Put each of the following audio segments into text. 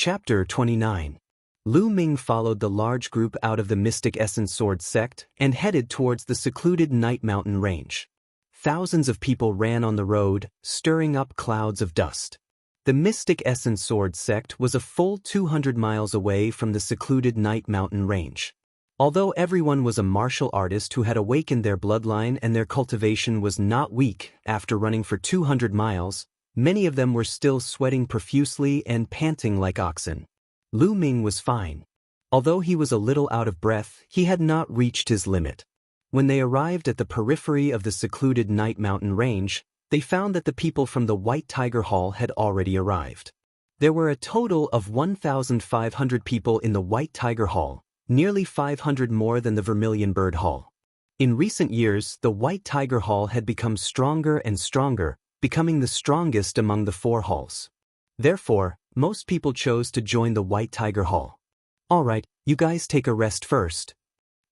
Chapter 29. Lu Ming followed the large group out of the Mystic Essence Sword sect and headed towards the secluded Night Mountain range. Thousands of people ran on the road, stirring up clouds of dust. The Mystic Essence Sword sect was a full 200 miles away from the secluded Night Mountain range. Although everyone was a martial artist who had awakened their bloodline and their cultivation was not weak after running for 200 miles, many of them were still sweating profusely and panting like oxen. Lu Ming was fine. Although he was a little out of breath, he had not reached his limit. When they arrived at the periphery of the secluded Night Mountain range, they found that the people from the White Tiger Hall had already arrived. There were a total of 1,500 people in the White Tiger Hall, nearly 500 more than the Vermilion Bird Hall. In recent years, the White Tiger Hall had become stronger and stronger, becoming the strongest among the 4 halls. Therefore, most people chose to join the White Tiger Hall. "All right, you guys take a rest first,"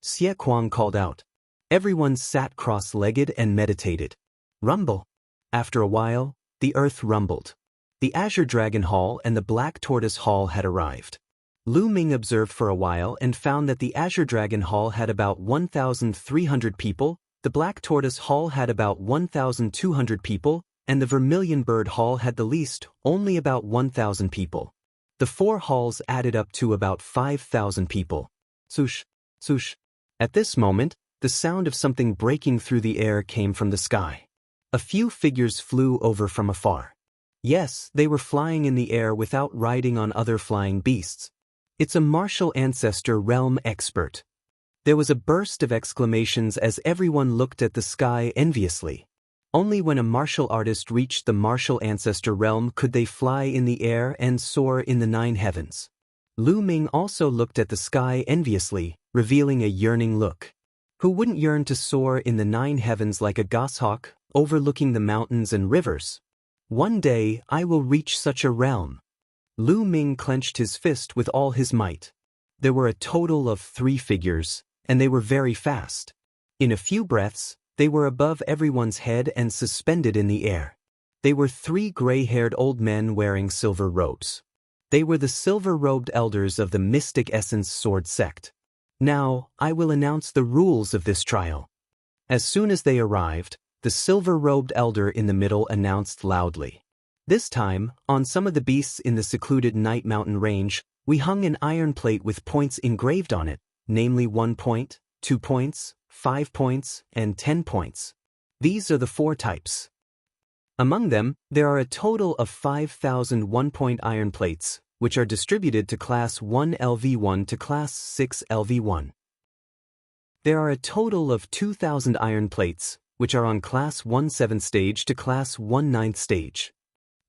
Xie Kuang called out. Everyone sat cross-legged and meditated. Rumble. After a while, the earth rumbled. The Azure Dragon Hall and the Black Tortoise Hall had arrived. Lu Ming observed for a while and found that the Azure Dragon Hall had about 1,300 people, the Black Tortoise Hall had about 1,200 people, and the Vermilion Bird Hall had the least, only about 1,000 people. The 4 halls added up to about 5,000 people. Swoosh, swoosh. At this moment, the sound of something breaking through the air came from the sky. A few figures flew over from afar. Yes, they were flying in the air without riding on other flying beasts. It's a martial ancestor realm expert. There was a burst of exclamations as everyone looked at the sky enviously. Only when a martial artist reached the martial ancestor realm could they fly in the air and soar in the 9 heavens. Lu Ming also looked at the sky enviously, revealing a yearning look. Who wouldn't yearn to soar in the 9 heavens like a goshawk, overlooking the mountains and rivers? One day I will reach such a realm. Lu Ming clenched his fist with all his might. There were a total of 3 figures, and they were very fast. In a few breaths, they were above everyone's head and suspended in the air. They were 3 gray-haired old men wearing silver robes. They were the silver-robed elders of the Mystic Essence Sword sect. Now, I will announce the rules of this trial. As soon as they arrived, the silver-robed elder in the middle announced loudly. This time, on some of the beasts in the secluded Night Mountain range, we hung an iron plate with points engraved on it, namely 1 point, 2 points, 5 points, and 10 points. These are the 4 types. Among them, there are a total of 5,000 1-point iron plates, which are distributed to Class 1 LV1 to Class 6 LV1. There are a total of 2,000 iron plates, which are on Class 1 7th stage to Class 1 9th stage.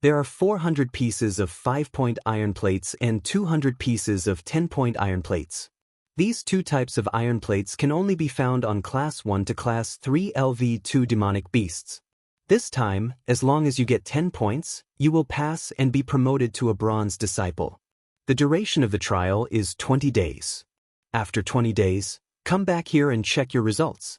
There are 400 pieces of 5-point iron plates and 200 pieces of 10-point iron plates. These 2 types of iron plates can only be found on Class 1 to Class 3 LV2 demonic beasts. This time, as long as you get 10 points, you will pass and be promoted to a bronze disciple. The duration of the trial is 20 days. After 20 days, come back here and check your results.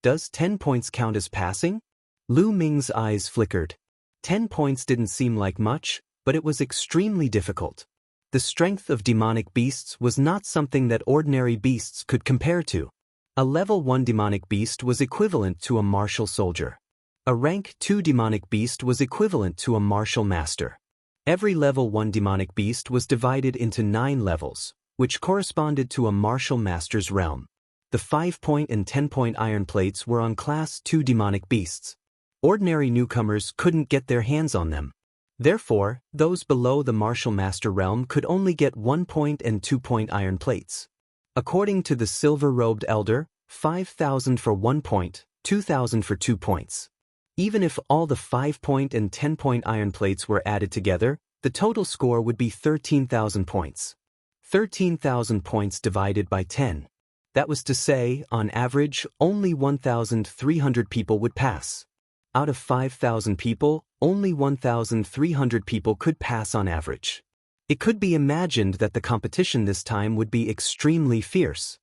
Does 10 points count as passing? Lu Ming's eyes flickered. 10 points didn't seem like much, but it was extremely difficult. The strength of demonic beasts was not something that ordinary beasts could compare to. A level 1 demonic beast was equivalent to a martial soldier. A rank 2 demonic beast was equivalent to a martial master. Every level 1 demonic beast was divided into 9 levels, which corresponded to a martial master's realm. The 5-point and 10-point iron plates were on Class 2 demonic beasts. Ordinary newcomers couldn't get their hands on them. Therefore, those below the martial master realm could only get 1-point and 2-point iron plates. According to the silver-robed elder, 5,000 for 1 point, 2,000 for 2 points. Even if all the 5-point and 10-point iron plates were added together, the total score would be 13,000 points. 13,000 points divided by 10. That was to say, on average, only 1,300 people would pass. Out of 5,000 people, only 1,300 people could pass on average. It could be imagined that the competition this time would be extremely fierce.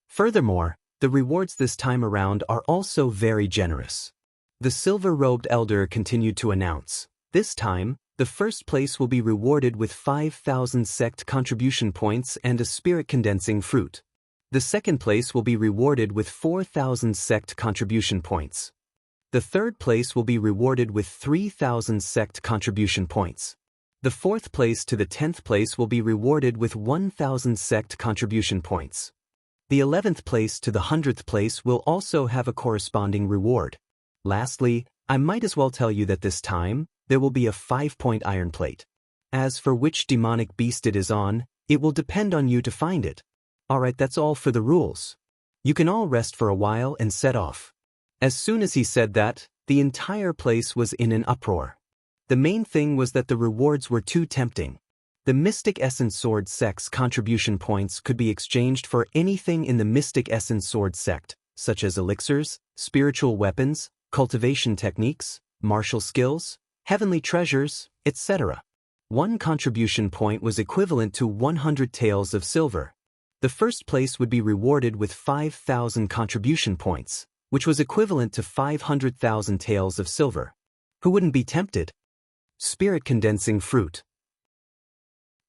Furthermore, the rewards this time around are also very generous. The silver-robed elder continued to announce, This time, the first place will be rewarded with 5,000 sect contribution points and a spirit condensing fruit. The second place will be rewarded with 4,000 sect contribution points. The third place will be rewarded with 3,000 sect contribution points. The fourth place to the 10th place will be rewarded with 1,000 sect contribution points. The 11th place to the 100th place will also have a corresponding reward. Lastly, I might as well tell you that this time, there will be a 5-point iron plate. As for which demonic beast it is on, it will depend on you to find it. Alright, that's all for the rules. You can all rest for a while and set off. As soon as he said that, the entire place was in an uproar. The main thing was that the rewards were too tempting. The Mystic Essence Sword sect's contribution points could be exchanged for anything in the Mystic Essence Sword sect, such as elixirs, spiritual weapons, cultivation techniques, martial skills, heavenly treasures, etc. One contribution point was equivalent to 100 taels of silver. The first place would be rewarded with 5,000 contribution points, which was equivalent to 500,000 taels of silver. Who wouldn't be tempted? Spirit condensing fruit.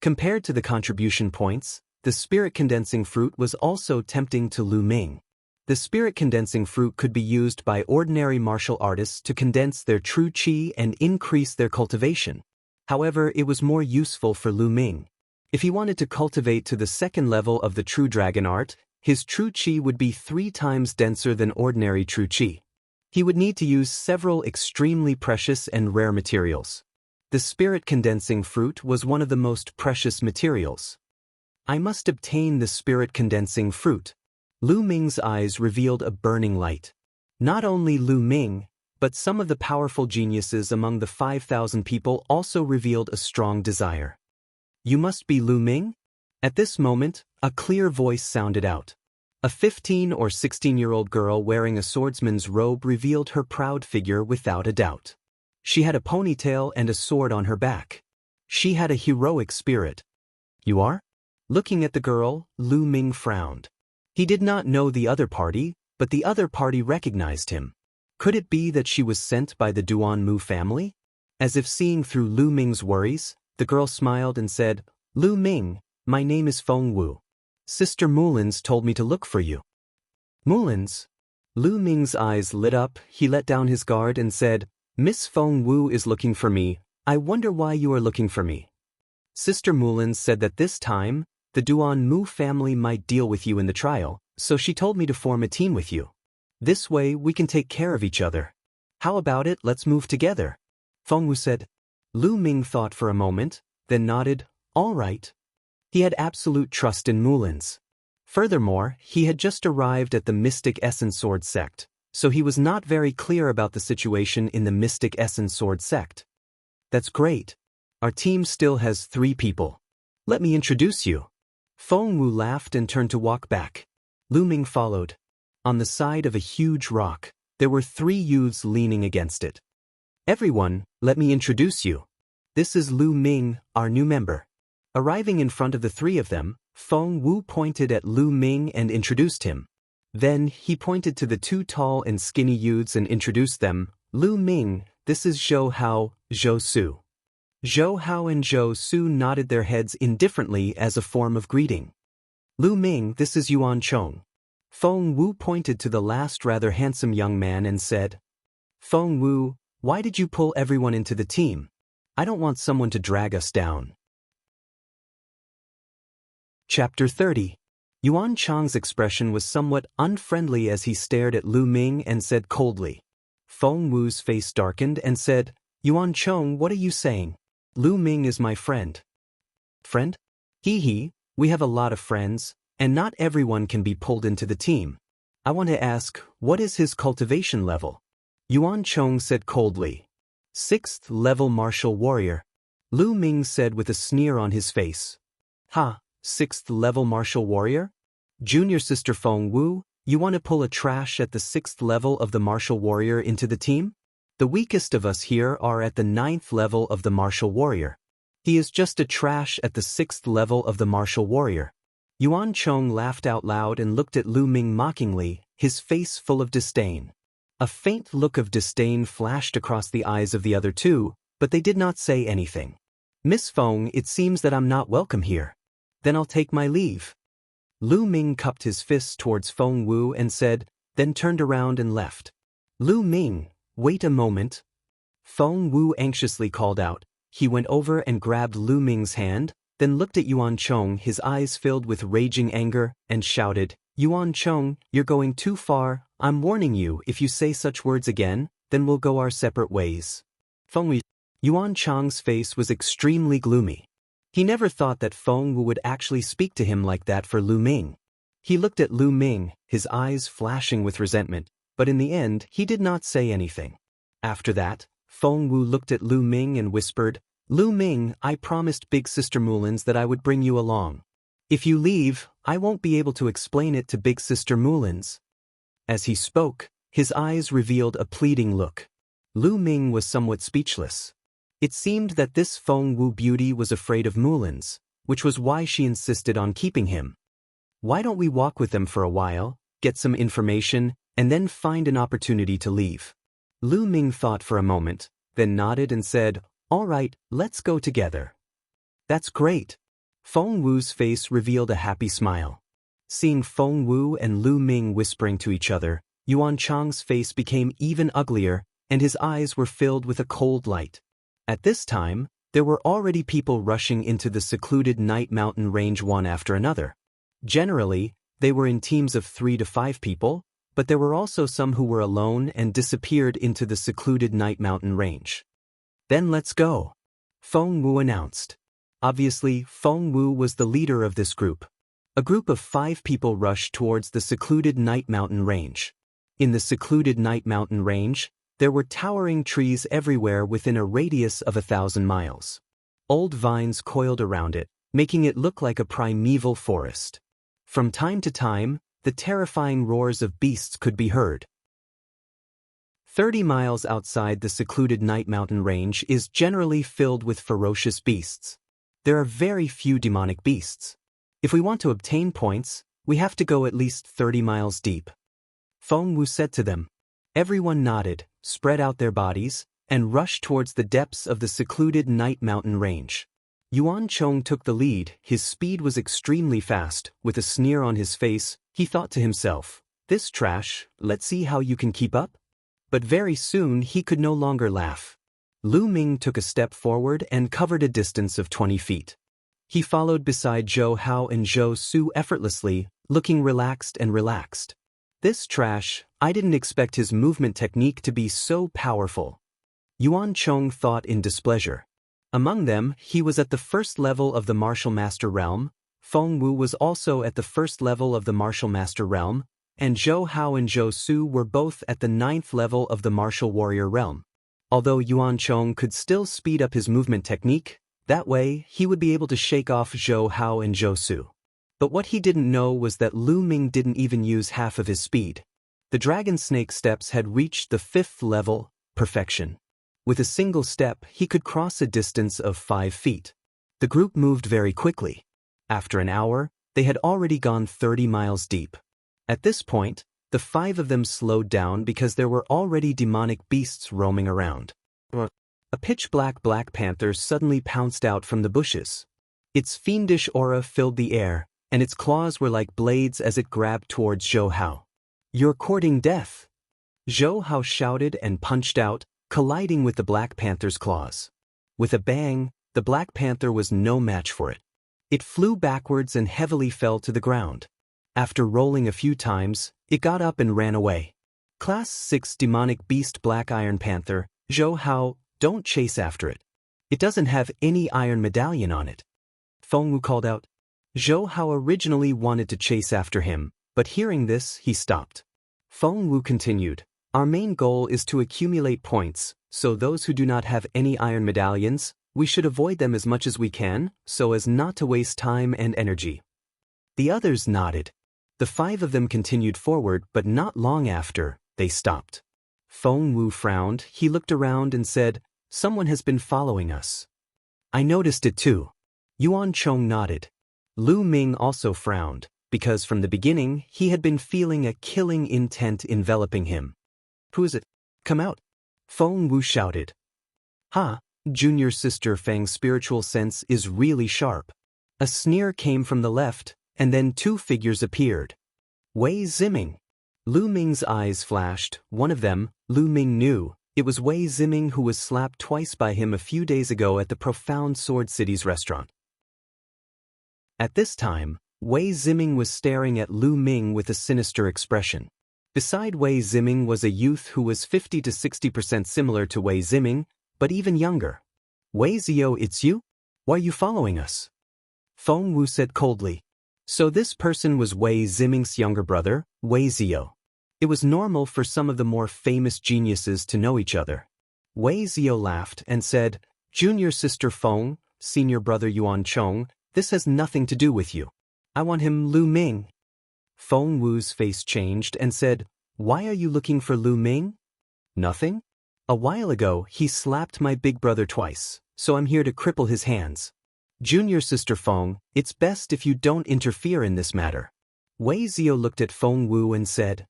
Compared to the contribution points, the spirit condensing fruit was also tempting to Lu Ming. The spirit condensing fruit could be used by ordinary martial artists to condense their true qi and increase their cultivation. However, it was more useful for Lu Ming. If he wanted to cultivate to the second level of the true dragon art, his true qi would be 3 times denser than ordinary true qi. He would need to use several extremely precious and rare materials. The spirit condensing fruit was one of the most precious materials. I must obtain the spirit condensing fruit. Lu Ming's eyes revealed a burning light. Not only Lu Ming, but some of the powerful geniuses among the 5,000 people also revealed a strong desire. You must be Lu Ming? At this moment, a clear voice sounded out. A 15 or 16-year-old girl wearing a swordsman's robe revealed her proud figure without a doubt. She had a ponytail and a sword on her back. She had a heroic spirit. You are? Looking at the girl, Lu Ming frowned. He did not know the other party, but the other party recognized him. Could it be that she was sent by the Duanmu family? As if seeing through Lu Ming's worries, the girl smiled and said, Lu Ming, my name is Feng Wu. Sister Mulin's told me to look for you. Mulin's? Lu Ming's eyes lit up, he let down his guard and said, Miss Feng Wu is looking for me. I wonder why you are looking for me. Sister Mulin said that this time, the Duanmu family might deal with you in the trial, so she told me to form a team with you. This way we can take care of each other. How about it, let's move together? Feng Wu said. Lu Ming thought for a moment, then nodded, all right. He had absolute trust in Mulin's. Furthermore, he had just arrived at the Mystic Essence Sword sect, so he was not very clear about the situation in the Mystic Essence Sword sect. That's great. Our team still has 3 people. Let me introduce you. Feng Wu laughed and turned to walk back. Lu Ming followed. On the side of a huge rock, there were 3 youths leaning against it. Everyone, let me introduce you. This is Lu Ming, our new member. Arriving in front of the 3 of them, Feng Wu pointed at Lu Ming and introduced him. Then, he pointed to the 2 tall and skinny youths and introduced them. Lu Ming, this is Zhou Hao, Zhou Su. Zhou Hao and Zhou Su nodded their heads indifferently as a form of greeting. Lu Ming, this is Yuan Chong. Feng Wu pointed to the last rather handsome young man and said, Feng Wu, why did you pull everyone into the team? I don't want someone to drag us down. Chapter 30. Yuan Chang's expression was somewhat unfriendly as he stared at Lu Ming and said coldly. Feng Wu's face darkened and said, Yuan Chong, what are you saying? Lu Ming is my friend. Friend? He, we have a lot of friends, and not everyone can be pulled into the team. I want to ask, what is his cultivation level? Yuan Chong said coldly. 6th level martial warrior. Lu Ming said with a sneer on his face. Ha, 6th level martial warrior? Junior sister Feng Wu, you want to pull a trash at the 6th level of the martial warrior into the team? The weakest of us here are at the 9th level of the martial warrior. He is just a trash at the 6th level of the martial warrior. Yuan Chong laughed out loud and looked at Lu Ming mockingly, his face full of disdain. A faint look of disdain flashed across the eyes of the other 2, but they did not say anything. Miss Feng, it seems that I'm not welcome here. Then I'll take my leave. Lu Ming cupped his fists towards Feng Wu and said, then turned around and left. Lu Ming, wait a moment. Feng Wu anxiously called out. He went over and grabbed Lu Ming's hand, then looked at Yuan Chong, his eyes filled with raging anger, and shouted, Yuan Chong, you're going too far. I'm warning you, if you say such words again, then we'll go our separate ways. Feng Wu. Yuan Chong's face was extremely gloomy. He never thought that Feng Wu would actually speak to him like that for Lu Ming. He looked at Lu Ming, his eyes flashing with resentment, but in the end he did not say anything. After that, Feng Wu looked at Lu Ming and whispered, Lu Ming, I promised Big Sister Mulin's that I would bring you along. If you leave, I won't be able to explain it to Big Sister Mulin's. As he spoke, his eyes revealed a pleading look. Lu Ming was somewhat speechless. It seemed that this Feng Wu beauty was afraid of Mulin's, which was why she insisted on keeping him. Why don't we walk with them for a while, get some information, and then find an opportunity to leave? Lu Ming thought for a moment, then nodded and said, all right, let's go together. That's great. Feng Wu's face revealed a happy smile. Seeing Feng Wu and Lu Ming whispering to each other, Yuan Chong's face became even uglier, and his eyes were filled with a cold light. At this time, there were already people rushing into the secluded night mountain range one after another. Generally, they were in teams of 3 to 5 people, but there were also some who were alone and disappeared into the secluded night mountain range. Then let's go, Feng Wu announced. Obviously, Feng Wu was the leader of this group. A group of 5 people rushed towards the secluded night mountain range. In the secluded night mountain range, there were towering trees everywhere within a radius of 1,000 miles. Old vines coiled around it, making it look like a primeval forest. From time to time, the terrifying roars of beasts could be heard. 30 miles outside the secluded night mountain range is generally filled with ferocious beasts. There are very few demonic beasts. If we want to obtain points, we have to go at least 30 miles deep. Feng Wu said to them. Everyone nodded, spread out their bodies, and rushed towards the depths of the secluded night mountain range. Yuan Chong took the lead. His speed was extremely fast. With a sneer on his face, he thought to himself, this trash, let's see how you can keep up. But very soon he could no longer laugh. Lu Ming took a step forward and covered a distance of 20 feet. He followed beside Zhou Hao and Zhou Su effortlessly, looking relaxed and relaxed. This trash, I didn't expect his movement technique to be so powerful. Yuan Chong thought in displeasure. Among them, he was at the first level of the Martial Master Realm, Feng Wu was also at the first level of the Martial Master Realm, and Zhou Hao and Zhou Su were both at the 9th level of the Martial Warrior Realm. Although Yuan Chong could still speed up his movement technique, that way he would be able to shake off Zhou Hao and Zhou Su. But what he didn't know was that Lu Ming didn't even use half of his speed. The dragon snake steps had reached the 5th level, perfection. With a single step, he could cross a distance of 5 feet. The group moved very quickly. After an hour, they had already gone 30 miles deep. At this point, the 5 of them slowed down because there were already demonic beasts roaming around. A pitch-black black panther suddenly pounced out from the bushes. Its fiendish aura filled the air, and its claws were like blades as it grabbed towards Zhou Hao. You're courting death! Zhou Hao shouted and punched out, colliding with the Black Panther's claws. With a bang, the Black Panther was no match for it. It flew backwards and heavily fell to the ground. After rolling a few times, it got up and ran away. Class 6 Demonic Beast Black Iron Panther, Zhou Hao, don't chase after it. It doesn't have any iron medallion on it. Feng Wu called out. Zhou Hao originally wanted to chase after him, but hearing this, he stopped. Feng Wu continued. Our main goal is to accumulate points, so those who do not have any iron medallions, we should avoid them as much as we can, so as not to waste time and energy. The others nodded. The 5 of them continued forward, but not long after, they stopped. Feng Wu frowned, he looked around and said, someone has been following us. I noticed it too. Yuan Chong nodded. Lu Ming also frowned, because from the beginning he had been feeling a killing intent enveloping him. Who is it? Come out! Feng Wu shouted. Ha! Junior sister Fang's spiritual sense is really sharp. A sneer came from the left, and then two figures appeared. Wei Ziming. Lu Ming's eyes flashed. One of them, Lu Ming knew. It was Wei Ziming, who was slapped twice by him a few days ago at the Profound Sword City's restaurant. At this time, Wei Ziming was staring at Lu Ming with a sinister expression. Beside Wei Ziming was a youth who was 50 to 60% similar to Wei Ziming, but even younger. Wei Zio, it's you? Why are you following us? Feng Wu said coldly. So this person was Wei Ziming's younger brother, Wei Zio. It was normal for some of the more famous geniuses to know each other. Wei Zio laughed and said, Junior sister Feng, senior brother Yuan Chong, this has nothing to do with you. I want him Lu Ming. Feng Wu's face changed and said, Why are you looking for Lu Ming? Nothing? A while ago, he slapped my big brother twice, so I'm here to cripple his hands. Junior sister Feng, it's best if you don't interfere in this matter. Wei Zio looked at Feng Wu and said,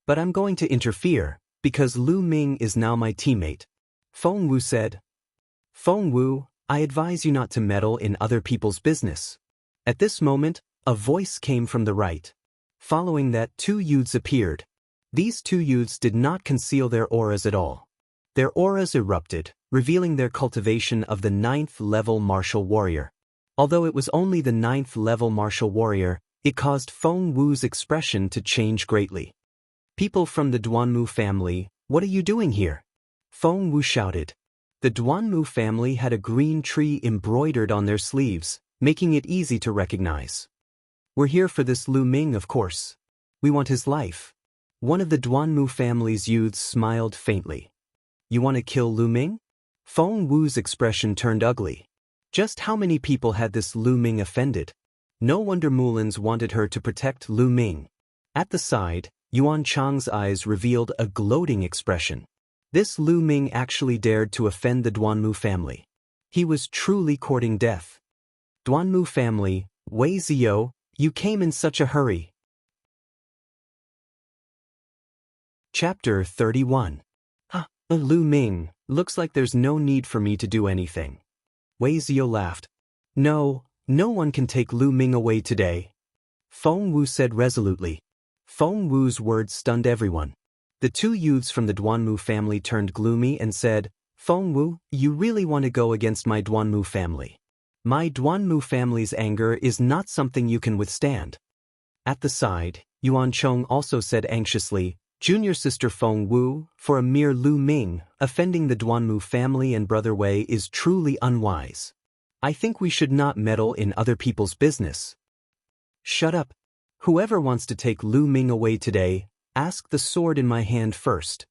But I'm going to interfere, because Lu Ming is now my teammate. Feng Wu said, Feng Wu, I advise you not to meddle in other people's business. At this moment, a voice came from the right. Following that, two youths appeared. These two youths did not conceal their auras at all. Their auras erupted, revealing their cultivation of the 9th-level martial warrior. Although it was only the 9th-level martial warrior, it caused Feng Wu's expression to change greatly. People from the Duanmu family, what are you doing here? Feng Wu shouted. The Duanmu family had a green tree embroidered on their sleeves, making it easy to recognize. We're here for this Lu Ming, of course. We want his life. One of the Duanmu family's youths smiled faintly. You want to kill Lu Ming? Feng Wu's expression turned ugly. Just how many people had this Lu Ming offended? No wonder Mulans wanted her to protect Lu Ming. At the side, Yuan Chang's eyes revealed a gloating expression. This Lu Ming actually dared to offend the Duanmu family. He was truly courting death. Duanmu family, Wei Zio, you came in such a hurry. Chapter 31. Lu Ming, looks like there's no need for me to do anything. Wei Zio laughed. No one can take Lu Ming away today. Feng Wu said resolutely. Feng Wu's words stunned everyone. The two youths from the Duanmu family turned gloomy and said, Feng Wu, you really want to go against my Duanmu family. My Duanmu family's anger is not something you can withstand. At the side, Yuan Chong also said anxiously, Junior sister Feng Wu, for a mere Lu Ming, offending the Duanmu family and brother Wei is truly unwise. I think we should not meddle in other people's business. Shut up. Whoever wants to take Lu Ming away today, ask the sword in my hand first.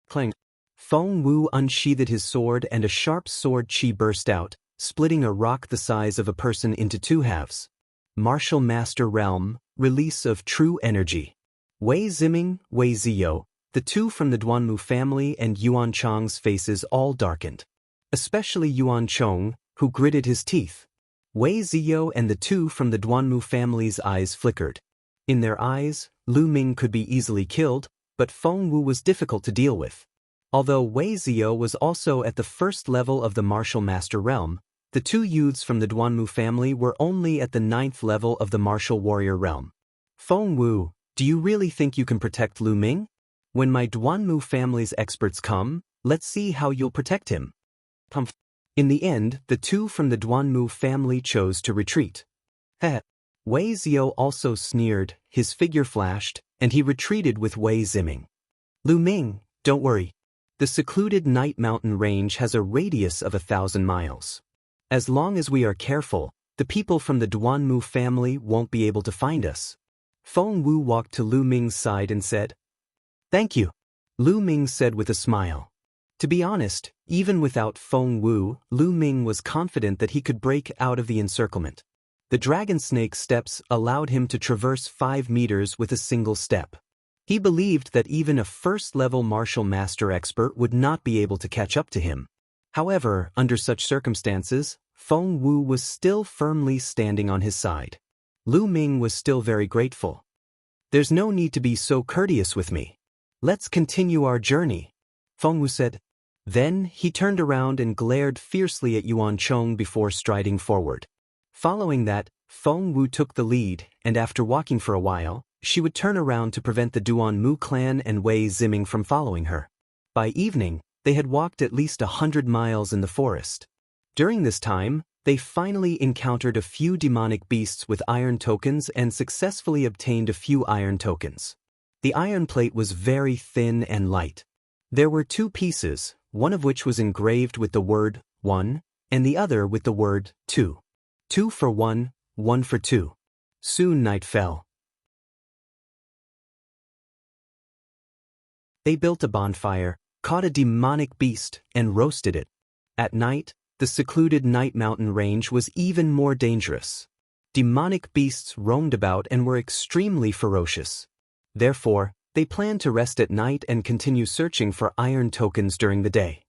Clang. Feng Wu unsheathed his sword and a sharp sword chi burst out, splitting a rock the size of a person into two halves. Martial Master Realm, release of true energy. Wei Ziming, Wei Zio, the two from the Duanmu family and Yuan Chong's faces all darkened. Especially Yuan Chong, who gritted his teeth. Wei Zio and the two from the Duanmu family's eyes flickered. In their eyes, Lu Ming could be easily killed, but Feng Wu was difficult to deal with. Although Wei Zio was also at the first level of the Martial Master Realm, the two youths from the Duanmu family were only at the 9th level of the Martial Warrior Realm. Feng Wu, do you really think you can protect Lu Ming? When my Duanmu family's experts come, let's see how you'll protect him. In the end, the two from the Duanmu family chose to retreat. Wei Zio also sneered, his figure flashed, and he retreated with Wei Ziming. Lu Ming, don't worry. The secluded Night Mountain range has a radius of 1,000 miles. As long as we are careful, the people from the Duanmu family won't be able to find us. Feng Wu walked to Lu Ming's side and said, Thank you. Lu Ming said with a smile. To be honest, even without Feng Wu, Lu Ming was confident that he could break out of the encirclement. The dragon snake steps allowed him to traverse 5 meters with a single step. He believed that even a first-level martial master expert would not be able to catch up to him. However, under such circumstances, Feng Wu was still firmly standing on his side. Lu Ming was still very grateful. There's no need to be so courteous with me. Let's continue our journey. Feng Wu said. Then, he turned around and glared fiercely at Yuan Chong before striding forward. Following that, Feng Wu took the lead, and after walking for a while, she would turn around to prevent the Duanmu clan and Wei Ziming from following her. By evening, they had walked at least 100 miles in the forest. During this time, they finally encountered a few demonic beasts with iron tokens and successfully obtained a few iron tokens. The iron plate was very thin and light. There were 2 pieces, one of which was engraved with the word 1, and the other with the word 2. 2 for 1, 1 for 2. Soon night fell. They built a bonfire, caught a demonic beast, and roasted it. At night, the secluded Night Mountain range was even more dangerous. Demonic beasts roamed about and were extremely ferocious. Therefore, they planned to rest at night and continue searching for iron tokens during the day.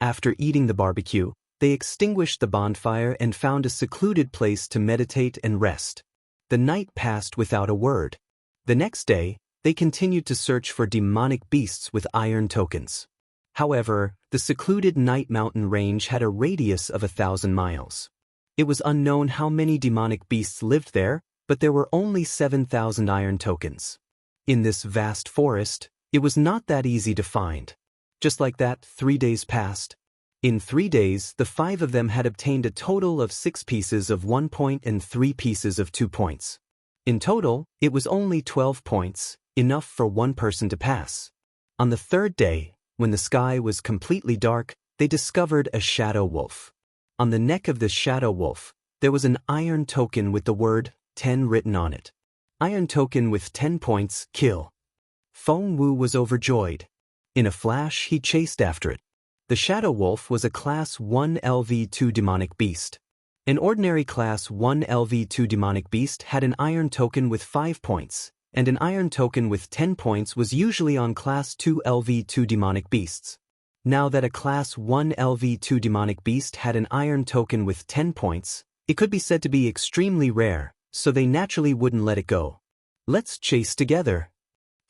After eating the barbecue, they extinguished the bonfire and found a secluded place to meditate and rest. The night passed without a word. The next day, they continued to search for demonic beasts with iron tokens. However, the secluded Night Mountain range had a radius of 1,000 miles. It was unknown how many demonic beasts lived there, but there were only 7,000 iron tokens. In this vast forest, it was not that easy to find. Just like that, 3 days passed. In 3 days, the 5 of them had obtained a total of 6 pieces of 1 point and 3 pieces of 2 points. In total, it was only 12 points, enough for 1 person to pass. On the 3rd day, when the sky was completely dark, they discovered a shadow wolf. On the neck of this shadow wolf, there was an iron token with the word 10 written on it. Iron token with 10 points, kill. Feng Wu was overjoyed. In a flash, he chased after it. The shadow wolf was a Class 1 LV2 demonic beast. An ordinary Class 1 LV2 demonic beast had an iron token with 5 points, and an iron token with 10 points was usually on Class 2 LV2 demonic beasts. Now that a Class 1 LV2 demonic beast had an iron token with 10 points, it could be said to be extremely rare, so they naturally wouldn't let it go. Let's chase together.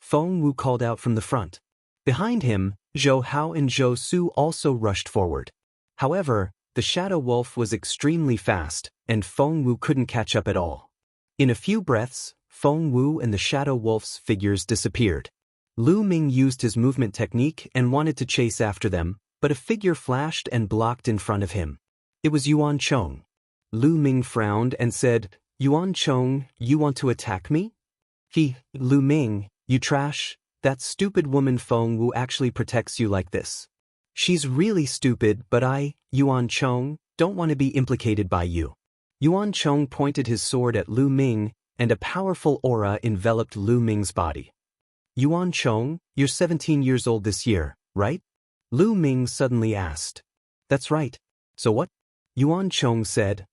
Feng Wu called out from the front. Behind him, Zhou Hao and Zhou Su also rushed forward. However, the shadow wolf was extremely fast, and Feng Wu couldn't catch up at all. In a few breaths, Feng Wu and the shadow wolf's figures disappeared. Lu Ming used his movement technique and wanted to chase after them, but a figure flashed and blocked in front of him. It was Yuan Chong. Lu Ming frowned and said, "Yuan Chong, you want to attack me?" Lu Ming, you trash, that stupid woman Feng Wu actually protects you like this. She's really stupid, but I, Yuan Chong, don't want to be implicated by you. Yuan Chong pointed his sword at Lu Ming, and a powerful aura enveloped Lu Ming's body. Yuan Chong, you're 17 years old this year, right? Lu Ming suddenly asked. That's right. So what? Yuan Chong said.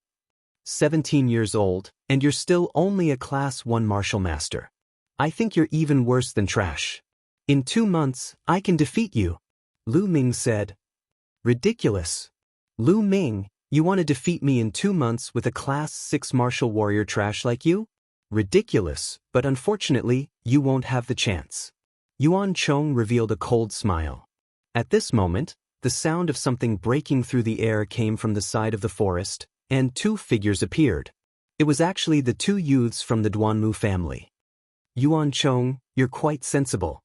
17 years old, and you're still only a Class 1 martial master. I think you're even worse than trash. In 2 months, I can defeat you. Lu Ming said. Ridiculous. Lu Ming, you want to defeat me in 2 months with a Class 6 martial warrior trash like you? Ridiculous, but unfortunately, you won't have the chance. Yuan Chong revealed a cold smile. At this moment, the sound of something breaking through the air came from the side of the forest, and 2 figures appeared. It was actually the 2 youths from the Duanmu family. Yuan Chong, you're quite sensible.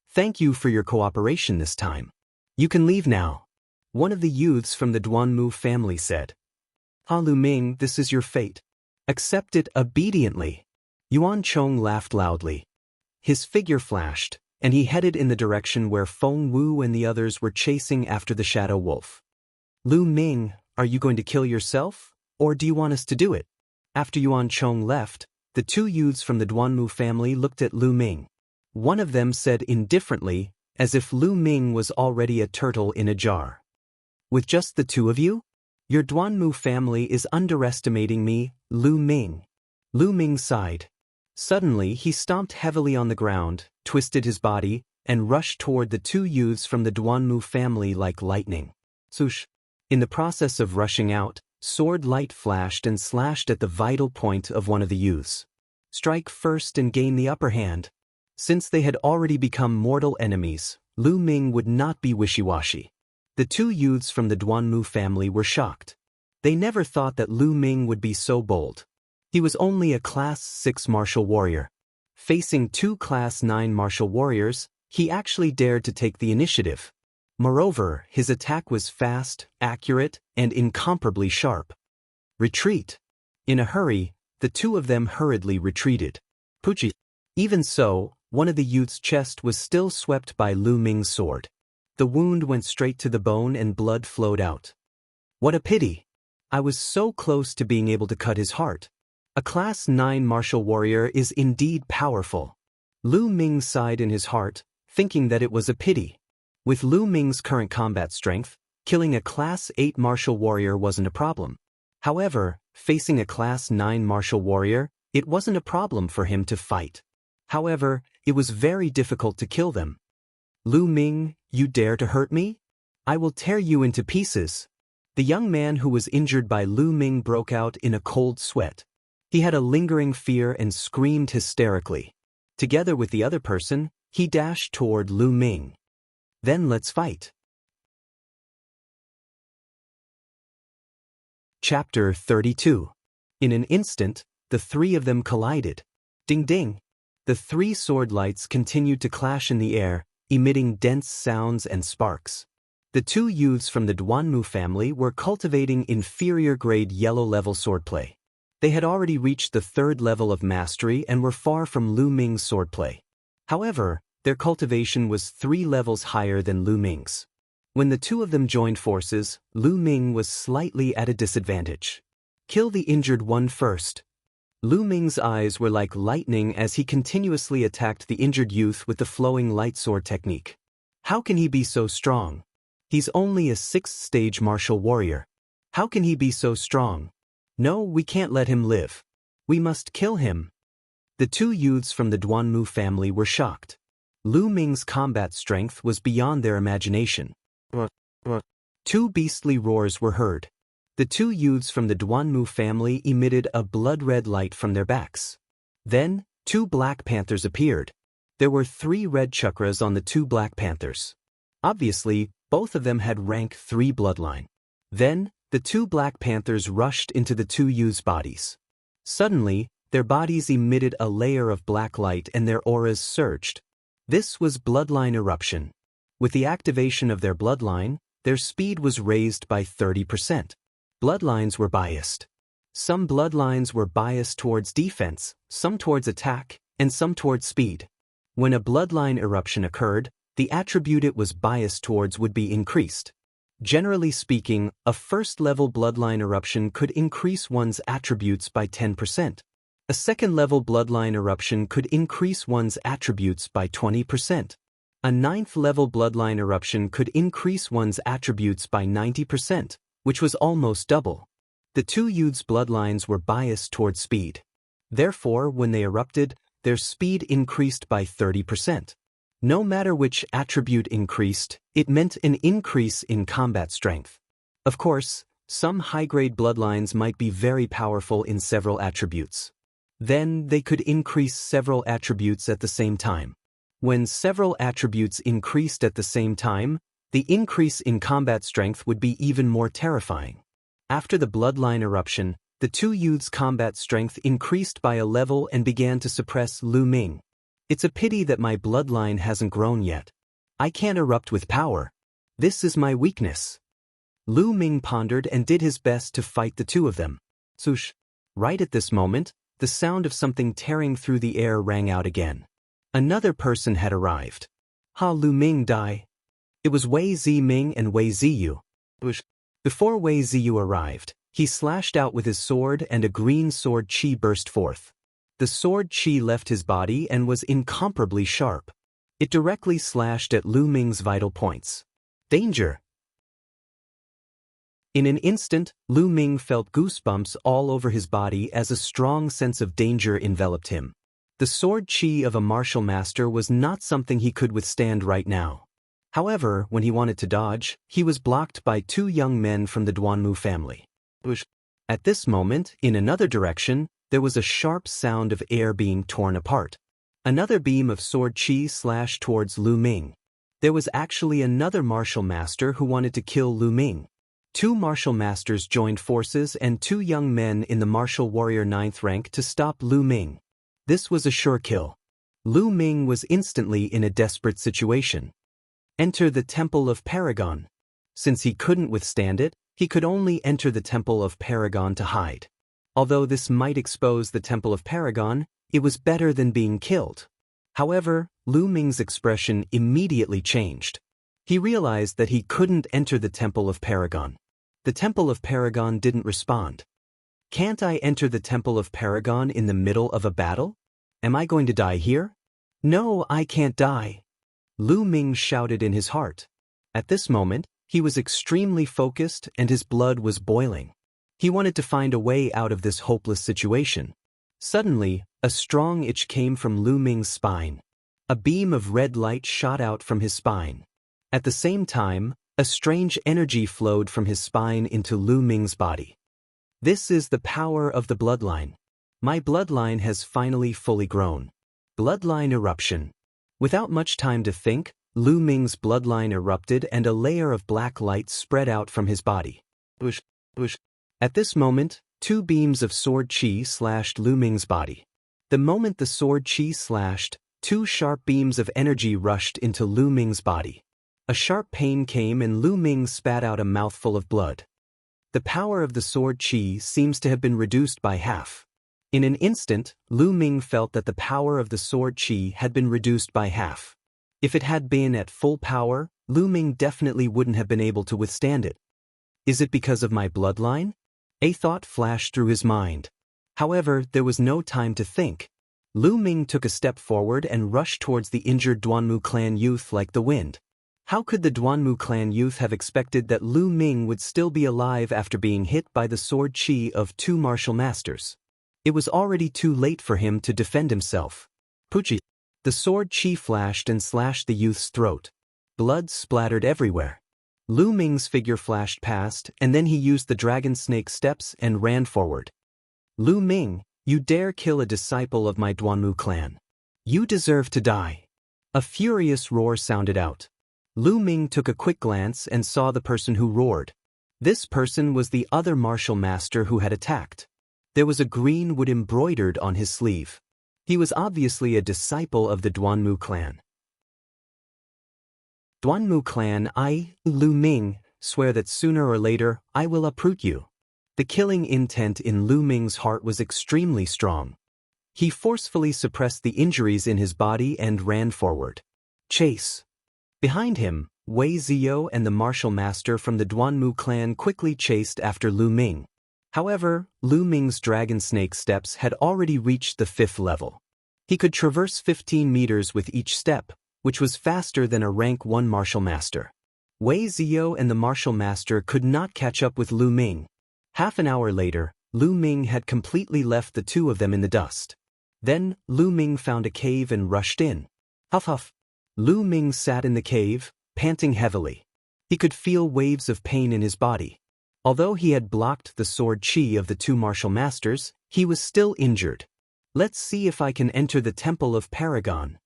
Thank you for your cooperation this time. You can leave now. One of the youths from the Duanmu family said. Lu Ming, this is your fate. Accept it obediently. Yuan Chong laughed loudly. His figure flashed, and he headed in the direction where Feng Wu and the others were chasing after the shadow wolf. Lu Ming, are you going to kill yourself, or do you want us to do it? After Yuan Chong left, the 2 youths from the Duanmu family looked at Lu Ming. One of them said indifferently, as if Lu Ming was already a turtle in a jar. With just the 2 of you? Your Duanmu family is underestimating me, Lu Ming. Lu Ming sighed. Suddenly he stomped heavily on the ground, twisted his body, and rushed toward the 2 youths from the Duanmu family like lightning. Swoosh. In the process of rushing out, sword light flashed and slashed at the vital point of one of the youths. Strike first and gain the upper hand. Since they had already become mortal enemies, Lu Ming would not be wishy-washy. The two youths from the Duanmu family were shocked. They never thought that Lu Ming would be so bold. He was only a Class 6 martial warrior. Facing two Class 9 martial warriors, he actually dared to take the initiative. Moreover, his attack was fast, accurate, and incomparably sharp. Retreat. In a hurry, the two of them hurriedly retreated. Pucci. Even so, one of the youth's chest was still swept by Lu Ming's sword. The wound went straight to the bone and blood flowed out. What a pity! I was so close to being able to cut his heart. A Class 9 martial warrior is indeed powerful. Lu Ming sighed in his heart, thinking that it was a pity. With Lu Ming's current combat strength, killing a Class 8 martial warrior wasn't a problem. However, facing a Class 9 martial warrior, it wasn't a problem for him to fight. However, it was very difficult to kill them. Lu Ming, you dare to hurt me? I will tear you into pieces. The young man who was injured by Lu Ming broke out in a cold sweat. He had a lingering fear and screamed hysterically. Together with the other person, he dashed toward Lu Ming. Then let's fight. Chapter 32. In an instant, the three of them collided. Ding ding! The three sword lights continued to clash in the air, emitting dense sounds and sparks. The two youths from the Duanmu family were cultivating inferior-grade yellow-level swordplay. They had already reached the third level of mastery and were far from Lu Ming's swordplay. However, their cultivation was 3 levels higher than Lu Ming's. When the two of them joined forces, Lu Ming was slightly at a disadvantage. Kill the injured one first. Lu Ming's eyes were like lightning as he continuously attacked the injured youth with the flowing light sword technique. How can he be so strong? He's only a 6th-stage martial warrior. How can he be so strong? No, we can't let him live. We must kill him. The two youths from the Duanmu family were shocked. Lu Ming's combat strength was beyond their imagination. Two beastly roars were heard. The two youths from the Duanmu family emitted a blood-red light from their backs. Then, 2 black panthers appeared. There were 3 red chakras on the 2 black panthers. Obviously, both of them had rank 3 bloodline. Then, the 2 black panthers rushed into the two youths' bodies. Suddenly, their bodies emitted a layer of black light and their auras surged. This was bloodline eruption. With the activation of their bloodline, their speed was raised by 30%. Bloodlines were biased. Some bloodlines were biased towards defense, some towards attack, and some towards speed. When a bloodline eruption occurred, the attribute it was biased towards would be increased. Generally speaking, a first-level bloodline eruption could increase one's attributes by 10%. A second-level bloodline eruption could increase one's attributes by 20%. A 9th-level bloodline eruption could increase one's attributes by 90%, which was almost double. The two youths' bloodlines were biased towards speed. Therefore, when they erupted, their speed increased by 30%. No matter which attribute increased, it meant an increase in combat strength. Of course, some high-grade bloodlines might be very powerful in several attributes. Then they could increase several attributes at the same time. When several attributes increased at the same time, the increase in combat strength would be even more terrifying. After the bloodline eruption, the two youths' combat strength increased by a level and began to suppress Lu Ming. It's a pity that my bloodline hasn't grown yet. I can't erupt with power. This is my weakness. Lu Ming pondered and did his best to fight the two of them. Swoosh! Right at this moment, the sound of something tearing through the air rang out again. Another person had arrived. Ha Lu Ming die. It was Wei Ziming and Wei Ziyu. Before Wei Ziyu arrived, he slashed out with his sword and a green sword chi burst forth. The sword chi left his body and was incomparably sharp. It directly slashed at Lu Ming's vital points. Danger! In an instant, Lu Ming felt goosebumps all over his body as a strong sense of danger enveloped him. The sword chi of a martial master was not something he could withstand right now. However, when he wanted to dodge, he was blocked by 2 young men from the Duanmu family. At this moment, in another direction, there was a sharp sound of air being torn apart. Another beam of sword chi slashed towards Lu Ming. There was actually another martial master who wanted to kill Lu Ming. Two martial masters joined forces and two young men in the martial warrior 9th rank to stop Lu Ming. This was a sure kill. Lu Ming was instantly in a desperate situation. Enter the Temple of Paragon. Since he couldn't withstand it, he could only enter the Temple of Paragon to hide. Although this might expose the Temple of Paragon, it was better than being killed. However, Lu Ming's expression immediately changed. He realized that he couldn't enter the Temple of Paragon. The Temple of Paragon didn't respond. Can't I enter the Temple of Paragon in the middle of a battle? Am I going to die here? No, I can't die. Lu Ming shouted in his heart. At this moment, he was extremely focused and his blood was boiling. He wanted to find a way out of this hopeless situation. Suddenly, a strong itch came from Lu Ming's spine. A beam of red light shot out from his spine. At the same time, a strange energy flowed from his spine into Lu Ming's body. This is the power of the bloodline. My bloodline has finally fully grown. Bloodline eruption. Without much time to think, Lu Ming's bloodline erupted and a layer of black light spread out from his body. Bush. At this moment, two beams of sword chi slashed Lu Ming's body. The moment the sword chi slashed, two sharp beams of energy rushed into Lu Ming's body. A sharp pain came and Lu Ming spat out a mouthful of blood. The power of the sword chi seems to have been reduced by half. In an instant, Lu Ming felt that the power of the sword chi had been reduced by half. If it had been at full power, Lu Ming definitely wouldn't have been able to withstand it. Is it because of my bloodline? A thought flashed through his mind. However, there was no time to think. Lu Ming took a step forward and rushed towards the injured Duanmu clan youth like the wind. How could the Duanmu clan youth have expected that Lu Ming would still be alive after being hit by the sword chi of two martial masters? It was already too late for him to defend himself. Puchi. The sword chi flashed and slashed the youth's throat. Blood splattered everywhere. Lu Ming's figure flashed past and then he used the dragon snake steps and ran forward. Lu Ming, you dare kill a disciple of my Duanmu clan. You deserve to die. A furious roar sounded out. Lu Ming took a quick glance and saw the person who roared. This person was the other martial master who had attacked. There was a green wood embroidered on his sleeve. He was obviously a disciple of the Duanmu clan. Duanmu clan, I, Lu Ming, swear that sooner or later I will uproot you. The killing intent in Lu Ming's heart was extremely strong. He forcefully suppressed the injuries in his body and ran forward. Chase. Behind him, Wei Ziyo and the martial master from the Duanmu clan quickly chased after Lu Ming. However, Lu Ming's dragon snake steps had already reached the 5th level. He could traverse 15 meters with each step, which was faster than a rank 1 martial master. Wei Ziyo and the martial master could not catch up with Lu Ming. Half an hour later, Lu Ming had completely left the two of them in the dust. Then, Lu Ming found a cave and rushed in. Huff huff. Lu Ming sat in the cave, panting heavily. He could feel waves of pain in his body. Although he had blocked the sword chi of the two martial masters, he was still injured. Let's see if I can enter the Temple of Paragon.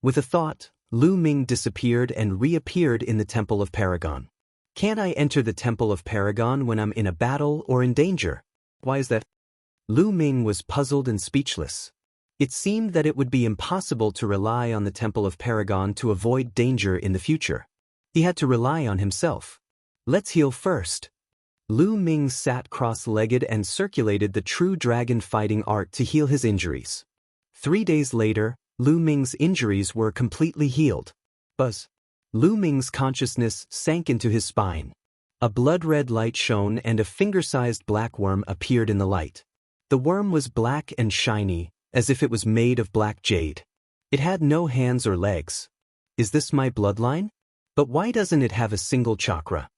With a thought, Lu Ming disappeared and reappeared in the Temple of Paragon. Can't I enter the Temple of Paragon when I'm in a battle or in danger? Why is that? Lu Ming was puzzled and speechless. It seemed that it would be impossible to rely on the Temple of Paragon to avoid danger in the future. He had to rely on himself. Let's heal first. Lu Ming sat cross-legged and circulated the true dragon fighting art to heal his injuries. 3 days later, Lu Ming's injuries were completely healed. Buzz. Lu Ming's consciousness sank into his spine. A blood-red light shone and a finger-sized black worm appeared in the light. The worm was black and shiny, as if it was made of black jade. It had no hands or legs. Is this my bloodline? But why doesn't it have a single chakra?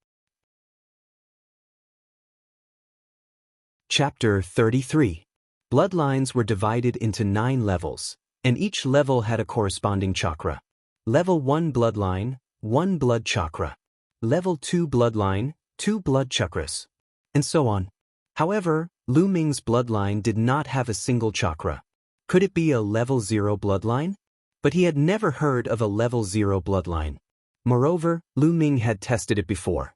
Chapter 33. Bloodlines were divided into 9 levels, and each level had a corresponding chakra. Level 1 bloodline, 1 blood chakra. Level 2 bloodline, 2 blood chakras. And so on. However, Lu Ming's bloodline did not have a single chakra. Could it be a level 0 bloodline? But he had never heard of a level 0 bloodline. Moreover, Lu Ming had tested it before.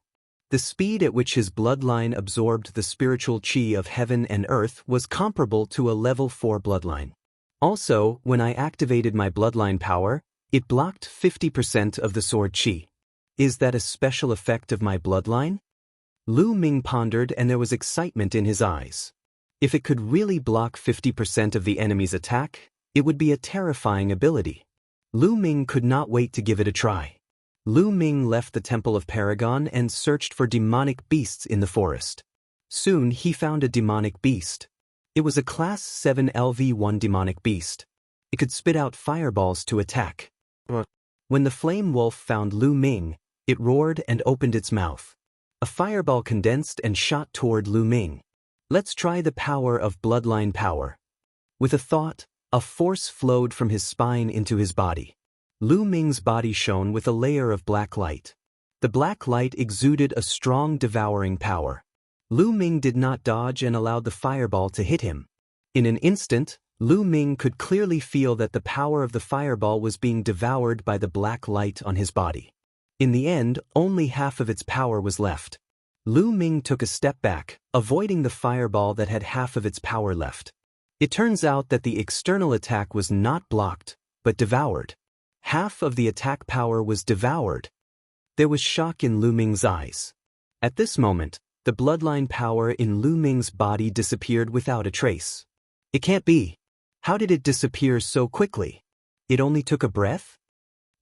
The speed at which his bloodline absorbed the spiritual qi of heaven and earth was comparable to a level 4 bloodline. Also, when I activated my bloodline power, it blocked 50% of the sword qi. Is that a special effect of my bloodline? Lu Ming pondered, and there was excitement in his eyes. If it could really block 50% of the enemy's attack, it would be a terrifying ability. Lu Ming could not wait to give it a try. Lu Ming left the Temple of Paragon and searched for demonic beasts in the forest. Soon he found a demonic beast. It was a Class 7 LV1 demonic beast. It could spit out fireballs to attack. When the flame wolf found Lu Ming, it roared and opened its mouth. A fireball condensed and shot toward Lu Ming. Let's try the power of bloodline power. With a thought, a force flowed from his spine into his body. Lu Ming's body shone with a layer of black light. The black light exuded a strong devouring power. Lu Ming did not dodge and allowed the fireball to hit him. In an instant, Lu Ming could clearly feel that the power of the fireball was being devoured by the black light on his body. In the end, only half of its power was left. Lu Ming took a step back, avoiding the fireball that had half of its power left. It turns out that the external attack was not blocked, but devoured. Half of the attack power was devoured. There was shock in Lu Ming's eyes. At this moment, the bloodline power in Lu Ming's body disappeared without a trace. It can't be. How did it disappear so quickly? It only took a breath?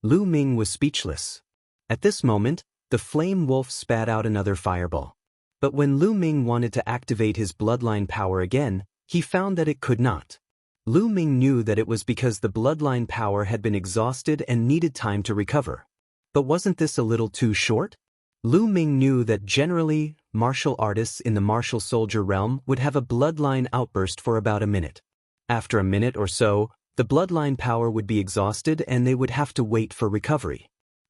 Lu Ming was speechless. At this moment, the flame wolf spat out another fireball. But when Lu Ming wanted to activate his bloodline power again, he found that it could not. Lu Ming knew that it was because the bloodline power had been exhausted and needed time to recover. But wasn't this a little too short? Lu Ming knew that generally, martial artists in the martial soldier realm would have a bloodline outburst for about a minute. After a minute or so, the bloodline power would be exhausted and they would have to wait for recovery.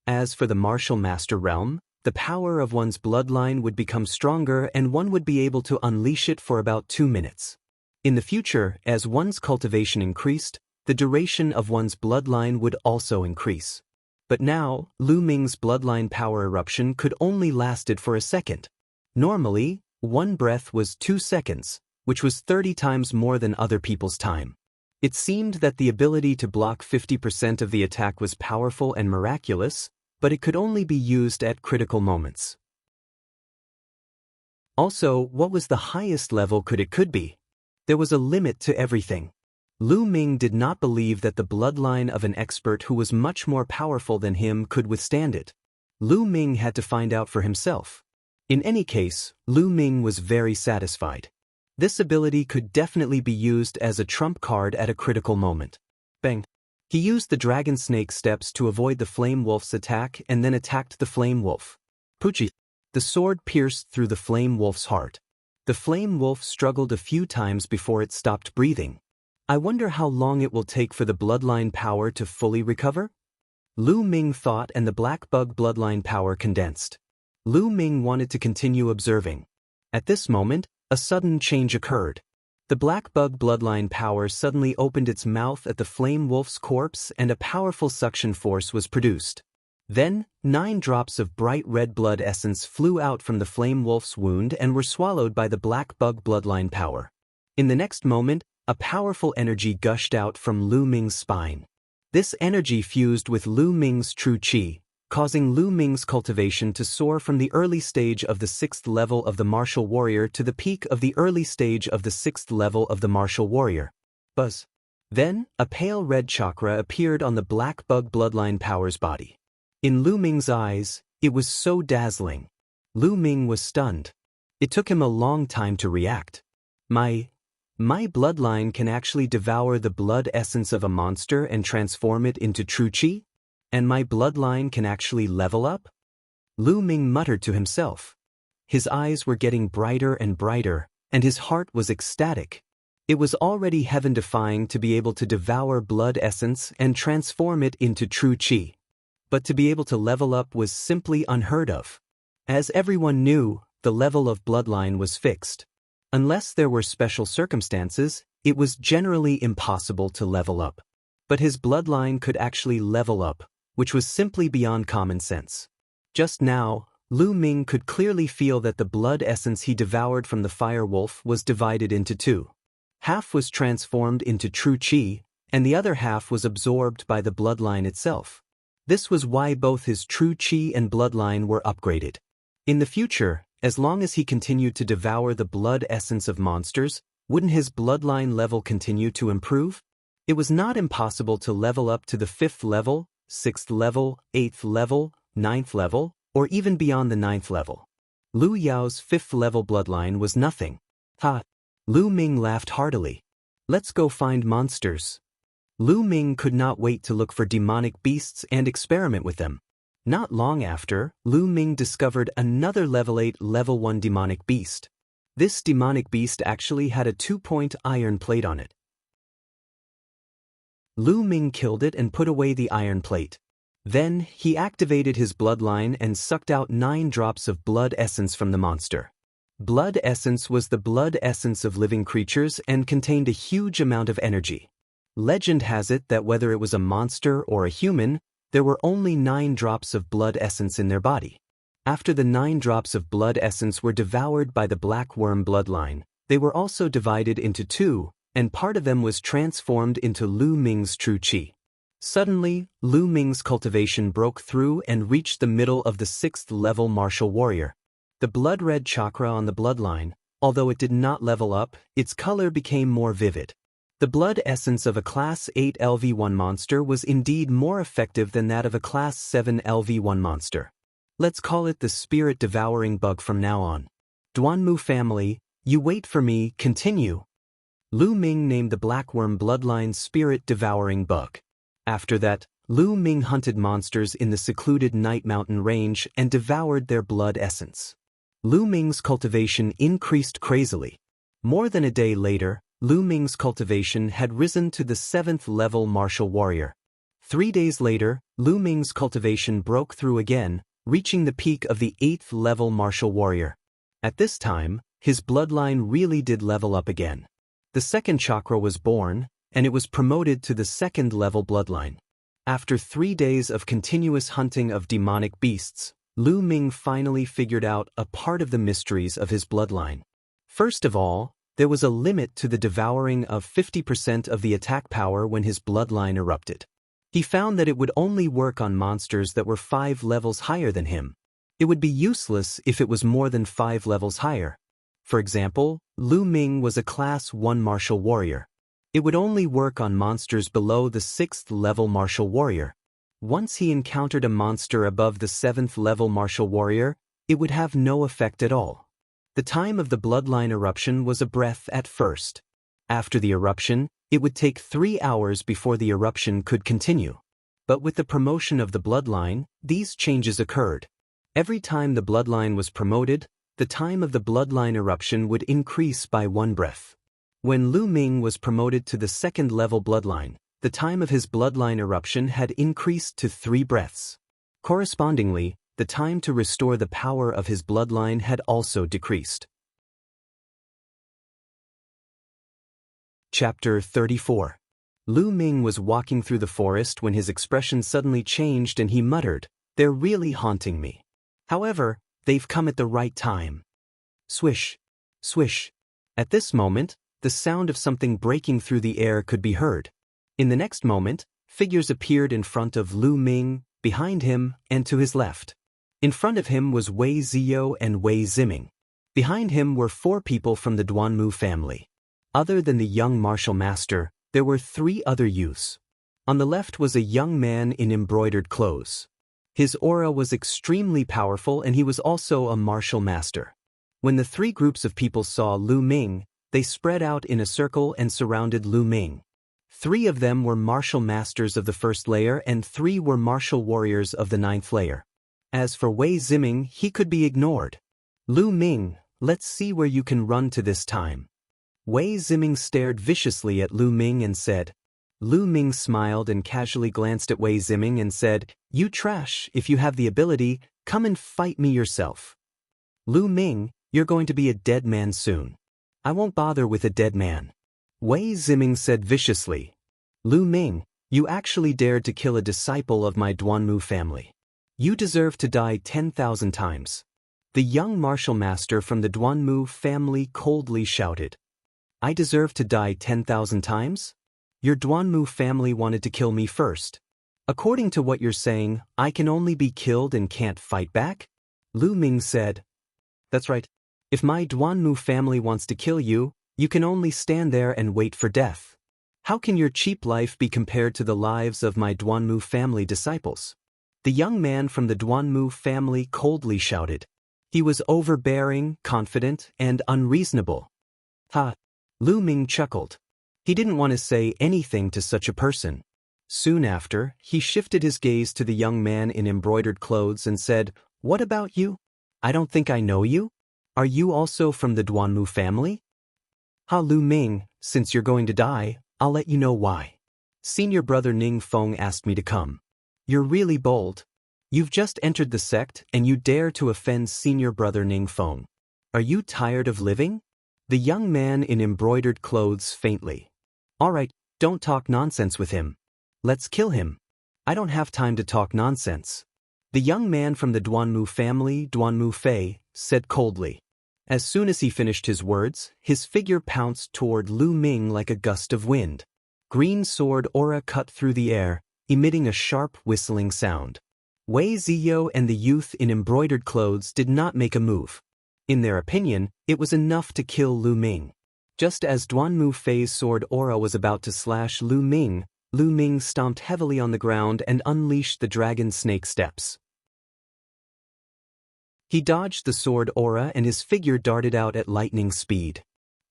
As for the martial master realm, the power of one's bloodline would become stronger and one would be able to unleash it for about 2 minutes. In the future, as one's cultivation increased, the duration of one's bloodline would also increase. But now, Lu Ming's bloodline power eruption could only lasted for a second. Normally, one breath was 2 seconds, which was 30 times more than other people's time. It seemed that the ability to block 50% of the attack was powerful and miraculous, but it could only be used at critical moments. Also, what was the highest level could be? There was a limit to everything. Lu Ming did not believe that the bloodline of an expert who was much more powerful than him could withstand it. Lu Ming had to find out for himself. In any case, Lu Ming was very satisfied. This ability could definitely be used as a trump card at a critical moment. Bang! He used the dragon snake steps to avoid the flame wolf's attack and then attacked the flame wolf. Poochie! The sword pierced through the flame wolf's heart. The flame wolf struggled a few times before it stopped breathing. I wonder how long it will take for the bloodline power to fully recover? Lu Ming thought, and the black bug bloodline power condensed. Lu Ming wanted to continue observing. At this moment, a sudden change occurred. The black bug bloodline power suddenly opened its mouth at the flame wolf's corpse and a powerful suction force was produced. Then, 9 drops of bright red blood essence flew out from the flame wolf's wound and were swallowed by the black bug bloodline power. In the next moment, a powerful energy gushed out from Lu Ming's spine. This energy fused with Lu Ming's true qi, causing Lu Ming's cultivation to soar from the early stage of the 6th level of the martial warrior to the peak of the early stage of the 6th level of the martial warrior. Buzz. Then, a pale red chakra appeared on the black bug bloodline power's body. In Lu Ming's eyes, it was so dazzling. Lu Ming was stunned. It took him a long time to react. My bloodline can actually devour the blood essence of a monster and transform it into true qi? And my bloodline can actually level up? Lu Ming muttered to himself. His eyes were getting brighter and brighter, and his heart was ecstatic. It was already heaven-defying to be able to devour blood essence and transform it into true qi. But to be able to level up was simply unheard of. As everyone knew, the level of bloodline was fixed. Unless there were special circumstances, it was generally impossible to level up. But his bloodline could actually level up, which was simply beyond common sense. Just now, Lu Ming could clearly feel that the blood essence he devoured from the fire wolf was divided into two. Half was transformed into true qi, and the other half was absorbed by the bloodline itself. This was why both his true qi and bloodline were upgraded. In the future, as long as he continued to devour the blood essence of monsters, wouldn't his bloodline level continue to improve? It was not impossible to level up to the 5th level, 6th level, 8th level, 9th level, or even beyond the 9th level. Lu Yao's 5th level bloodline was nothing. Ha! Lu Ming laughed heartily. Let's go find monsters. Lu Ming could not wait to look for demonic beasts and experiment with them. Not long after, Lu Ming discovered another level 8 level 1 demonic beast. This demonic beast actually had a 2-point iron plate on it. Lu Ming killed it and put away the iron plate. Then, he activated his bloodline and sucked out 9 drops of blood essence from the monster. Blood essence was the blood essence of living creatures and contained a huge amount of energy. Legend has it that whether it was a monster or a human, there were only 9 drops of blood essence in their body. After the 9 drops of blood essence were devoured by the black worm bloodline, they were also divided into 2, and part of them was transformed into Lu Ming's true qi. Suddenly, Lu Ming's cultivation broke through and reached the middle of the 6th level martial warrior. The blood-red chakra on the bloodline, although it did not level up, its color became more vivid. The blood essence of a Class 8 LV1 monster was indeed more effective than that of a Class 7 LV1 monster. Let's call it the spirit-devouring bug from now on. Duanmu family, you wait for me, continue. Lu Ming named the blackworm bloodline spirit-devouring bug. After that, Lu Ming hunted monsters in the secluded Night Mountain range and devoured their blood essence. Lu Ming's cultivation increased crazily. More than a day later, Lu Ming's cultivation had risen to the 7th level martial warrior. 3 days later, Lu Ming's cultivation broke through again, reaching the peak of the 8th level martial warrior. At this time, his bloodline really did level up again. The 2nd chakra was born, and it was promoted to the 2nd level bloodline. After 3 days of continuous hunting of demonic beasts, Lu Ming finally figured out a part of the mysteries of his bloodline. First of all, there was a limit to the devouring of 50% of the attack power when his bloodline erupted. He found that it would only work on monsters that were 5 levels higher than him. It would be useless if it was more than 5 levels higher. For example, Lu Ming was a Class 1 martial warrior. It would only work on monsters below the 6th level martial warrior. Once he encountered a monster above the 7th level martial warrior, it would have no effect at all. The time of the bloodline eruption was a breath at first. After the eruption, it would take 3 hours before the eruption could continue. But with the promotion of the bloodline, these changes occurred. Every time the bloodline was promoted, the time of the bloodline eruption would increase by 1 breath. When Lu Ming was promoted to the 2nd level bloodline, the time of his bloodline eruption had increased to 3 breaths. Correspondingly, the time to restore the power of his bloodline had also decreased. Chapter 34. Lu Ming was walking through the forest when his expression suddenly changed and he muttered, "They're really haunting me. However, they've come at the right time." Swish, swish. At this moment, the sound of something breaking through the air could be heard. In the next moment, figures appeared in front of Lu Ming, behind him, and to his left. In front of him was Wei Ziyou and Wei Ziming. Behind him were 4 people from the Duanmu family. Other than the young martial master, there were 3 other youths. On the left was a young man in embroidered clothes. His aura was extremely powerful and he was also a martial master. When the 3 groups of people saw Lu Ming, they spread out in a circle and surrounded Lu Ming. 3 of them were martial masters of the 1st layer and 3 were martial warriors of the 9th layer. As for Wei Ziming, he could be ignored. "Lu Ming, let's see where you can run to this time." Wei Ziming stared viciously at Lu Ming and said. Lu Ming smiled and casually glanced at Wei Ziming and said, "You trash, if you have the ability, come and fight me yourself." "Lu Ming, you're going to be a dead man soon." "I won't bother with a dead man." Wei Ziming said viciously. "Lu Ming, You actually dared to kill a disciple of my Duanmu family. You deserve to die 10,000 times. The young martial master from the Duanmu family coldly shouted. I deserve to die 10,000 times? Your Duanmu family wanted to kill me first. According to what you're saying, I can only be killed and can't fight back? Lu Ming said. That's right. If my Duanmu family wants to kill you, you can only stand there and wait for death. How can your cheap life be compared to the lives of my Duanmu family disciples? The young man from the Duanmu family coldly shouted. He was overbearing, confident, and unreasonable. Ha! Lu Ming chuckled. He didn't want to say anything to such a person. Soon after, he shifted his gaze to the young man in embroidered clothes and said, What about you? I don't think I know you. Are you also from the Duanmu family? Ha Lu Ming, since you're going to die, I'll let you know why. Senior brother Ning Feng asked me to come. You're really bold. You've just entered the sect and you dare to offend senior brother Ning Feng. Are you tired of living? The young man in embroidered clothes faintly. All right, don't talk nonsense with him. Let's kill him. I don't have time to talk nonsense. The young man from the Duanmu family, Duanmu Fei, said coldly. As soon as he finished his words, his figure pounced toward Lu Ming like a gust of wind. Green sword aura cut through the air, emitting a sharp whistling sound. Wei Ziyo and the youth in embroidered clothes did not make a move. In their opinion, it was enough to kill Lu Ming. Just as Duanmu Fei's sword aura was about to slash Lu Ming stomped heavily on the ground and unleashed the dragon snake steps. He dodged the sword aura and his figure darted out at lightning speed.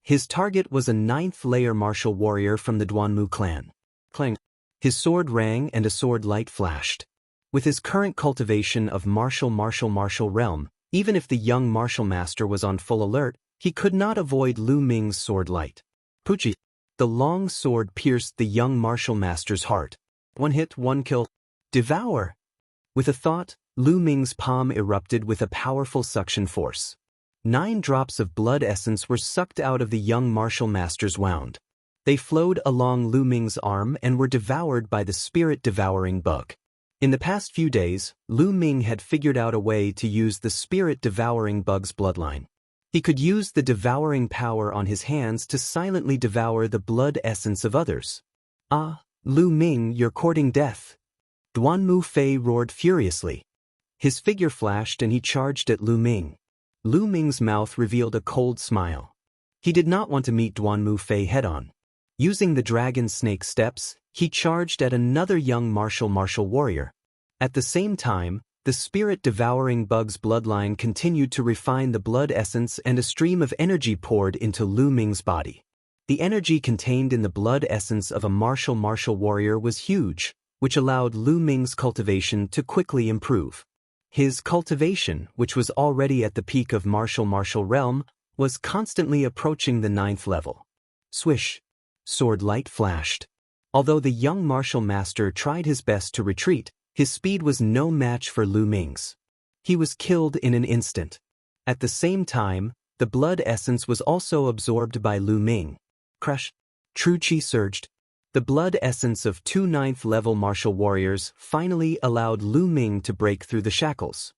His target was a 9th-layer martial warrior from the Duanmu clan. Clang! His sword rang and a sword light flashed. With his current cultivation of martial realm, even if the young martial master was on full alert, he could not avoid Lu Ming's sword light. Puchi! The long sword pierced the young martial master's heart. One hit, one kill. Devour! With a thought, Lu Ming's palm erupted with a powerful suction force. 9 drops of blood essence were sucked out of the young martial master's wound. They flowed along Lu Ming's arm and were devoured by the spirit-devouring bug. In the past few days, Lu Ming had figured out a way to use the spirit-devouring bug's bloodline. He could use the devouring power on his hands to silently devour the blood essence of others. Ah, Lu Ming, you're courting death. Duanmu Fei roared furiously. His figure flashed and he charged at Lu Ming. Lu Ming's mouth revealed a cold smile. He did not want to meet Duanmu Fei head-on. Using the dragon snake steps, he charged at another young martial warrior. At the same time, the spirit-devouring bug's bloodline continued to refine the blood essence and a stream of energy poured into Lu Ming's body. The energy contained in the blood essence of a martial warrior was huge, which allowed Lu Ming's cultivation to quickly improve. His cultivation, which was already at the peak of martial realm, was constantly approaching the 9th level. Swish! Sword light flashed. Although the young martial master tried his best to retreat, his speed was no match for Lu Ming's. He was killed in an instant. At the same time, the blood essence was also absorbed by Lu Ming. Crush! True Qi surged. The blood essence of 2 9th-level martial warriors finally allowed Lu Ming to break through the shackles.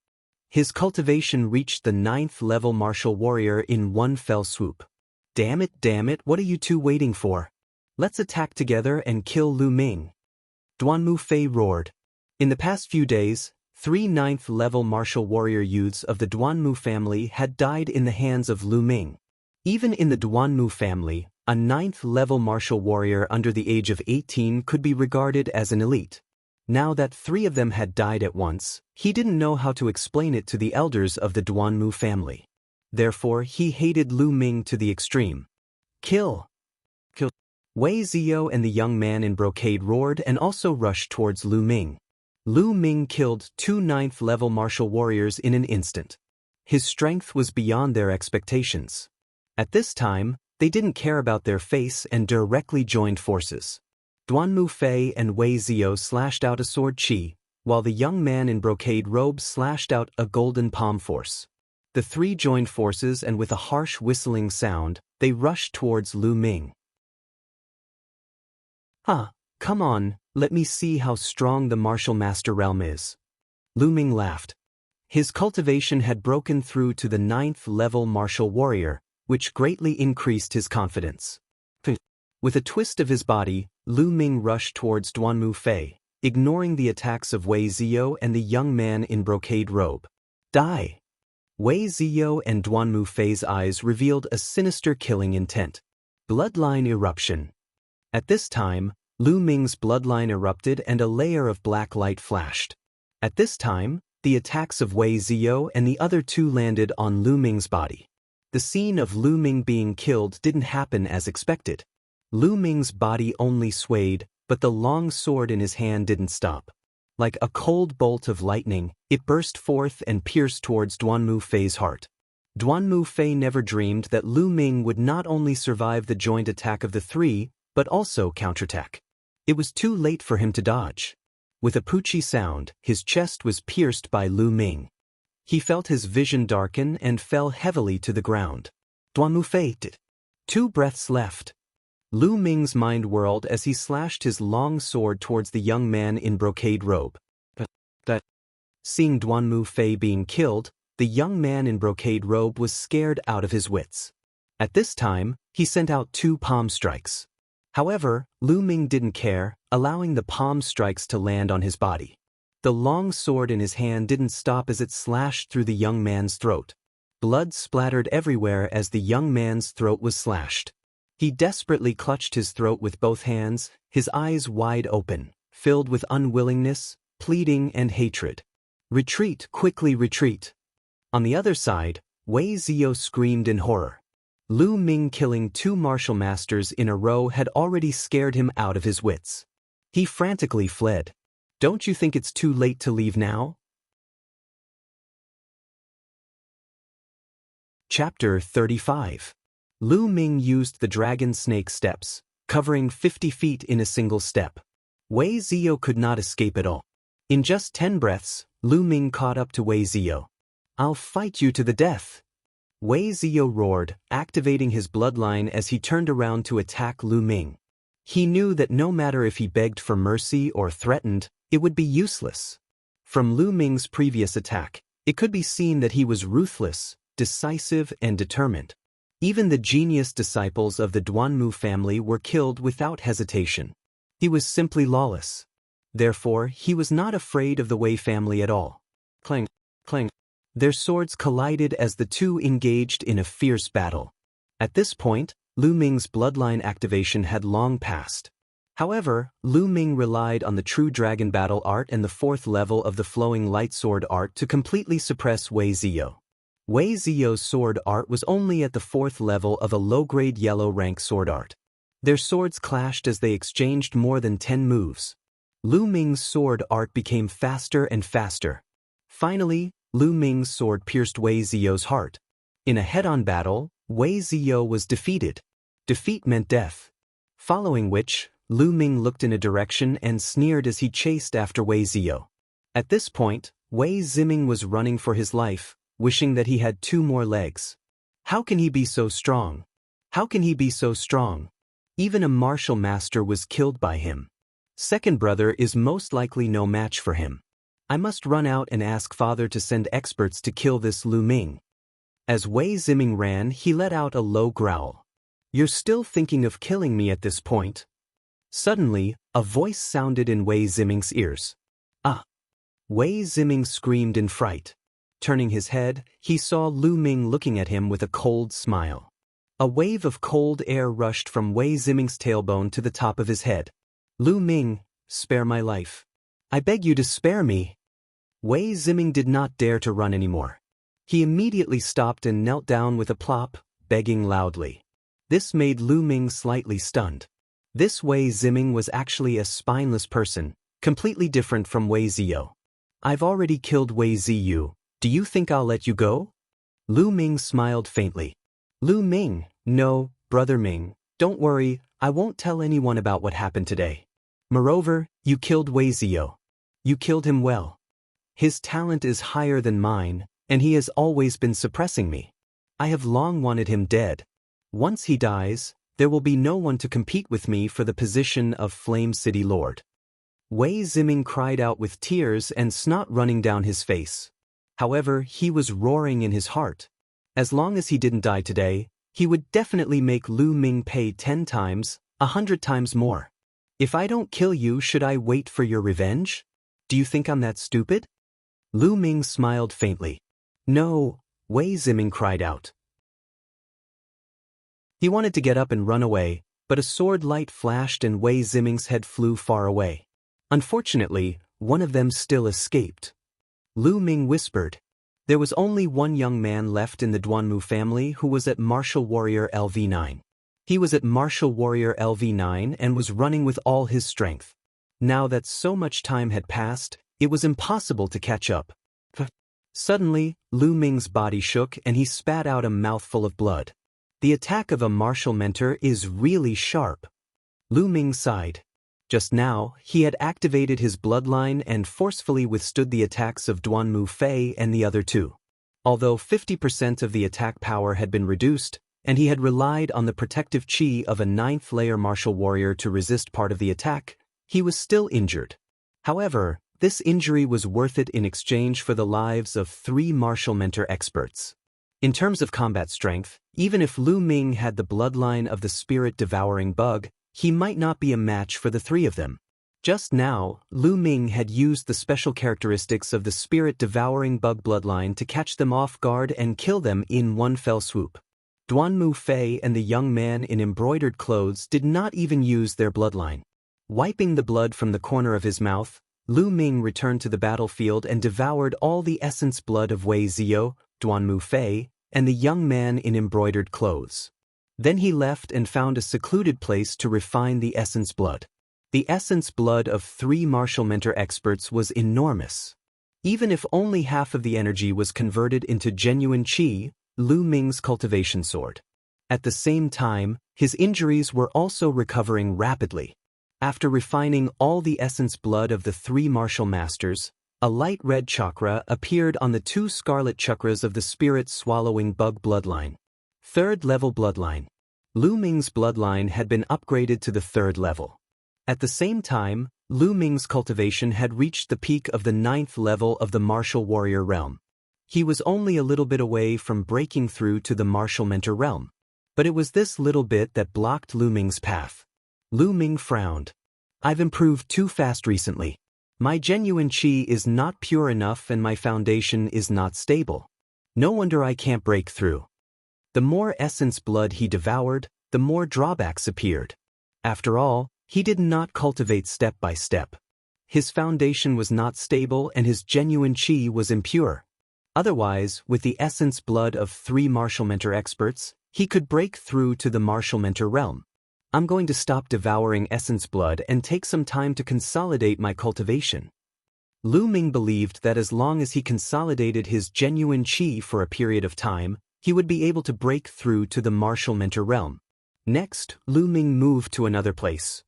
His cultivation reached the 9th-level martial warrior in one fell swoop. Damn it, what are you two waiting for? Let's attack together and kill Lu Ming. Duanmu Fei roared. In the past few days, 3 9th-level martial warrior youths of the Duanmu family had died in the hands of Lu Ming. Even in the Duanmu family, a 9th-level martial warrior under the age of 18 could be regarded as an elite. Now that 3 of them had died at once, he didn't know how to explain it to the elders of the Duanmu family. Therefore, he hated Lu Ming to the extreme. Kill! Kill! Wei Ziyo and the young man in brocade roared and also rushed towards Lu Ming. Lu Ming killed 2 9th-level martial warriors in an instant. His strength was beyond their expectations. At this time, they didn't care about their face and directly joined forces. Duanmu Fei and Wei Ziyo slashed out a sword qi, while the young man in brocade robe slashed out a golden palm force. The 3 joined forces and with a harsh whistling sound, they rushed towards Lu Ming. Come on, Let me see how strong the martial master realm is. Lu Ming laughed. His cultivation had broken through to the 9th level martial warrior, which greatly increased his confidence. With a twist of his body, Lu Ming rushed towards Duanmu Fei, ignoring the attacks of Wei Ziyou and the young man in brocade robe. Die! Wei Ziyou and Duanmu Fei's eyes revealed a sinister killing intent. Bloodline eruption. At this time, Lu Ming's bloodline erupted and a layer of black light flashed. At this time, the attacks of Wei Ziyou and the other two landed on Lu Ming's body. The scene of Lu Ming being killed didn't happen as expected. Lu Ming's body only swayed, but the long sword in his hand didn't stop. Like a cold bolt of lightning, it burst forth and pierced towards Duanmu Fei's heart. Duanmu Fei never dreamed that Lu Ming would not only survive the joint attack of the three, but also counterattack. It was too late for him to dodge. With a poochie sound, his chest was pierced by Lu Ming. He felt his vision darken and fell heavily to the ground. Duanmu Fei did. 2 breaths left. Lu Ming's mind whirled as he slashed his long sword towards the young man in brocade robe. Seeing Duanmu Fei being killed, the young man in brocade robe was scared out of his wits. At this time, he sent out 2 palm strikes. However, Lu Ming didn't care, allowing the palm strikes to land on his body. The long sword in his hand didn't stop as it slashed through the young man's throat. Blood splattered everywhere as the young man's throat was slashed. He desperately clutched his throat with both hands, his eyes wide open, filled with unwillingness, pleading and hatred. Retreat, quickly retreat. On the other side, Wei Ziyou screamed in horror. Lu Ming killing 2 martial masters in a row had already scared him out of his wits. He frantically fled. Don't you think it's too late to leave now? Chapter 35. Lu Ming used the dragon snake steps, covering 50 feet in a single step. Wei Ziyou could not escape at all. In just 10 breaths, Lu Ming caught up to Wei Ziyou. I'll fight you to the death. Wei Ziyou roared, activating his bloodline as he turned around to attack Lu Ming. He knew that no matter if he begged for mercy or threatened, it would be useless. From Lu Ming's previous attack, it could be seen that he was ruthless, decisive and determined. Even the genius disciples of the Duanmu family were killed without hesitation. He was simply lawless. Therefore, he was not afraid of the Wei family at all. Clang, clang. Their swords collided as the two engaged in a fierce battle. At this point, Lu Ming's bloodline activation had long passed. However, Lu Ming relied on the true dragon battle art and the 4th level of the flowing light sword art to completely suppress Wei Ziyou. Wei Ziyou's sword art was only at the 4th level of a low-grade yellow rank sword art. Their swords clashed as they exchanged more than 10 moves. Lu Ming's sword art became faster and faster. Finally, Lu Ming's sword pierced Wei Ziyou's heart. In a head-on battle, Wei Ziyou was defeated. Defeat meant death. Following which, Lu Ming looked in a direction and sneered as he chased after Wei Ziyou. At this point, Wei Ziming was running for his life, wishing that he had 2 more legs. How can he be so strong? How can he be so strong? Even a martial master was killed by him. Second brother is most likely no match for him. I must run out and ask father to send experts to kill this Lu Ming. As Wei Ziming ran, he let out a low growl. You're still thinking of killing me at this point? Suddenly, a voice sounded in Wei Ziming's ears. Ah! Wei Ziming screamed in fright. Turning his head, he saw Lu Ming looking at him with a cold smile. A wave of cold air rushed from Wei Ziming's tailbone to the top of his head. Lu Ming, spare my life. I beg you to spare me. Wei Ziming did not dare to run anymore. He immediately stopped and knelt down with a plop, begging loudly. This made Lu Ming slightly stunned. This Wei Ziming was actually a spineless person, completely different from Wei Ziyou. I've already killed Wei Ziyou. Do you think I'll let you go? Lu Ming smiled faintly. Lu Ming, no, brother Ming, don't worry, I won't tell anyone about what happened today. Moreover, you killed Wei Ziyou. You killed him well. His talent is higher than mine, and he has always been suppressing me. I have long wanted him dead. Once he dies, there will be no one to compete with me for the position of Flame City Lord. Wei Ziming cried out with tears and snot running down his face. However, he was roaring in his heart. As long as he didn't die today, he would definitely make Lu Ming pay 10 times, 100 times more. If I don't kill you, should I wait for your revenge? Do you think I'm that stupid? Lu Ming smiled faintly. No, Wei Ziming cried out. He wanted to get up and run away, but a sword light flashed and Wei Ziming's head flew far away. Unfortunately, one of them still escaped. Lu Ming whispered. There was only one young man left in the Duanmu family who was at Martial Warrior LV9. He was at Martial Warrior LV9 and was running with all his strength. Now that so much time had passed, it was impossible to catch up. Suddenly, Lu Ming's body shook and he spat out a mouthful of blood. The attack of a martial mentor is really sharp. Lu Ming sighed. Just now, he had activated his bloodline and forcefully withstood the attacks of Duanmu Fei and the other two. Although 50% of the attack power had been reduced, and he had relied on the protective chi of a 9th-layer martial warrior to resist part of the attack, he was still injured. However, this injury was worth it in exchange for the lives of 3 martial mentor experts. In terms of combat strength, even if Lu Ming had the bloodline of the spirit-devouring bug, he might not be a match for the 3 of them. Just now, Lu Ming had used the special characteristics of the spirit-devouring bug bloodline to catch them off guard and kill them in one fell swoop. Duanmu Fei and the young man in embroidered clothes did not even use their bloodline. Wiping the blood from the corner of his mouth, Lu Ming returned to the battlefield and devoured all the essence blood of Wei Zio, Duanmu Fei, and the young man in embroidered clothes. Then he left and found a secluded place to refine the essence blood. The essence blood of 3 martial mentor experts was enormous. Even if only half of the energy was converted into genuine chi, Lu Ming's cultivation soared. At the same time, his injuries were also recovering rapidly. After refining all the essence blood of the 3 martial masters, a light red chakra appeared on the 2 scarlet chakras of the spirit-swallowing bug bloodline. 3rd level bloodline. Lu Ming's bloodline had been upgraded to the 3rd level. At the same time, Lu Ming's cultivation had reached the peak of the 9th level of the martial warrior realm. He was only a little bit away from breaking through to the martial mentor realm. But it was this little bit that blocked Lu Ming's path. Lu Ming frowned. I've improved too fast recently. My genuine chi is not pure enough and my foundation is not stable. No wonder I can't break through. The more essence blood he devoured, the more drawbacks appeared. After all, he did not cultivate step by step. His foundation was not stable and his genuine chi was impure. Otherwise, with the essence blood of 3 martial mentor experts, he could break through to the martial mentor realm. I'm going to stop devouring essence blood and take some time to consolidate my cultivation. Lu Ming believed that as long as he consolidated his genuine chi for a period of time, he would be able to break through to the martial mentor realm. Next, Lu Ming moved to another place.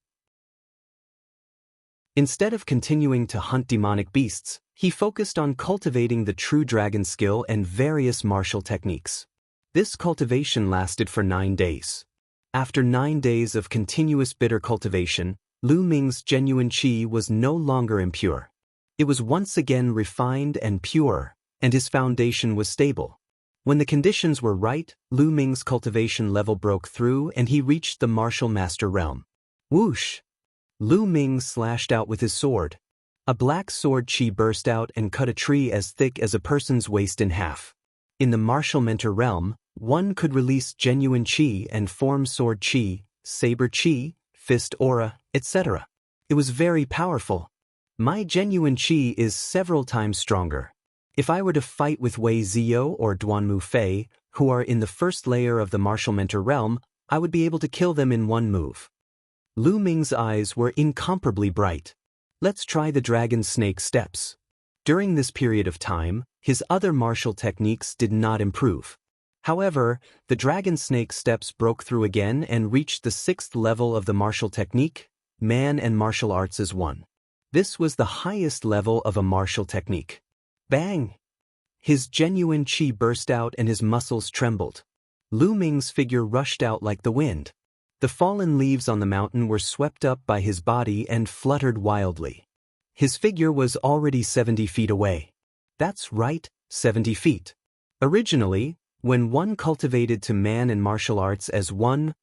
Instead of continuing to hunt demonic beasts, he focused on cultivating the true dragon skill and various martial techniques. This cultivation lasted for 9 days. After 9 days of continuous bitter cultivation, Lu Ming's genuine chi was no longer impure. It was once again refined and pure, and his foundation was stable. When the conditions were right, Lu Ming's cultivation level broke through and he reached the martial master realm. Whoosh! Lu Ming slashed out with his sword. A black sword chi burst out and cut a tree as thick as a person's waist in half. In the martial mentor realm, one could release genuine chi and form sword chi, saber chi, fist aura, etc. It was very powerful. My genuine chi is several times stronger. If I were to fight with Wei Zio or Duanmu Fei, who are in the 1st layer of the martial mentor realm, I would be able to kill them in one move. Lu Ming's eyes were incomparably bright. Let's try the dragon snake steps. During this period of time, his other martial techniques did not improve. However, the dragon snake steps broke through again and reached the 6th level of the martial technique, man and martial arts as one. This was the highest level of a martial technique. Bang! His genuine chi burst out and his muscles trembled. Lu Ming's figure rushed out like the wind. The fallen leaves on the mountain were swept up by his body and fluttered wildly. his figure was already 70 feet away. That's right, 70 feet. Originally, when one cultivated to man in martial arts as one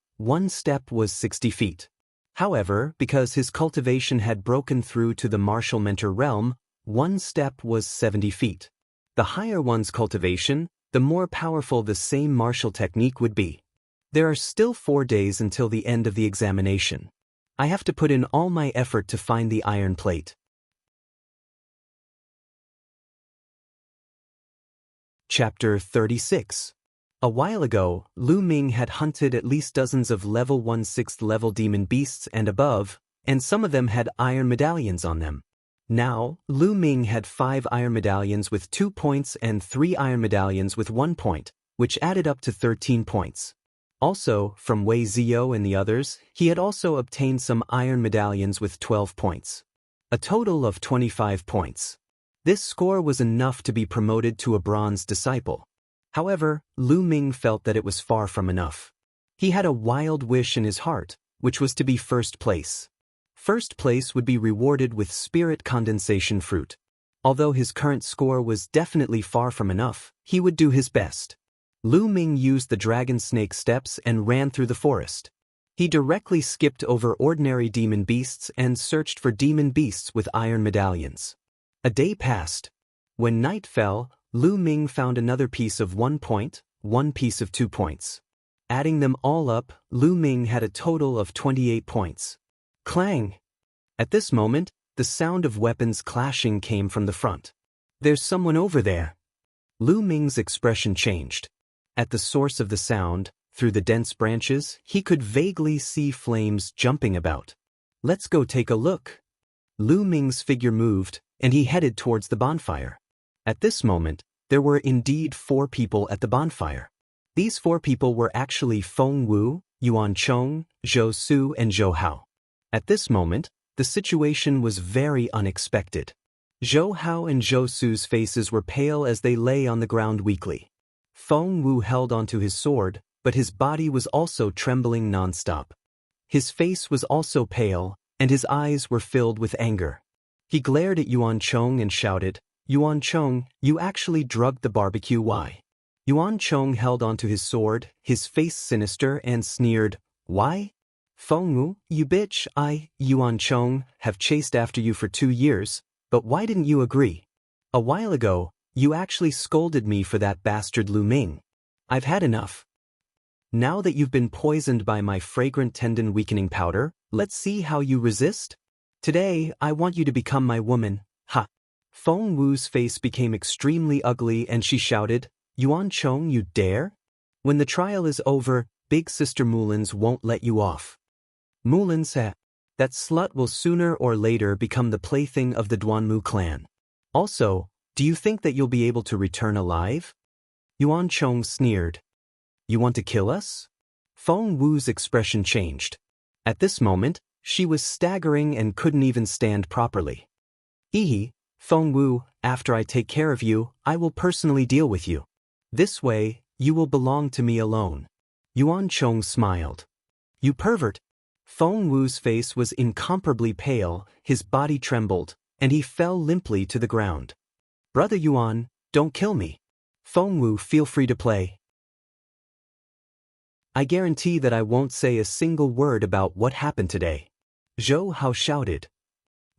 step was 60 feet. However, because his cultivation had broken through to the martial mentor realm, one step was 70 feet. The higher one's cultivation, the more powerful the same martial technique would be. There are still 4 days until the end of the examination. I have to put in all my effort to find the iron plate. Chapter 36. A while ago, Lu Ming had hunted at least dozens of level 1 6th level demon beasts and above, and some of them had iron medallions on them. Now, Lu Ming had 5 iron medallions with 2 points and 3 iron medallions with 1 point, which added up to 13 points. Also, from Wei Ziyou and the others, he had also obtained some iron medallions with 12 points. A total of 25 points. This score was enough to be promoted to a bronze disciple. However, Lu Ming felt that it was far from enough. He had a wild wish in his heart, which was to be first place. First place would be rewarded with spirit condensation fruit. Although his current score was definitely far from enough, he would do his best. Lu Ming used the dragon snake steps and ran through the forest. He directly skipped over ordinary demon beasts and searched for demon beasts with iron medallions. A day passed. When night fell, Lu Ming found another piece of 1 point, 1 piece of 2 points. Adding them all up, Lu Ming had a total of 28 points. Clang! At this moment, the sound of weapons clashing came from the front. There's someone over there. Lu Ming's expression changed. At the source of the sound, through the dense branches, he could vaguely see flames jumping about. Let's go take a look. Lu Ming's figure moved, and he headed towards the bonfire. At this moment, there were indeed 4 people at the bonfire. These 4 people were actually Feng Wu, Yuan Chong, Zhou Su, and Zhou Hao. At this moment, the situation was very unexpected. Zhou Hao and Zhou Su's faces were pale as they lay on the ground weakly. Feng Wu held onto his sword, but his body was also trembling non-stop. His face was also pale, and his eyes were filled with anger. He glared at Yuan Chong and shouted, "Yuan Chong, you actually drugged the barbecue, why?" Yuan Chong held onto his sword, his face sinister, and sneered, "Why? Feng Wu, you bitch, Yuan Chong, have chased after you for 2 years, but why didn't you agree? A while ago, you actually scolded me for that bastard Lu Ming. I've had enough. Now that you've been poisoned by my fragrant tendon weakening powder, let's see how you resist? Today, I want you to become my woman, ha." Feng Wu's face became extremely ugly and she shouted, "Yuan Chong, you dare? When the trial is over, Big Sister Mulin's won't let you off. Mulin said, that slut will sooner or later become the plaything of the Duanmu clan. Also, do you think that you'll be able to return alive?" Yuan Chong sneered. "You want to kill us?" Feng Wu's expression changed. At this moment, she was staggering and couldn't even stand properly. "Hehe, Feng Wu, after I take care of you, I will personally deal with you. This way, you will belong to me alone." Yuan Chong smiled. "You pervert." Feng Wu's face was incomparably pale, his body trembled, and he fell limply to the ground. "Brother Yuan, don't kill me. Feng Wu, feel free to play. I guarantee that I won't say a single word about what happened today." Zhou Hao shouted.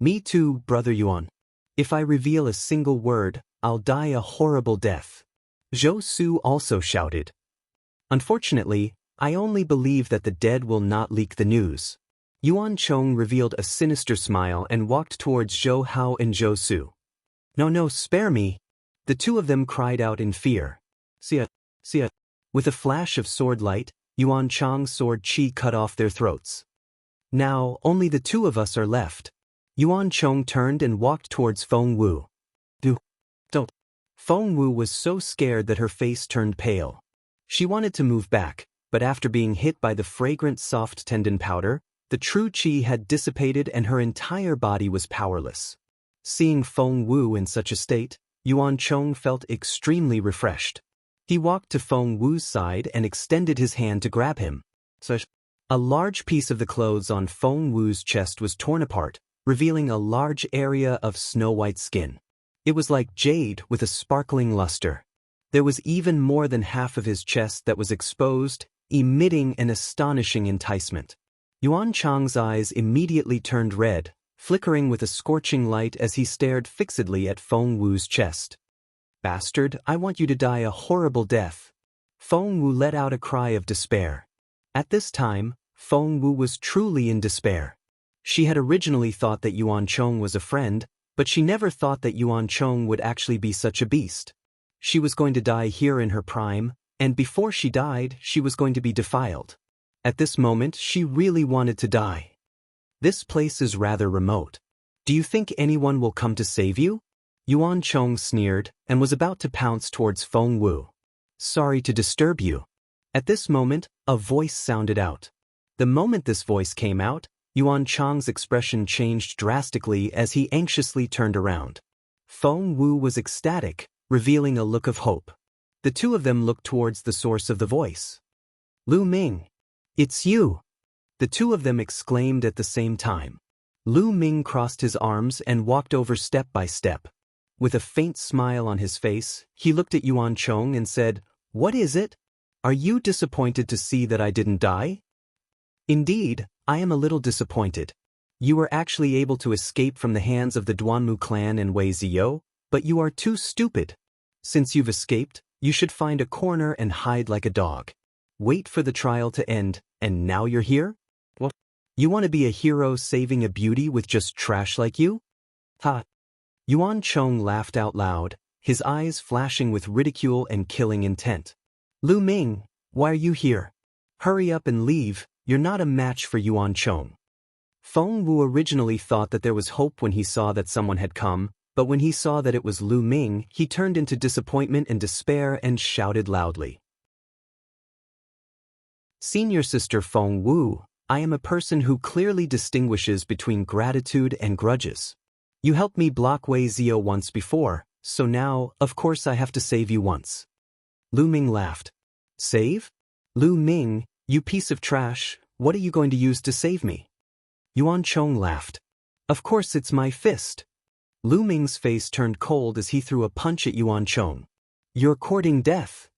"Me too, Brother Yuan. If I reveal a single word, I'll die a horrible death." Zhou Su also shouted. "Unfortunately, I only believe that the dead will not leak the news." Yuan Chong revealed a sinister smile and walked towards Zhou Hao and Zhou Su. No, spare me." The 2 of them cried out in fear. See ya. With a flash of sword light, Yuan Chong's sword chi cut off their throats. "Now, only the 2 of us are left." Yuan Chong turned and walked towards Feng Wu. Don't. Feng Wu was so scared that her face turned pale. She wanted to move back, but after being hit by the fragrant soft tendon powder, the true chi had dissipated and her entire body was powerless. Seeing Feng Wu in such a state, Yuan Chong felt extremely refreshed. He walked to Feng Wu's side and extended his hand to grab him. A large piece of the clothes on Feng Wu's chest was torn apart, revealing a large area of snow-white skin. It was like jade with a sparkling luster. There was even more than half of his chest that was exposed, emitting an astonishing enticement. Yuan Chang's eyes immediately turned red, flickering with a scorching light as he stared fixedly at Feng Wu's chest. "Bastard, I want you to die a horrible death." Feng Wu let out a cry of despair. At this time, Feng Wu was truly in despair. She had originally thought that Yuan Chong was a friend, but she never thought that Yuan Chong would actually be such a beast. She was going to die here in her prime, and before she died, she was going to be defiled. At this moment, she really wanted to die. "This place is rather remote. Do you think anyone will come to save you?" Yuan Chong sneered and was about to pounce towards Feng Wu. "Sorry to disturb you." At this moment, a voice sounded out. The moment this voice came out, Yuan Chang's expression changed drastically as he anxiously turned around. Feng Wu was ecstatic, revealing a look of hope. The two of them looked towards the source of the voice. "Lu Ming, it's you!" The two of them exclaimed at the same time. Lu Ming crossed his arms and walked over step by step. With a faint smile on his face, he looked at Yuan Chong and said, "What is it? Are you disappointed to see that I didn't die?" "Indeed, I am a little disappointed. You were actually able to escape from the hands of the Duanmu clan and Wei Ziyo, but you are too stupid. Since you've escaped, you should find a corner and hide like a dog. Wait for the trial to end, and now you're here? What? You want to be a hero saving a beauty with just trash like you? Ha!" Yuan Chong laughed out loud, his eyes flashing with ridicule and killing intent. "Lu Ming, why are you here? Hurry up and leave, you're not a match for Yuan Chong." Feng Wu originally thought that there was hope when he saw that someone had come, but when he saw that it was Lu Ming, he turned into disappointment and despair and shouted loudly. "Senior Sister Feng Wu, I am a person who clearly distinguishes between gratitude and grudges. You helped me block Wei Ziyo once before, so now, of course I have to save you once." Lu Ming laughed. "Save? Lu Ming, you piece of trash, what are you going to use to save me?" Yuan Chong laughed. "Of course it's my fist." Lu Ming's face turned cold as he threw a punch at Yuan Chong. "You're courting death."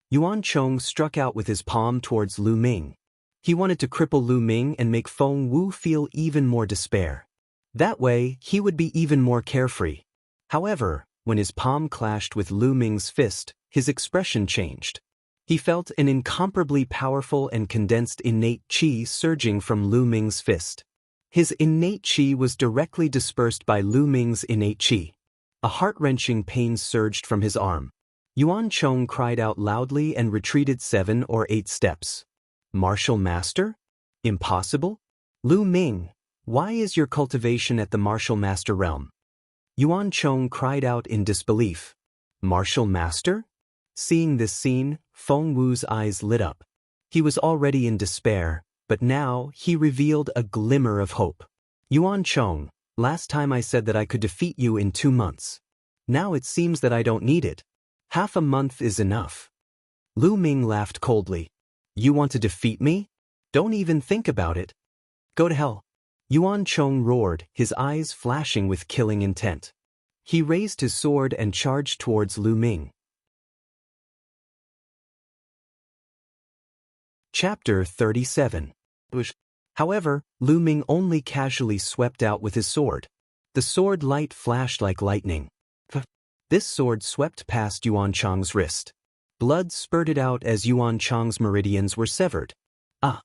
Yuan Chong struck out with his palm towards Lu Ming. He wanted to cripple Lu Ming and make Feng Wu feel even more despair. That way, he would be even more carefree. However, when his palm clashed with Lu Ming's fist, his expression changed. He felt an incomparably powerful and condensed innate qi surging from Lu Ming's fist. His innate qi was directly dispersed by Lu Ming's innate qi. A heart-wrenching pain surged from his arm. Yuan Chong cried out loudly and retreated 7 or 8 steps. "Martial Master? Impossible? Lu Ming, why is your cultivation at the Martial Master realm?" Yuan Chong cried out in disbelief. "Martial Master?" Seeing this scene, Feng Wu's eyes lit up. He was already in despair, but now he revealed a glimmer of hope. "Yuan Chong, last time I said that I could defeat you in 2 months. Now it seems that I don't need it. Half a month is enough." Lu Ming laughed coldly. "You want to defeat me? Don't even think about it. Go to hell." Yuan Chong roared, his eyes flashing with killing intent. He raised his sword and charged towards Lu Ming. Chapter 37. However, Lu Ming only casually swept out with his sword. The sword light flashed like lightning. This sword swept past Yuan Chang's wrist. Blood spurted out as Yuan Chang's meridians were severed. "Ah!"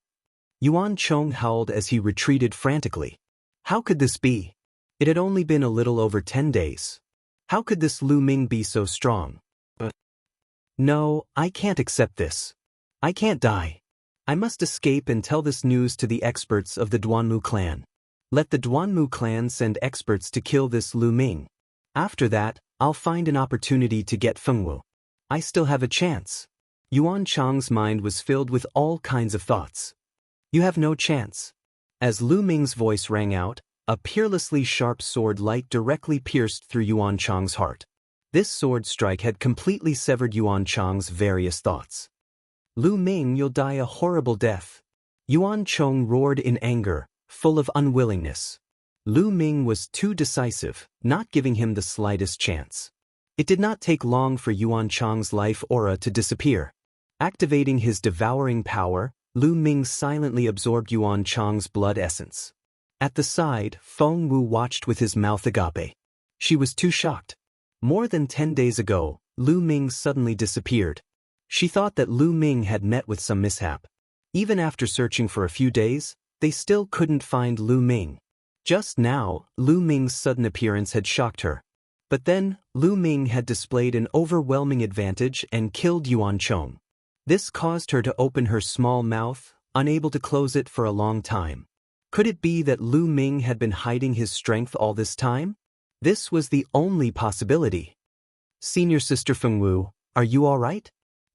Yuan Chong howled as he retreated frantically. How could this be? It had only been a little over 10 days. How could this Lu Ming be so strong? No, I can't accept this. I can't die. I must escape and tell this news to the experts of the Duanmu clan. Let the Duanmu clan send experts to kill this Lu Ming. After that, I'll find an opportunity to get Feng Wu. I still have a chance. Yuan Chang's mind was filled with all kinds of thoughts. You have no chance. As Lu Ming's voice rang out, a peerlessly sharp sword light directly pierced through Yuan Chang's heart. This sword strike had completely severed Yuan Chang's various thoughts. "Lu Ming, you'll die a horrible death." Yuan Chong roared in anger, full of unwillingness. Lu Ming was too decisive, not giving him the slightest chance. It did not take long for Yuan Chang's life aura to disappear. Activating his devouring power, Lu Ming silently absorbed Yuan Chang's blood essence. At the side, Feng Wu watched with his mouth agape. She was too shocked. More than 10 days ago, Lu Ming suddenly disappeared. She thought that Lu Ming had met with some mishap. Even after searching for a few days, they still couldn't find Lu Ming. Just now, Lu Ming's sudden appearance had shocked her. But then, Lu Ming had displayed an overwhelming advantage and killed Yuan Chang. This caused her to open her small mouth, unable to close it for a long time. Could it be that Lu Ming had been hiding his strength all this time? This was the only possibility. Senior Sister Feng Wu, are you all right?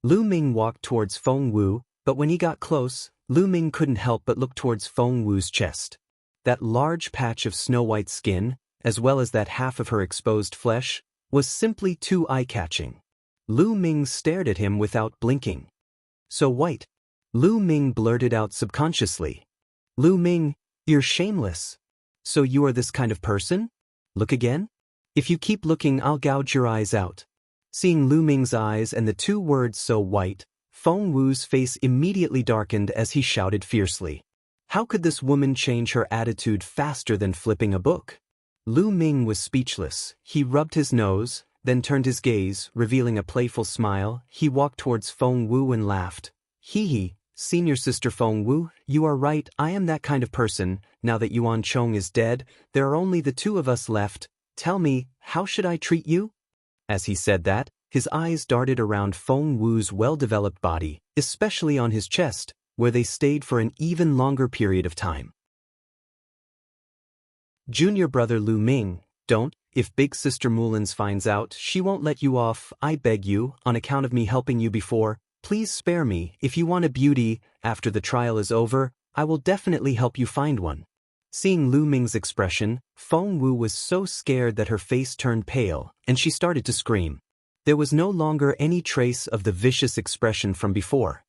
Lu Ming walked towards Feng Wu, but when he got close, Lu Ming couldn't help but look towards Feng Wu's chest. That large patch of snow-white skin, as well as that half of her exposed flesh, was simply too eye-catching. Lu Ming stared at him without blinking. So white. Lu Ming blurted out subconsciously. Lu Ming, you're shameless. So you are this kind of person? Look again? If you keep looking, I'll gouge your eyes out. Seeing Lu Ming's eyes and the two words so white, Feng Wu's face immediately darkened as he shouted fiercely. How could this woman change her attitude faster than flipping a book? Lu Ming was speechless. He rubbed his nose, then turned his gaze, revealing a playful smile. He walked towards Feng Wu and laughed. Hee, Senior Sister Feng Wu, you are right, I am that kind of person. Now that Yuan Chang is dead, there are only the two of us left. Tell me, how should I treat you? As he said that, his eyes darted around Feng Wu's well-developed body, especially on his chest, where they stayed for an even longer period of time. Junior brother Lu Ming, don't. If Big Sister Mullins finds out, she won't let you off. I beg you, on account of me helping you before, please spare me. If you want a beauty, after the trial is over, I will definitely help you find one. Seeing Lu Ming's expression, Feng Wu was so scared that her face turned pale, and she started to scream. There was no longer any trace of the vicious expression from before.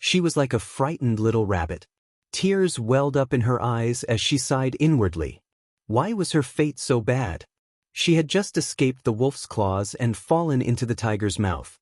She was like a frightened little rabbit. Tears welled up in her eyes as she sighed inwardly. Why was her fate so bad? She had just escaped the wolf's claws and fallen into the tiger's mouth.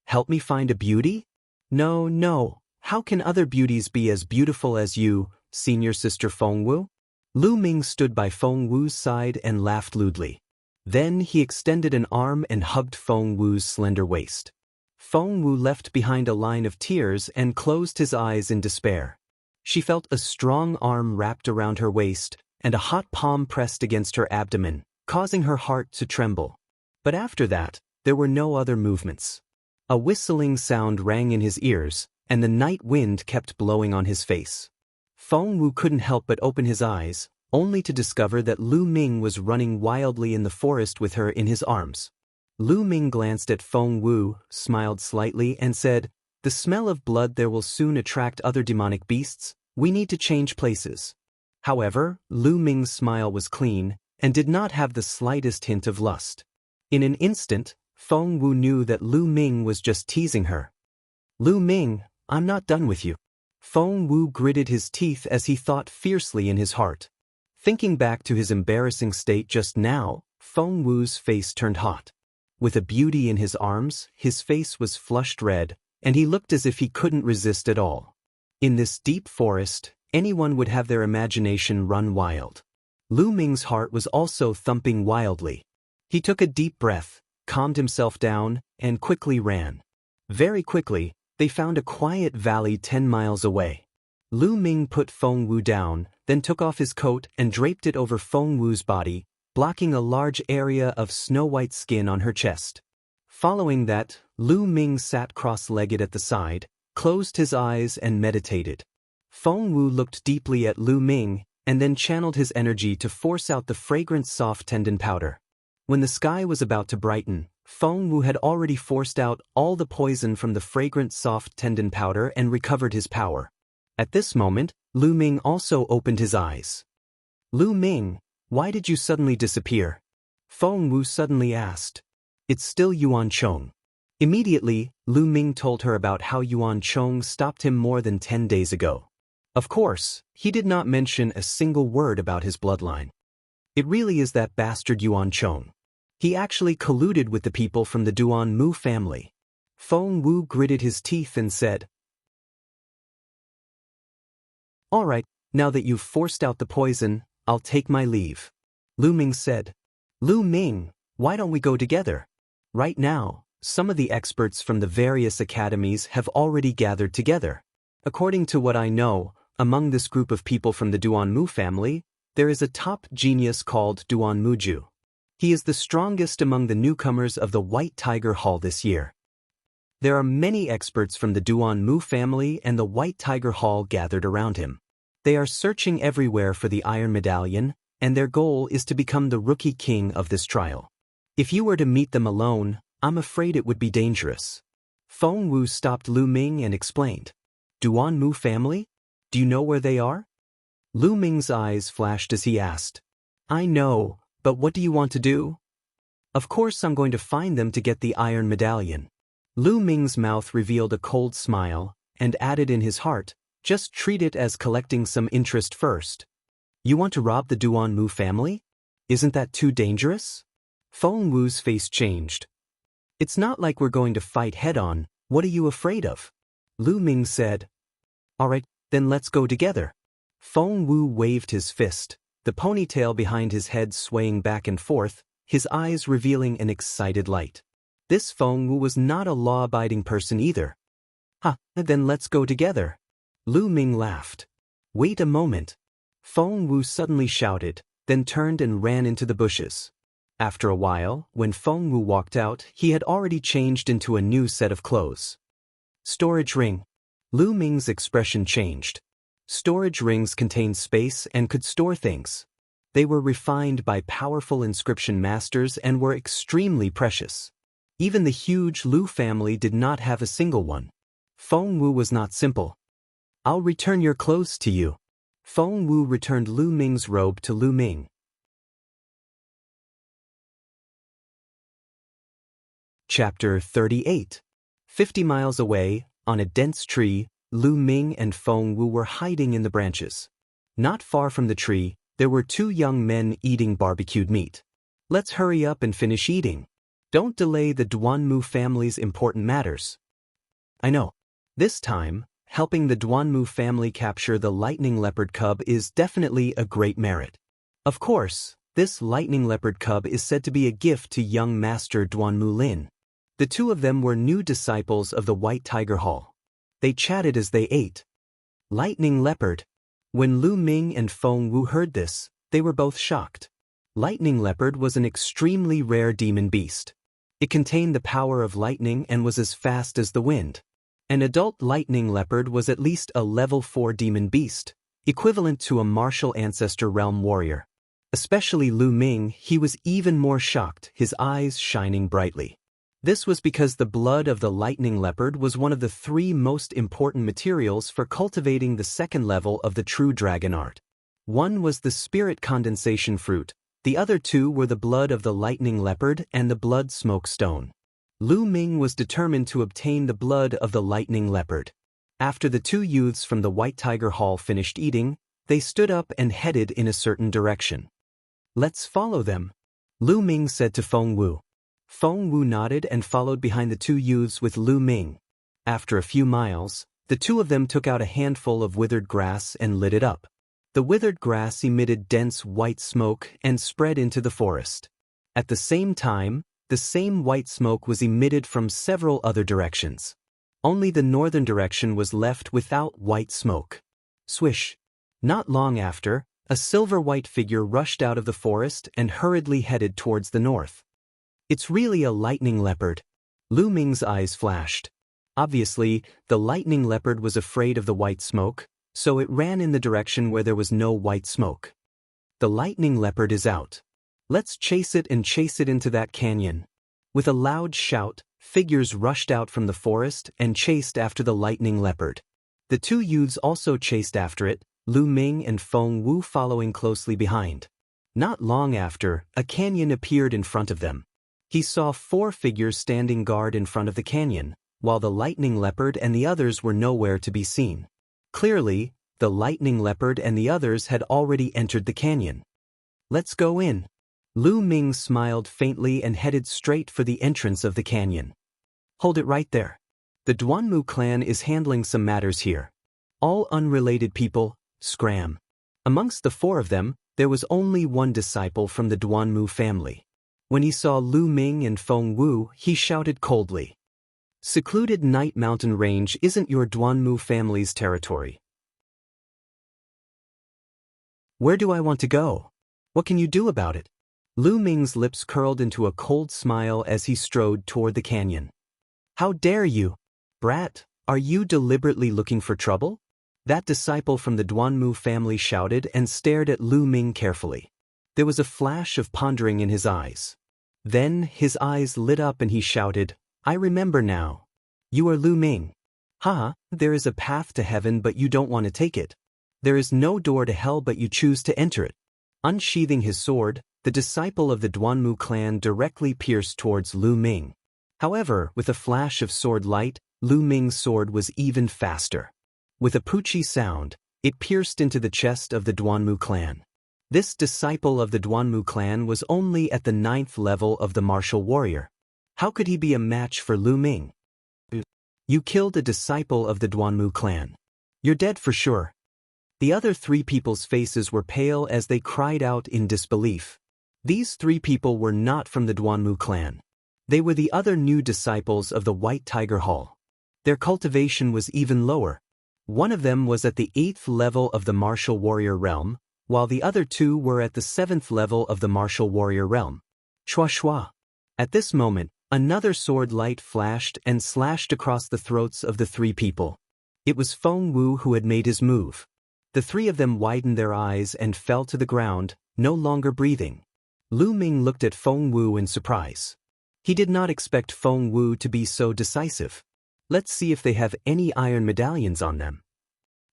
Help me find a beauty? No. How can other beauties be as beautiful as you, Senior Sister Feng Wu? Lu Ming stood by Feng Wu's side and laughed lewdly. Then he extended an arm and hugged Feng Wu's slender waist. Feng Wu left behind a line of tears and closed his eyes in despair. She felt a strong arm wrapped around her waist and a hot palm pressed against her abdomen, causing her heart to tremble. But after that, there were no other movements. A whistling sound rang in his ears, and the night wind kept blowing on his face. Feng Wu couldn't help but open his eyes, only to discover that Lu Ming was running wildly in the forest with her in his arms. Lu Ming glanced at Feng Wu, smiled slightly, and said, "The smell of blood there will soon attract other demonic beasts. We need to change places." However, Lu Ming's smile was clean, and did not have the slightest hint of lust. In an instant, Feng Wu knew that Lu Ming was just teasing her. "Lu Ming, I'm not done with you." Feng Wu gritted his teeth as he thought fiercely in his heart. Thinking back to his embarrassing state just now, Feng Wu's face turned hot. With a beauty in his arms, his face was flushed red, and he looked as if he couldn't resist at all. In this deep forest, anyone would have their imagination run wild. Lu Ming's heart was also thumping wildly. He took a deep breath, calmed himself down, and quickly ran. Very quickly, they found a quiet valley 10 miles away. Lu Ming put Feng Wu down, then took off his coat and draped it over Feng Wu's body, blocking a large area of snow-white skin on her chest. Following that, Lu Ming sat cross-legged at the side, closed his eyes and meditated. Feng Wu looked deeply at Lu Ming, and then channeled his energy to force out the fragrant soft tendon powder. When the sky was about to brighten, Feng Wu had already forced out all the poison from the fragrant soft tendon powder and recovered his power. At this moment, Lu Ming also opened his eyes. "Lu Ming, why did you suddenly disappear?" Feng Wu suddenly asked. "It's still Yuan Chang." Immediately, Lu Ming told her about how Yuan Chang stopped him more than 10 days ago. Of course, he did not mention a single word about his bloodline. It really is that bastard Yuan Chong. He actually colluded with the people from the Duan Mu family. Feng Wu gritted his teeth and said, "All right, now that you've forced out the poison, I'll take my leave." Lu Ming said, "Lu Ming, why don't we go together? Right now, some of the experts from the various academies have already gathered together. According to what I know, among this group of people from the Duan Mu family, there is a top genius called Duan Muju. He is the strongest among the newcomers of the White Tiger Hall this year. There are many experts from the Duan Mu family and the White Tiger Hall gathered around him. They are searching everywhere for the Iron Medallion, and their goal is to become the rookie king of this trial. If you were to meet them alone, I'm afraid it would be dangerous." Feng Wu stopped Lu Ming and explained, "Duan Mu family? Do you know where they are?" Lu Ming's eyes flashed as he asked, "I know, but what do you want to do?" "Of course I'm going to find them to get the Iron Medallion." Lu Ming's mouth revealed a cold smile, and added in his heart, "Just treat it as collecting some interest first." "You want to rob the Duan Mu family? Isn't that too dangerous?" Feng Wu's face changed. "It's not like we're going to fight head-on. What are you afraid of?" Lu Ming said, "All right, then let's go together." Feng Wu waved his fist, the ponytail behind his head swaying back and forth, his eyes revealing an excited light. This Feng Wu was not a law-abiding person either. "Ha, then let's go together." Lu Ming laughed. "Wait a moment." Feng Wu suddenly shouted, then turned and ran into the bushes. After a while, when Feng Wu walked out, he had already changed into a new set of clothes. Storage ring. Lu Ming's expression changed. Storage rings contained space and could store things. They were refined by powerful inscription masters and were extremely precious. Even the huge Lu family did not have a single one. Feng Wu was not simple. "I'll return your clothes to you." Feng Wu returned Lu Ming's robe to Lu Ming. Chapter 38. 50 miles away, on a dense tree, Lu Ming and Feng Wu were hiding in the branches. Not far from the tree, there were two young men eating barbecued meat. "Let's hurry up and finish eating. Don't delay the Duan Mu family's important matters." "I know. This time, helping the Duan Mu family capture the lightning leopard cub is definitely a great merit. Of course, this lightning leopard cub is said to be a gift to young master Duan Mu Lin." The two of them were new disciples of the White Tiger Hall. They chatted as they ate. Lightning leopard. When Lu Ming and Feng Wu heard this, they were both shocked. Lightning leopard was an extremely rare demon beast. It contained the power of lightning and was as fast as the wind. An adult lightning leopard was at least a level 4 demon beast, equivalent to a martial ancestor realm warrior. Especially Lu Ming, he was even more shocked, his eyes shining brightly. This was because the blood of the lightning leopard was one of the 3 most important materials for cultivating the second level of the true dragon art. One was the spirit condensation fruit, the other 2 were the blood of the lightning leopard and the blood smoke stone. Lu Ming was determined to obtain the blood of the lightning leopard. After the 2 youths from the White Tiger Hall finished eating, they stood up and headed in a certain direction. "Let's follow them," Lu Ming said to Feng Wu. Feng Wu nodded and followed behind the 2 youths with Lu Ming. After a few miles, the 2 of them took out a handful of withered grass and lit it up. The withered grass emitted dense white smoke and spread into the forest. At the same time, the same white smoke was emitted from several other directions. Only the northern direction was left without white smoke. Swish! Not long after, a silver-white figure rushed out of the forest and hurriedly headed towards the north. "It's really a lightning leopard." Lu Ming's eyes flashed. Obviously, the lightning leopard was afraid of the white smoke, so it ran in the direction where there was no white smoke. "The lightning leopard is out. Let's chase it and chase it into that canyon." With a loud shout, figures rushed out from the forest and chased after the lightning leopard. The 2 youths also chased after it, Lu Ming and Feng Wu following closely behind. Not long after, a canyon appeared in front of them. He saw 4 figures standing guard in front of the canyon, while the lightning leopard and the others were nowhere to be seen. Clearly, the lightning leopard and the others had already entered the canyon. Let's go in. Lu Ming smiled faintly and headed straight for the entrance of the canyon. Hold it right there. The Duanmu clan is handling some matters here. All unrelated people, scram. Amongst the four of them, there was only one disciple from the Duanmu family. When he saw Lu Ming and Feng Wu, he shouted coldly. Secluded Night Mountain Range isn't your Duanmu family's territory. Where do I want to go? What can you do about it? Lu Ming's lips curled into a cold smile as he strode toward the canyon. How dare you? Brat, are you deliberately looking for trouble? That disciple from the Duanmu family shouted and stared at Lu Ming carefully. There was a flash of pondering in his eyes. Then his eyes lit up and he shouted, I remember now. You are Lu Ming. There is a path to heaven but you don't want to take it. There is no door to hell but you choose to enter it. Unsheathing his sword, the disciple of the Duanmu clan directly pierced towards Lu Ming. However, with a flash of sword light, Lu Ming's sword was even faster. With a poochie sound, it pierced into the chest of the Duanmu clan. This disciple of the Duanmu clan was only at the 9th level of the martial warrior. How could he be a match for Lu Ming? You killed a disciple of the Duanmu clan. You're dead for sure. The other three people's faces were pale as they cried out in disbelief. These three people were not from the Duanmu clan. They were the other new disciples of the White Tiger Hall. Their cultivation was even lower. One of them was at the 8th level of the martial warrior realm, while the other two were at the 7th level of the martial warrior realm. Shua shua. At this moment, another sword light flashed and slashed across the throats of the three people. It was Feng Wu who had made his move. The three of them widened their eyes and fell to the ground, no longer breathing. Lu Ming looked at Feng Wu in surprise. He did not expect Feng Wu to be so decisive. Let's see if they have any iron medallions on them.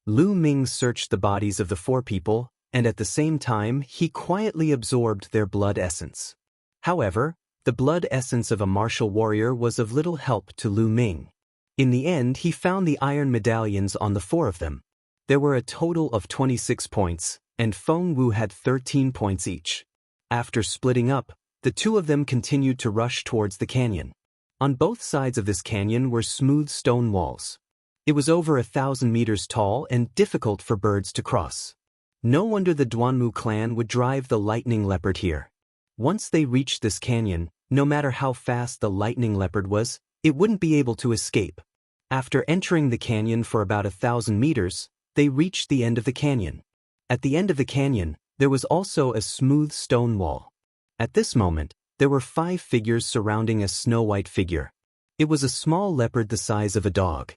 Lu Ming searched the bodies of the four people, and at the same time he quietly absorbed their blood essence. However, the blood essence of a martial warrior was of little help to Lu Ming. In the end he found the iron medallions on the four of them. There were a total of 26 points, and Feng Wu had 13 points each. After splitting up, the two of them continued to rush towards the canyon. On both sides of this canyon were smooth stone walls. It was over 1,000 meters tall and difficult for birds to cross. No wonder the Duanmu clan would drive the lightning leopard here. Once they reached this canyon, no matter how fast the lightning leopard was, it wouldn't be able to escape. After entering the canyon for about 1,000 meters, they reached the end of the canyon. At the end of the canyon, there was also a smooth stone wall. At this moment, there were 5 figures surrounding a snow-white figure. It was a small leopard the size of a dog.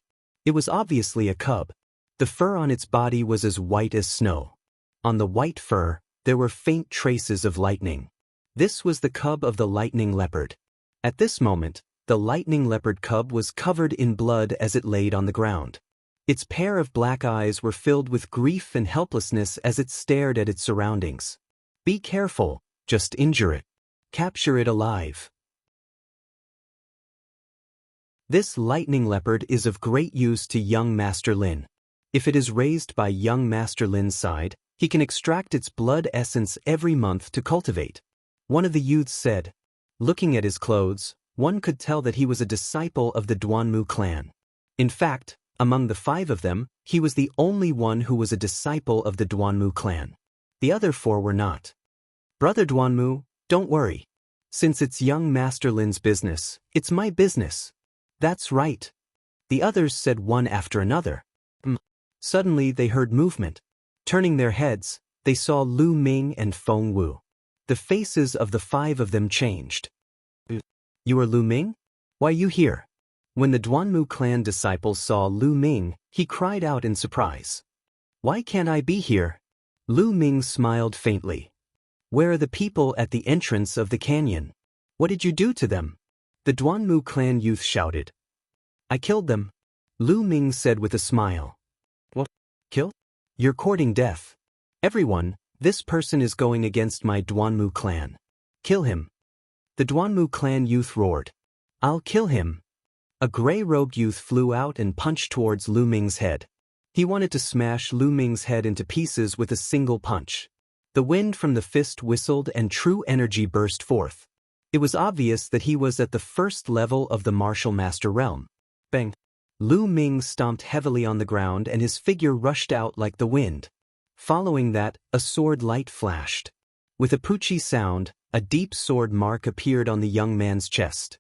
It was obviously a cub. The fur on its body was as white as snow. On the white fur, there were faint traces of lightning. This was the cub of the lightning leopard. At this moment, the lightning leopard cub was covered in blood as it laid on the ground. Its pair of black eyes were filled with grief and helplessness as it stared at its surroundings. Be careful, just injure it. Capture it alive. This lightning leopard is of great use to young Master Lin. If it is raised by young Master Lin's side, he can extract its blood essence every month to cultivate. One of the youths said. Looking at his clothes, one could tell that he was a disciple of the Duanmu clan. In fact, among the 5 of them, he was the only one who was a disciple of the Duanmu clan. The other 4 were not. Brother Duanmu, don't worry. Since it's young Master Lin's business, it's my business. That's right. The others said one after another. Suddenly they heard movement. Turning their heads, they saw Lu Ming and Feng Wu. The faces of the 5 of them changed. You are Lu Ming? Why you here? When the Duanmu clan disciple saw Lu Ming, he cried out in surprise. Why can't I be here? Lu Ming smiled faintly. Where are the people at the entrance of the canyon? What did you do to them? The Duanmu clan youth shouted. I killed them. Lu Ming said with a smile. What? Kill? You're courting death. Everyone, this person is going against my Duanmu clan. Kill him. The Duanmu clan youth roared. I'll kill him. A gray-robed youth flew out and punched towards Lu Ming's head. He wanted to smash Lu Ming's head into pieces with a single punch. The wind from the fist whistled and true energy burst forth. It was obvious that he was at the first level of the martial master realm. Bang! Lu Ming stomped heavily on the ground and his figure rushed out like the wind. Following that, a sword light flashed. With a poochie sound, a deep sword mark appeared on the young man's chest.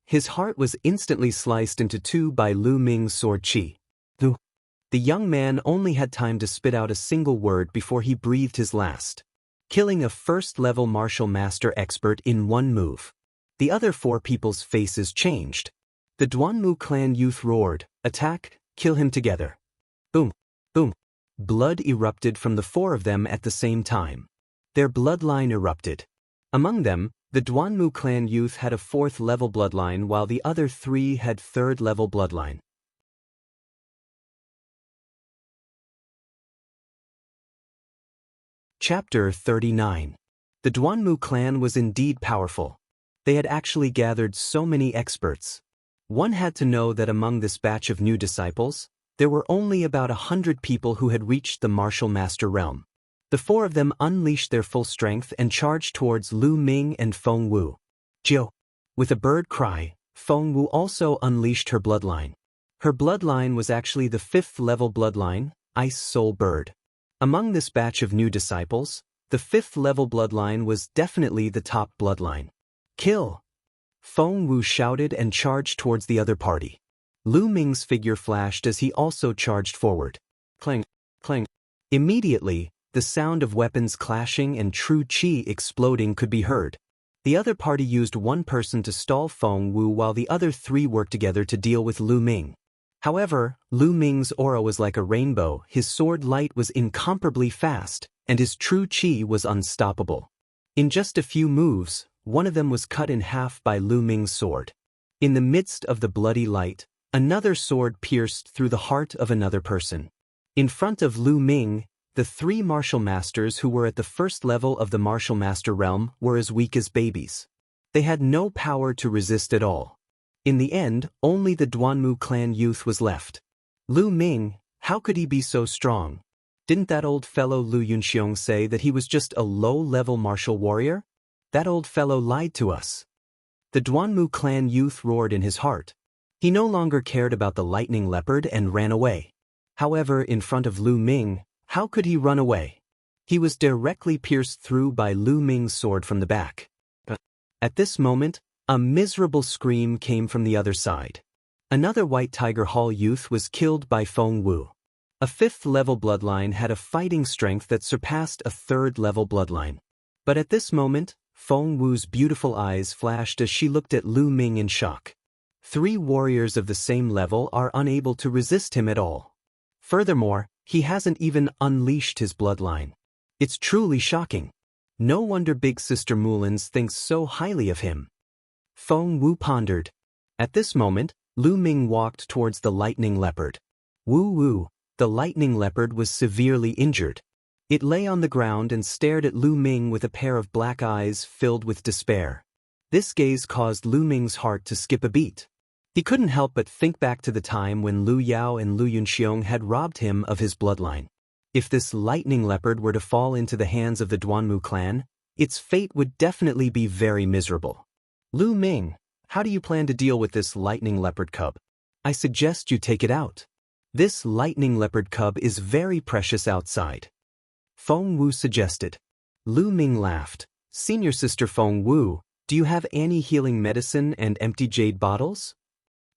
His heart was instantly sliced into two by Lu Ming's sword chi. The young man only had time to spit out a single word before he breathed his last, killing a first-level martial master expert in one move. The other four people's faces changed. The Duanmu clan youth roared, "Attack, kill him together." Boom, boom. Blood erupted from the four of them at the same time. Their bloodline erupted. Among them, the Duanmu clan youth had a fourth-level bloodline while the other three had third-level bloodline. Chapter 39. The Duanmu clan was indeed powerful. They had actually gathered so many experts. One had to know that among this batch of new disciples, there were only about 100 people who had reached the martial master realm. The four of them unleashed their full strength and charged towards Lu Ming and Feng Wu. Jiu! With a bird cry, Feng Wu also unleashed her bloodline. Her bloodline was actually the fifth-level bloodline, Ice Soul Bird. Among this batch of new disciples, the fifth-level bloodline was definitely the top bloodline. Kill! Feng Wu shouted and charged towards the other party. Lu Ming's figure flashed as he also charged forward. Clang, clang. Immediately, the sound of weapons clashing and true chi exploding could be heard. The other party used one person to stall Feng Wu while the other three worked together to deal with Lu Ming. However, Lu Ming's aura was like a rainbow, his sword light was incomparably fast, and his true chi was unstoppable. In just a few moves, one of them was cut in half by Lu Ming's sword. In the midst of the bloody light, another sword pierced through the heart of another person. In front of Lu Ming, the three martial masters who were at the first level of the martial master realm were as weak as babies. They had no power to resist at all. In the end, only the Duanmu clan youth was left. Lu Ming, how could he be so strong? Didn't that old fellow Lu Yunxiong say that he was just a low-level martial warrior? That old fellow lied to us. The Duanmu clan youth roared in his heart. He no longer cared about the lightning leopard and ran away. However, in front of Lu Ming, how could he run away? He was directly pierced through by Lu Ming's sword from the back. At this moment, a miserable scream came from the other side. Another White Tiger Hall youth was killed by Feng Wu. A fifth-level bloodline had a fighting strength that surpassed a third-level bloodline. But at this moment, Feng Wu's beautiful eyes flashed as she looked at Lu Ming in shock. Three warriors of the same level are unable to resist him at all. Furthermore, he hasn't even unleashed his bloodline. It's truly shocking. No wonder Big Sister Mullins thinks so highly of him. Feng Wu pondered. At this moment, Lu Ming walked towards the lightning leopard. Wu, the lightning leopard was severely injured. It lay on the ground and stared at Lu Ming with a pair of black eyes filled with despair. This gaze caused Lu Ming's heart to skip a beat. He couldn't help but think back to the time when Lu Yao and Lu Yunxiong had robbed him of his bloodline. If this lightning leopard were to fall into the hands of the Duanmu clan, its fate would definitely be very miserable. Lu Ming, how do you plan to deal with this lightning leopard cub? I suggest you take it out. This lightning leopard cub is very precious outside. Feng Wu suggested. Lu Ming laughed. Senior Sister Feng Wu, do you have any healing medicine and empty jade bottles?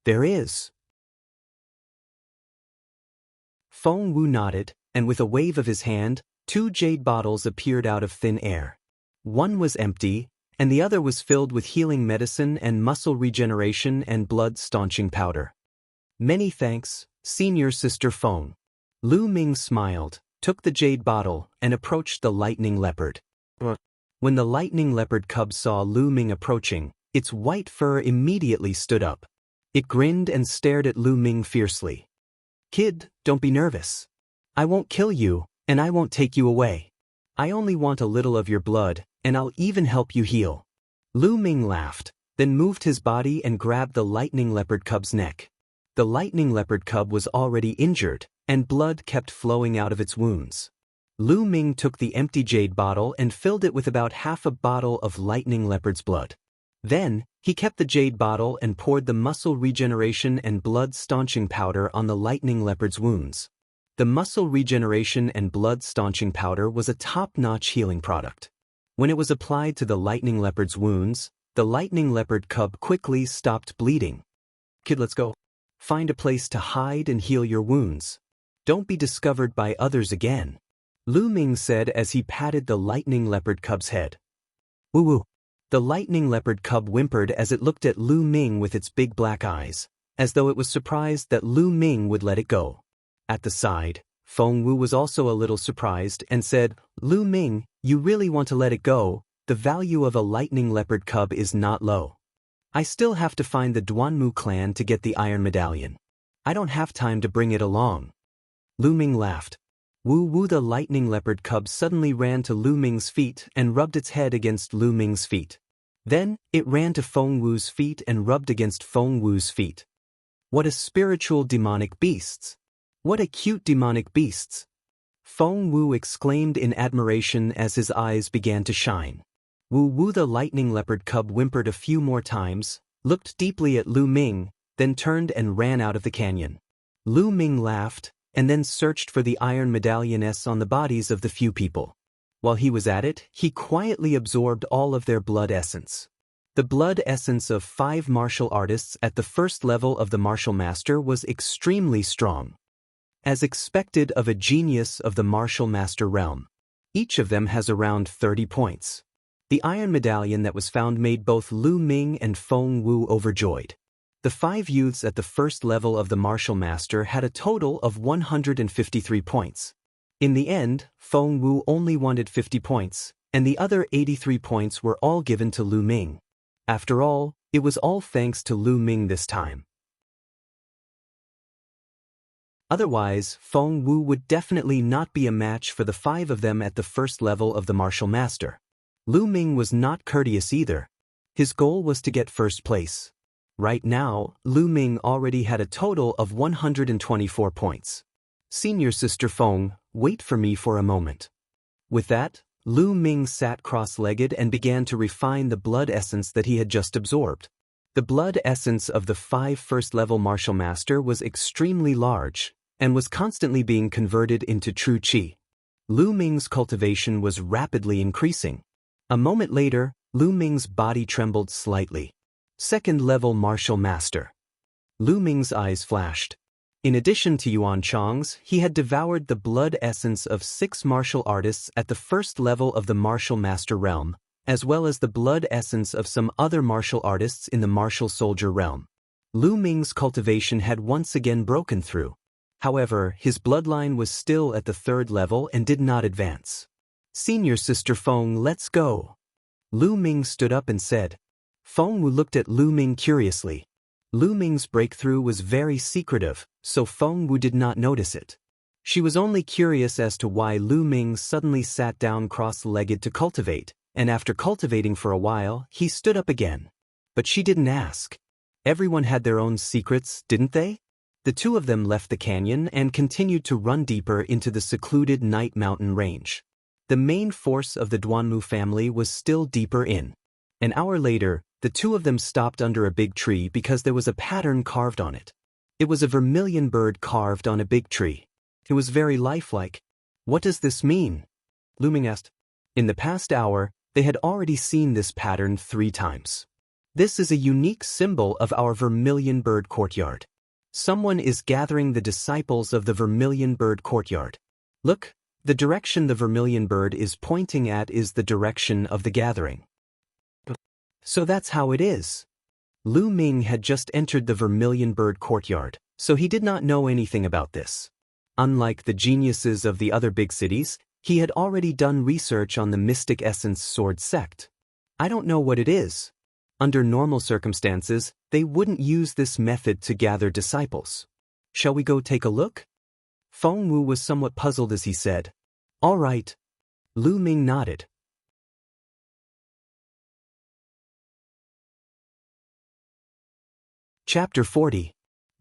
There is. Feng Wu nodded, and with a wave of his hand, two jade bottles appeared out of thin air. One was empty, and the other was filled with healing medicine and muscle regeneration and blood-staunching powder. Many thanks, Senior Sister Feng. Lu Ming smiled, took the jade bottle, and approached the lightning leopard. When the lightning leopard cub saw Lu Ming approaching, its white fur immediately stood up. It grinned and stared at Lu Ming fiercely. Kid, don't be nervous. I won't kill you, and I won't take you away. I only want a little of your blood, and I'll even help you heal. Lu Ming laughed, then moved his body and grabbed the lightning leopard cub's neck. The lightning leopard cub was already injured, and blood kept flowing out of its wounds. Lu Ming took the empty jade bottle and filled it with about half a bottle of lightning leopard's blood. Then, he kept the jade bottle and poured the muscle regeneration and blood staunching powder on the lightning leopard's wounds. The muscle regeneration and blood staunching powder was a top-notch healing product. When it was applied to the lightning leopard's wounds, the lightning leopard cub quickly stopped bleeding. Kid, let's go. Find a place to hide and heal your wounds. Don't be discovered by others again, Lu Ming said as he patted the lightning leopard cub's head. Woo-woo. The lightning leopard cub whimpered as it looked at Lu Ming with its big black eyes, as though it was surprised that Lu Ming would let it go. At the side, Feng Wu was also a little surprised and said, Lu Ming, you really want to let it go? The value of a lightning leopard cub is not low. I still have to find the Duanmu clan to get the iron medallion. I don't have time to bring it along. Lu Ming laughed. Wu Wu the lightning leopard cub suddenly ran to Lu Ming's feet and rubbed its head against Lu Ming's feet. Then, it ran to Feng Wu's feet and rubbed against Feng Wu's feet. What a spiritual demonic beasts! What a cute demonic beasts! Feng Wu exclaimed in admiration as his eyes began to shine. Wu Wu the lightning leopard cub whimpered a few more times, looked deeply at Lu Ming, then turned and ran out of the canyon. Lu Ming laughed, and then searched for the iron medallions on the bodies of the few people. While he was at it, he quietly absorbed all of their blood essence. The blood essence of 5 martial artists at the first level of the martial master was extremely strong. As expected of a genius of the martial master realm. Each of them has around 30 points. The iron medallion that was found made both Lu Ming and Feng Wu overjoyed. The 5 youths at the first level of the martial master had a total of 153 points. In the end, Feng Wu only wanted 50 points, and the other 83 points were all given to Lu Ming. After all, it was all thanks to Lu Ming this time. Otherwise, Feng Wu would definitely not be a match for the 5 of them at the first level of the martial master. Lu Ming was not courteous either. His goal was to get first place. Right now, Lu Ming already had a total of 124 points. Senior Sister Feng, wait for me for a moment. With that, Lu Ming sat cross-legged and began to refine the blood essence that he had just absorbed. The blood essence of the 5 first-level martial master was extremely large, and was constantly being converted into true qi. Lu Ming's cultivation was rapidly increasing. A moment later, Lu Ming's body trembled slightly. Second-level martial master. Lu Ming's eyes flashed. In addition to Yuan Chang's, he had devoured the blood essence of 6 martial artists at the first level of the martial master realm, as well as the blood essence of some other martial artists in the martial soldier realm. Lu Ming's cultivation had once again broken through. However, his bloodline was still at the 3rd level and did not advance. Senior Sister Feng, let's go. Lu Ming stood up and said. Feng Wu looked at Lu Ming curiously. Lu Ming's breakthrough was very secretive, so Feng Wu did not notice it. She was only curious as to why Lu Ming suddenly sat down cross-legged to cultivate, and after cultivating for a while, he stood up again. But she didn't ask. Everyone had their own secrets, didn't they? The 2 of them left the canyon and continued to run deeper into the secluded Night Mountain range. The main force of the Duanmu family was still deeper in. An hour later, the 2 of them stopped under a big tree because there was a pattern carved on it. It was a vermilion bird carved on a big tree. It was very lifelike. What does this mean? Lu Ming asked. In the past hour, they had already seen this pattern 3 times. This is a unique symbol of our vermilion bird courtyard. Someone is gathering the disciples of the vermilion bird courtyard. Look, the direction the vermilion bird is pointing at is the direction of the gathering. So that's how it is. Lu Ming had just entered the vermilion bird courtyard, so he did not know anything about this. Unlike the geniuses of the other big cities, he had already done research on the Mystic Essence Sword sect. I don't know what it is. Under normal circumstances, they wouldn't use this method to gather disciples. Shall we go take a look? Feng Wu was somewhat puzzled as he said, All right. Lu Ming nodded. Chapter 40.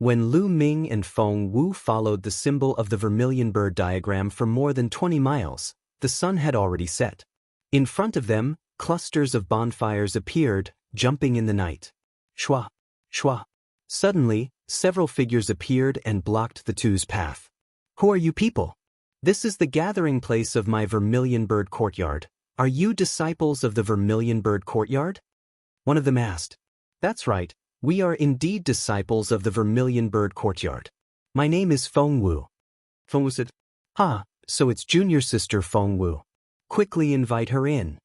When Lu Ming and Feng Wu followed the symbol of the vermilion bird diagram for more than 20 miles, the sun had already set. In front of them, clusters of bonfires appeared, jumping in the night. Shwa! Shwa! Suddenly, several figures appeared and blocked the two's path. Who are you people? This is the gathering place of my vermilion bird courtyard. Are you disciples of the vermilion bird courtyard? One of them asked. That's right, we are indeed disciples of the vermilion bird courtyard. My name is Feng Wu. Feng Wu said, so it's junior sister Feng Wu. Quickly invite her in.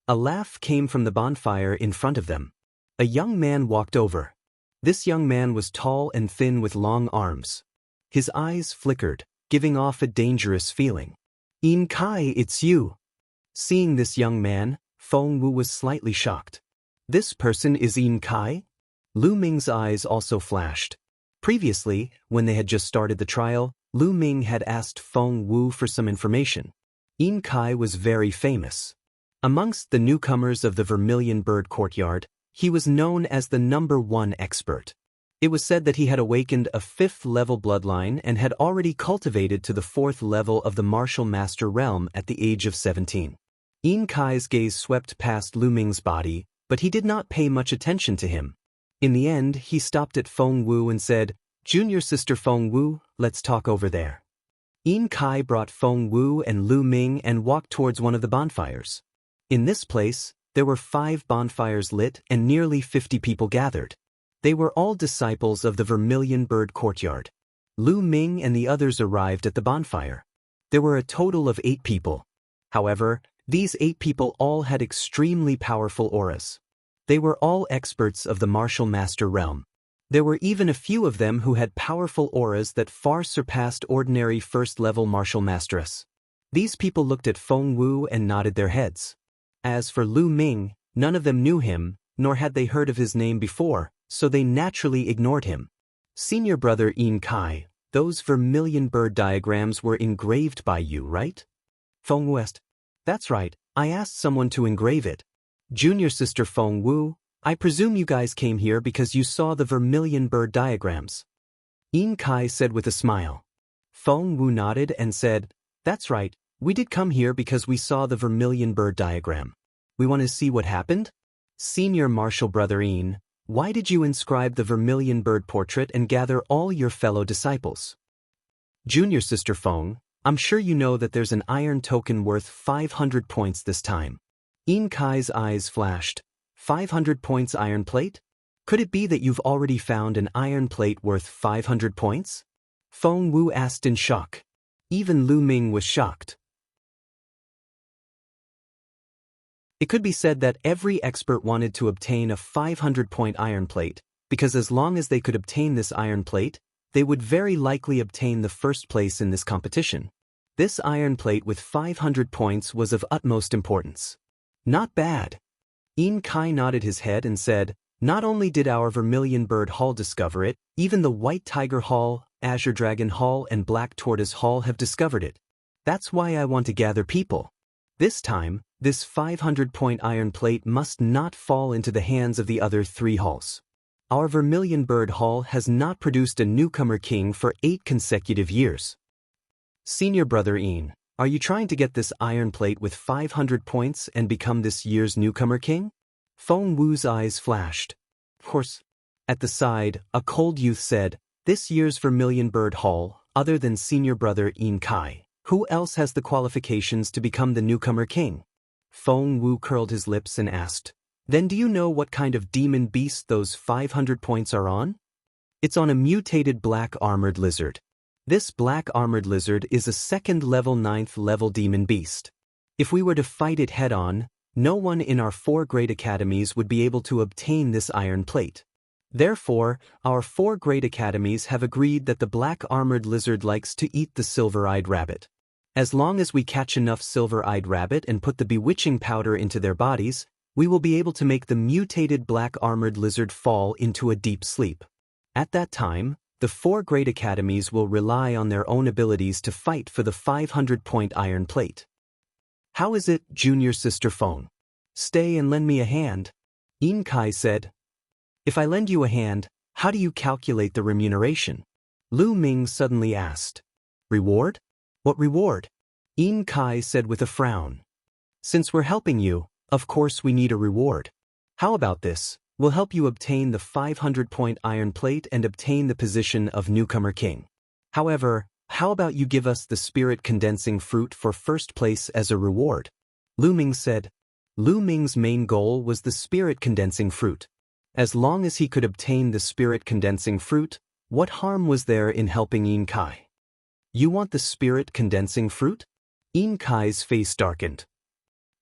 A laugh came from the bonfire in front of them. A young man walked over. This young man was tall and thin with long arms. His eyes flickered, giving off a dangerous feeling. In Kai, it's you. Seeing this young man, Feng Wu was slightly shocked. This person is In Kai? Lu Ming's eyes also flashed. Previously, when they had just started the trial, Lu Ming had asked Feng Wu for some information. In Kai was very famous. Amongst the newcomers of the Vermilion Bird Courtyard, he was known as the #1 expert. It was said that he had awakened a 5th-level bloodline and had already cultivated to the 4th level of the Martial Master realm at the age of 17. In Kai's gaze swept past Lu Ming's body, but he did not pay much attention to him. In the end, he stopped at Feng Wu and said, Junior sister Feng Wu, let's talk over there. In Kai brought Feng Wu and Lu Ming and walked towards one of the bonfires. In this place, there were 5 bonfires lit and nearly 50 people gathered. They were all disciples of the Vermilion Bird Courtyard. Lu Ming and the others arrived at the bonfire. There were a total of 8 people. However, these 8 people all had extremely powerful auras. They were all experts of the Martial Master realm. There were even a few of them who had powerful auras that far surpassed ordinary 1st-level Martial Masteress. These people looked at Feng Wu and nodded their heads. As for Lu Ming, none of them knew him, nor had they heard of his name before, so they naturally ignored him. Senior brother In Kai, those vermilion bird diagrams were engraved by you, right? Feng Wu asked. That's right, I asked someone to engrave it. Junior sister Feng Wu, I presume you guys came here because you saw the vermilion bird diagrams. In Kai said with a smile. Feng Wu nodded and said, That's right, we did come here because we saw the vermilion bird diagram. We want to see what happened? Senior martial brother In, why did you inscribe the vermilion bird portrait and gather all your fellow disciples? Junior sister Feng, I'm sure you know that there's an iron token worth 500 points this time. In Kai's eyes flashed. 500 points iron plate? Could it be that you've already found an iron plate worth 500 points? Feng Wu asked in shock. Even Lu Ming was shocked. It could be said that every expert wanted to obtain a 500-point iron plate, because as long as they could obtain this iron plate, they would very likely obtain the first place in this competition. This iron plate with 500 points was of utmost importance. Not bad. In Kai nodded his head and said, Not only did our Vermilion Bird Hall discover it, even the White Tiger Hall, Azure Dragon Hall and Black Tortoise Hall have discovered it. That's why I want to gather people. This time, this 500-point iron plate must not fall into the hands of the other 3 halls. Our Vermilion Bird Hall has not produced a newcomer king for 8 consecutive years. Senior brother In, are you trying to get this iron plate with 500 points and become this year's newcomer king? Feng Wu's eyes flashed. Of course. At the side, a cold youth said, This year's Vermilion Bird Hall, other than senior brother In Kai, who else has the qualifications to become the newcomer king? Feng Wu curled his lips and asked, Then do you know what kind of demon beast those 500 points are on? It's on a mutated black armored lizard. This black armored lizard is a 2nd-level 9th-level demon beast. If we were to fight it head-on, no one in our 4 great academies would be able to obtain this iron plate. Therefore, our 4 great academies have agreed that the black armored lizard likes to eat the silver-eyed rabbit. As long as we catch enough silver-eyed rabbit and put the bewitching powder into their bodies, we will be able to make the mutated black armored lizard fall into a deep sleep. At that time, the 4 great academies will rely on their own abilities to fight for the 500-point iron plate. How is it, junior sister Feng? Stay and lend me a hand. In Kai said. If I lend you a hand, How do you calculate the remuneration? Lu Ming suddenly asked. Reward? What reward? Yin Kai said with a frown. Since we're helping you, of course we need a reward. How about this? We'll help you obtain the 500-point iron plate and obtain the position of newcomer king. However, how about you give us the spirit condensing fruit for first place as a reward? Lu Ming said. Lu Ming's main goal was the spirit condensing fruit. As long as he could obtain the spirit condensing fruit, what harm was there in helping Yin Kai? You want the spirit condensing fruit? Yin Kai's face darkened.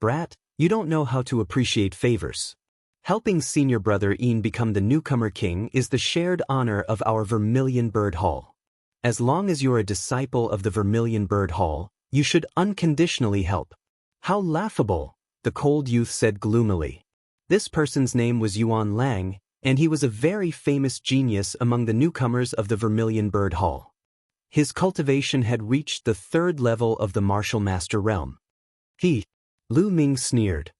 Brat, you don't know how to appreciate favors. Helping senior brother Yin become the newcomer king is the shared honor of our Vermilion Bird Hall. As long as you're a disciple of the Vermilion Bird Hall, you should unconditionally help. How laughable, the cold youth said gloomily. This person's name was Yuan Lang, and he was a very famous genius among the newcomers of the Vermilion Bird Hall. His cultivation had reached the 3rd level of the Martial Master realm. Lu Ming sneered.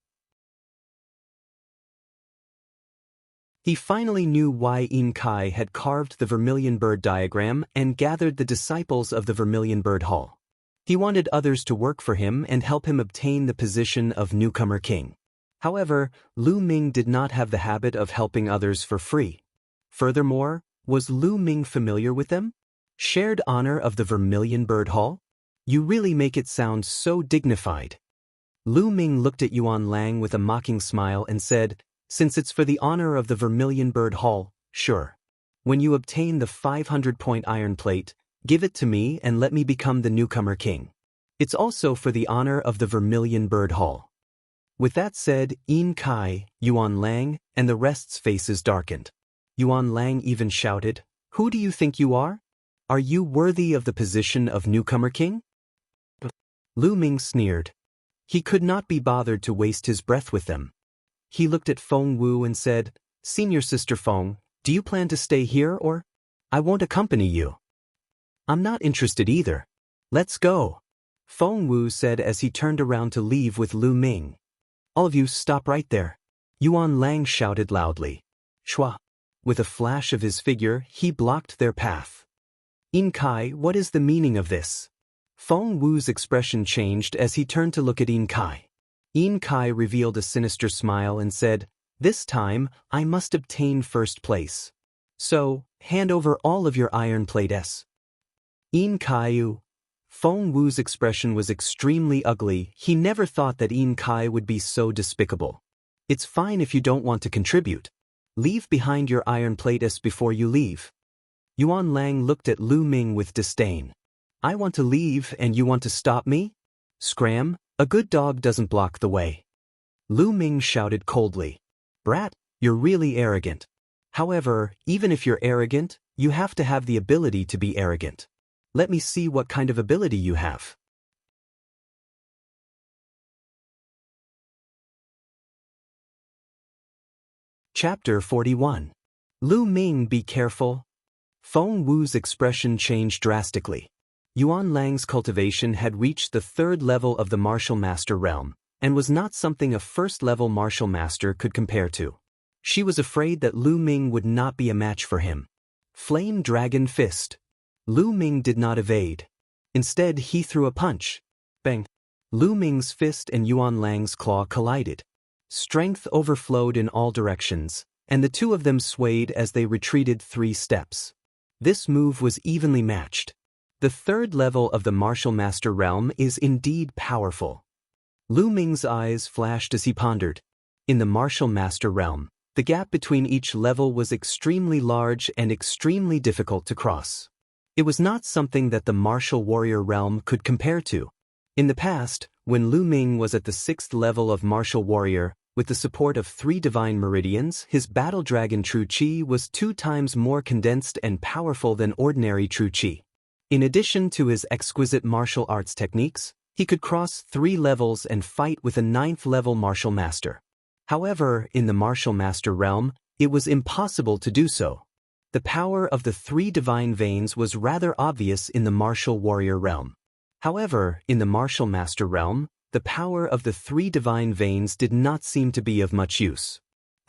He finally knew why Yin Kai had carved the Vermilion Bird diagram and gathered the disciples of the Vermilion Bird Hall. He wanted others to work for him and help him obtain the position of newcomer king. However, Lu Ming did not have the habit of helping others for free. Furthermore, was Lu Ming familiar with them? Shared honor of the Vermilion Bird Hall? You really make it sound so dignified. Lu Ming looked at Yuan Lang with a mocking smile and said, Since it's for the honor of the Vermilion Bird Hall, sure. When you obtain the 500-point iron plate, give it to me and let me become the newcomer king. It's also for the honor of the Vermilion Bird Hall. With that said, Yin Kai, Yuan Lang, and the rest's faces darkened. Yuan Lang even shouted, Who do you think you are? Are you worthy of the position of newcomer king? Lu Ming sneered. He could not be bothered to waste his breath with them. He looked at Feng Wu and said, Senior Sister Feng, do you plan to stay here or? I won't accompany you. I'm not interested either. Let's go. Feng Wu said as he turned around to leave with Lu Ming. All of you stop right there. Yuan Lang shouted loudly. Shua. With a flash of his figure, he blocked their path. Yin Kai, what is the meaning of this? Feng Wu's expression changed as he turned to look at Yin Kai. Yin Kai revealed a sinister smile and said, This time, I must obtain first place. So, hand over all of your iron plates. Yin Kai. Feng Wu's expression was extremely ugly. He never thought that Yin Kai would be so despicable. It's fine if you don't want to contribute. Leave behind your iron plates before you leave. Yuan Lang looked at Lu Ming with disdain. I want to leave and you want to stop me? Scram, a good dog doesn't block the way. Lu Ming shouted coldly. Brat, you're really arrogant. However, even if you're arrogant, you have to have the ability to be arrogant. Let me see what kind of ability you have. Chapter 41. Lu Ming, be careful. Feng Wu's expression changed drastically. Yuan Lang's cultivation had reached the 3rd level of the Martial Master realm, and was not something a first-level Martial Master could compare to. She was afraid that Lu Ming would not be a match for him. Flame Dragon Fist. Lu Ming did not evade. Instead, he threw a punch. Bang! Lu Ming's fist and Yuan Lang's claw collided. Strength overflowed in all directions, and the two of them swayed as they retreated 3 steps. This move was evenly matched. The 3rd level of the Martial Master realm is indeed powerful. Lu Ming's eyes flashed as he pondered. In the Martial Master realm, the gap between each level was extremely large and extremely difficult to cross. It was not something that the Martial Warrior realm could compare to. In the past, when Lu Ming was at the 6th level of Martial Warrior, with the support of 3 divine meridians, his Battle Dragon True Chi was 2 times more condensed and powerful than ordinary True Chi. In addition to his exquisite martial arts techniques, he could cross 3 levels and fight with a 9th level Martial Master. However, in the Martial Master realm, it was impossible to do so. The power of the 3 divine veins was rather obvious in the Martial Warrior realm. However, in the Martial Master realm, the power of the 3 divine veins did not seem to be of much use.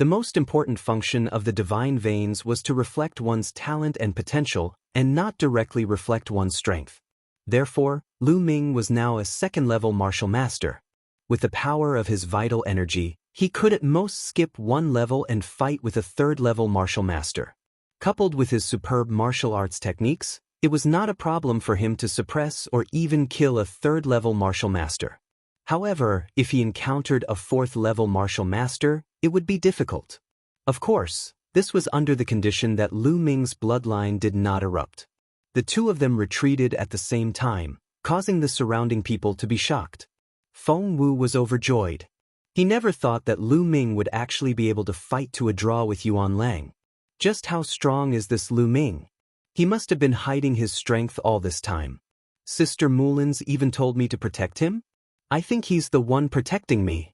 The most important function of the divine veins was to reflect one's talent and potential, and not directly reflect one's strength. Therefore, Lu Ming was now a second-level martial master. With the power of his vital energy, he could at most skip one level and fight with a third-level martial master. Coupled with his superb martial arts techniques, it was not a problem for him to suppress or even kill a third-level martial master. However, if he encountered a fourth-level martial master, it would be difficult. Of course, this was under the condition that Lu Ming's bloodline did not erupt. The two of them retreated at the same time, causing the surrounding people to be shocked. Feng Wu was overjoyed. He never thought that Lu Ming would actually be able to fight to a draw with Yuan Lang. Just how strong is this Lu Ming? He must have been hiding his strength all this time. Sister Mulin's even told me to protect him? I think he's the one protecting me.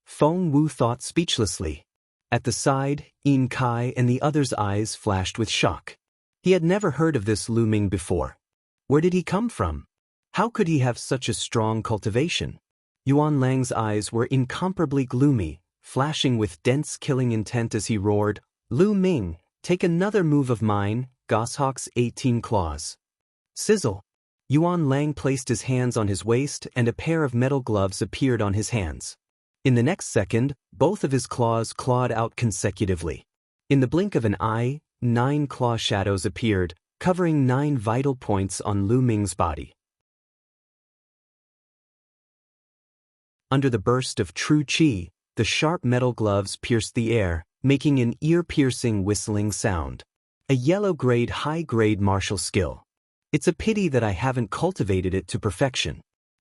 Feng Wu thought speechlessly. At the side, Yin Kai and the other's eyes flashed with shock. He had never heard of this Lu Ming before. Where did he come from? How could he have such a strong cultivation? Yuan Lang's eyes were incomparably gloomy, flashing with dense killing intent as he roared, "Lu Ming, take another move of mine, Goshawk's 18 claws." Sizzle! Yuan Lang placed his hands on his waist and a pair of metal gloves appeared on his hands. In the next second, both of his claws clawed out consecutively. In the blink of an eye, 9 claw shadows appeared, covering 9 vital points on Lu Ming's body. Under the burst of true qi, the sharp metal gloves pierced the air, making an ear-piercing whistling sound. A yellow-grade high-grade martial skill. It's a pity that I haven't cultivated it to perfection.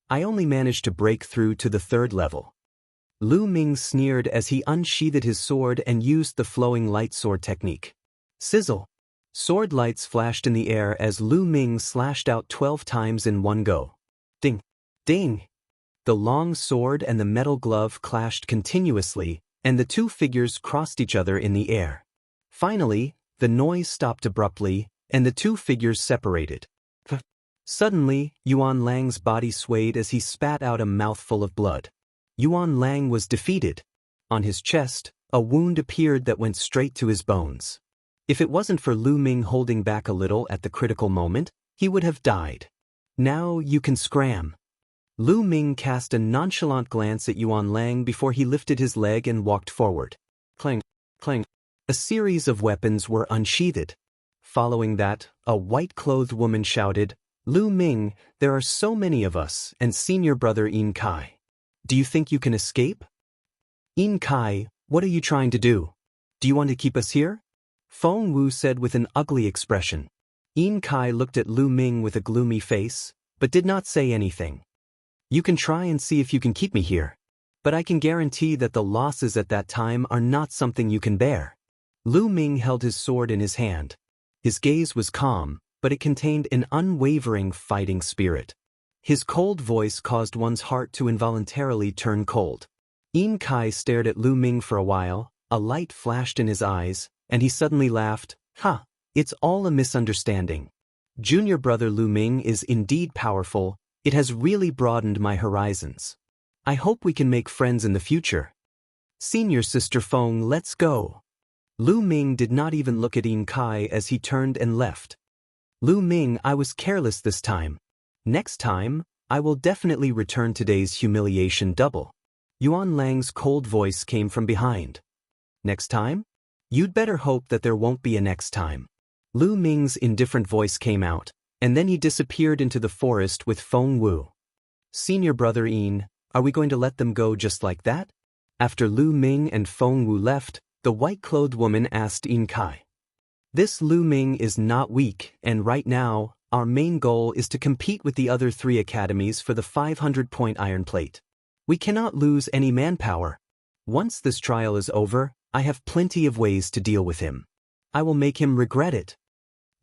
I only managed to break through to the third level. Lu Ming sneered as he unsheathed his sword and used the flowing light sword technique. Sizzle! Sword lights flashed in the air as Lu Ming slashed out 12 times in one go. Ding! Ding! The long sword and the metal glove clashed continuously, and the two figures crossed each other in the air. Finally, the noise stopped abruptly, and the two figures separated. Suddenly, Yuan Lang's body swayed as he spat out a mouthful of blood. Yuan Lang was defeated. On his chest, a wound appeared that went straight to his bones. If it wasn't for Lu Ming holding back a little at the critical moment, he would have died. Now you can scram. Lu Ming cast a nonchalant glance at Yuan Lang before he lifted his leg and walked forward. Clang, clang. A series of weapons were unsheathed. Following that, a white-clothed woman shouted, "Lu Ming, there are so many of us, and senior brother Yin Kai. Do you think you can escape?" "Yin Kai, what are you trying to do? Do you want to keep us here?" Feng Wu said with an ugly expression. Yin Kai looked at Lu Ming with a gloomy face, but did not say anything. "You can try and see if you can keep me here. But I can guarantee that the losses at that time are not something you can bear." Lu Ming held his sword in his hand. His gaze was calm, but it contained an unwavering fighting spirit. His cold voice caused one's heart to involuntarily turn cold. Yin Kai stared at Lu Ming for a while, a light flashed in his eyes, and he suddenly laughed. "Ha! It's all a misunderstanding. Junior brother Lu Ming is indeed powerful. It has really broadened my horizons. I hope we can make friends in the future. Senior sister Feng, let's go." Lu Ming did not even look at Yin Kai as he turned and left. "Lu Ming, I was careless this time. Next time, I will definitely return today's humiliation double." Yuan Lang's cold voice came from behind. "Next time? You'd better hope that there won't be a next time." Lu Ming's indifferent voice came out, and then he disappeared into the forest with Feng Wu. "Senior brother Yin, are we going to let them go just like that?" After Lu Ming and Feng Wu left, the white-clothed woman asked Yin Kai. "This Lu Ming is not weak, and right now, our main goal is to compete with the other 3 academies for the 500-point iron plate. We cannot lose any manpower. Once this trial is over, I have plenty of ways to deal with him. I will make him regret it."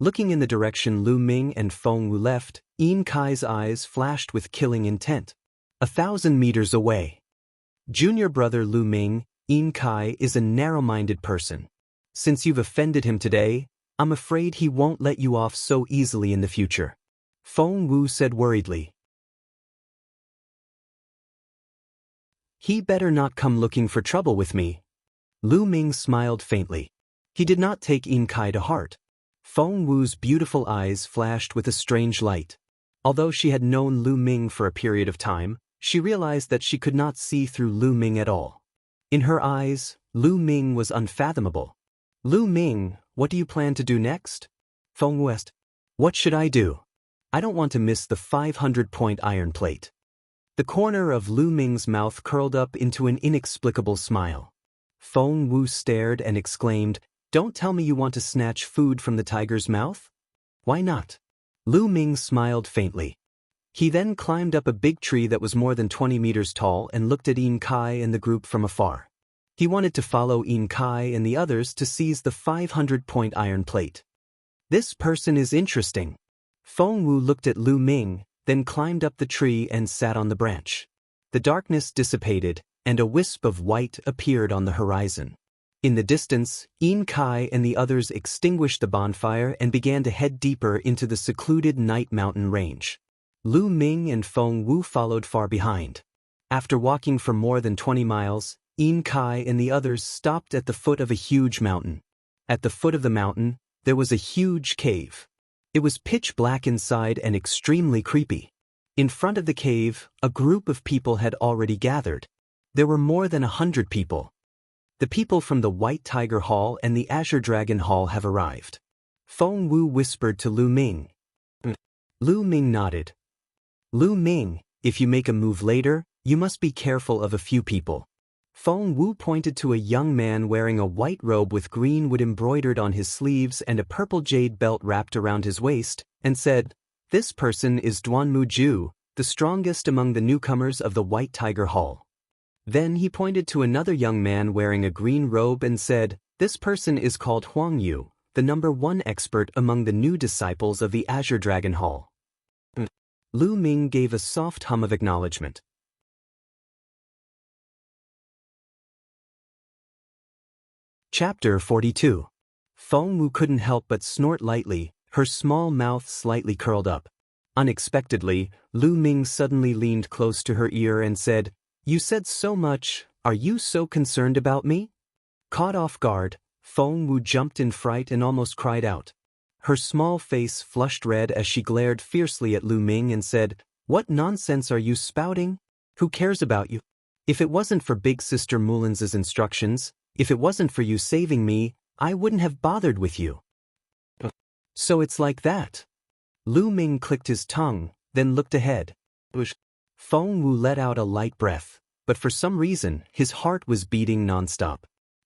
Looking in the direction Lu Ming and Feng Wu left, Yin Kai's eyes flashed with killing intent. 1,000 meters away. "Junior brother Lu Ming, Yin Kai is a narrow-minded person. Since you've offended him today, I'm afraid he won't let you off so easily in the future," Feng Wu said worriedly. "He better not come looking for trouble with me." Lu Ming smiled faintly. He did not take Yin Kai to heart. Feng Wu's beautiful eyes flashed with a strange light. Although she had known Lu Ming for a period of time, she realized that she could not see through Lu Ming at all. In her eyes, Lu Ming was unfathomable. Lu Ming, what do you plan to do next? Feng Wu asked. What should I do? I don't want to miss the 500-point iron plate. The corner of Lu Ming's mouth curled up into an inexplicable smile. Feng Wu stared and exclaimed, Don't tell me you want to snatch food from the tiger's mouth? Why not? Lu Ming smiled faintly. He then climbed up a big tree that was more than 20 meters tall and looked at Yin Kai and the group from afar. He wanted to follow Yin Kai and the others to seize the 500-point iron plate. This person is interesting. Feng Wu looked at Lu Ming, then climbed up the tree and sat on the branch. The darkness dissipated, and a wisp of white appeared on the horizon. In the distance, Yin Kai and the others extinguished the bonfire and began to head deeper into the secluded night mountain range. Lu Ming and Feng Wu followed far behind. After walking for more than 20 miles, Yin Kai and the others stopped at the foot of a huge mountain. At the foot of the mountain, there was a huge cave. It was pitch black inside and extremely creepy. In front of the cave, a group of people had already gathered. There were more than 100 people. The people from the White Tiger Hall and the Azure Dragon Hall have arrived. Feng Wu whispered to Lu Ming. Lu Ming nodded. Lu Ming, if you make a move later, you must be careful of a few people. Feng Wu pointed to a young man wearing a white robe with green wood embroidered on his sleeves and a purple jade belt wrapped around his waist, and said, This person is Duanmu Ju, the strongest among the newcomers of the White Tiger Hall. Then he pointed to another young man wearing a green robe and said, This person is called Huang Yu, the #1 expert among the new disciples of the Azure Dragon Hall. Lu Ming gave a soft hum of acknowledgement. Chapter 42. Feng Wu couldn't help but snort lightly, her small mouth slightly curled up. Unexpectedly, Lu Ming suddenly leaned close to her ear and said, You said so much, are you so concerned about me? Caught off guard, Feng Wu jumped in fright and almost cried out. Her small face flushed red as she glared fiercely at Lu Ming and said, What nonsense are you spouting? Who cares about you? If it wasn't for Big Sister Mulins's instructions, if it wasn't for you saving me, I wouldn't have bothered with you. So it's like that. Lu Ming clicked his tongue, then looked ahead. Feng Wu let out a light breath, but for some reason, his heart was beating nonstop.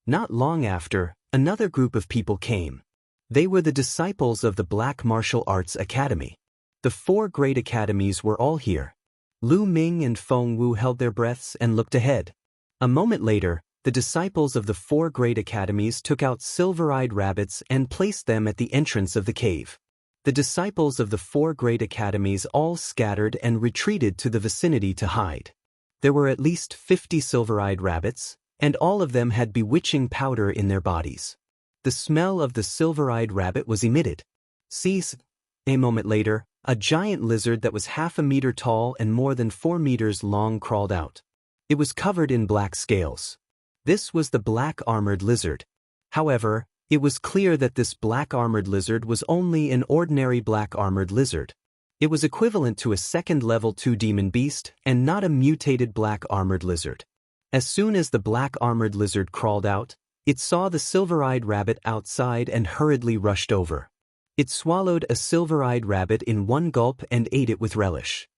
Not long after, another group of people came. They were the disciples of the Black Martial Arts Academy. The 4 great academies were all here. Lu Ming and Feng Wu held their breaths and looked ahead. A moment later, the disciples of the 4 great academies took out silver-eyed rabbits and placed them at the entrance of the cave. The disciples of the 4 great academies all scattered and retreated to the vicinity to hide. There were at least 50 silver-eyed rabbits, and all of them had bewitching powder in their bodies. The smell of the silver-eyed rabbit was emitted. A moment later, a giant lizard that was half a meter tall and more than 4 meters long crawled out. It was covered in black scales. This was the black armored lizard. However, it was clear that this black armored lizard was only an ordinary black armored lizard. It was equivalent to a second level 2 demon beast and not a mutated black armored lizard. As soon as the black armored lizard crawled out, it saw the silver-eyed rabbit outside and hurriedly rushed over. It swallowed a silver-eyed rabbit in one gulp and ate it with relish.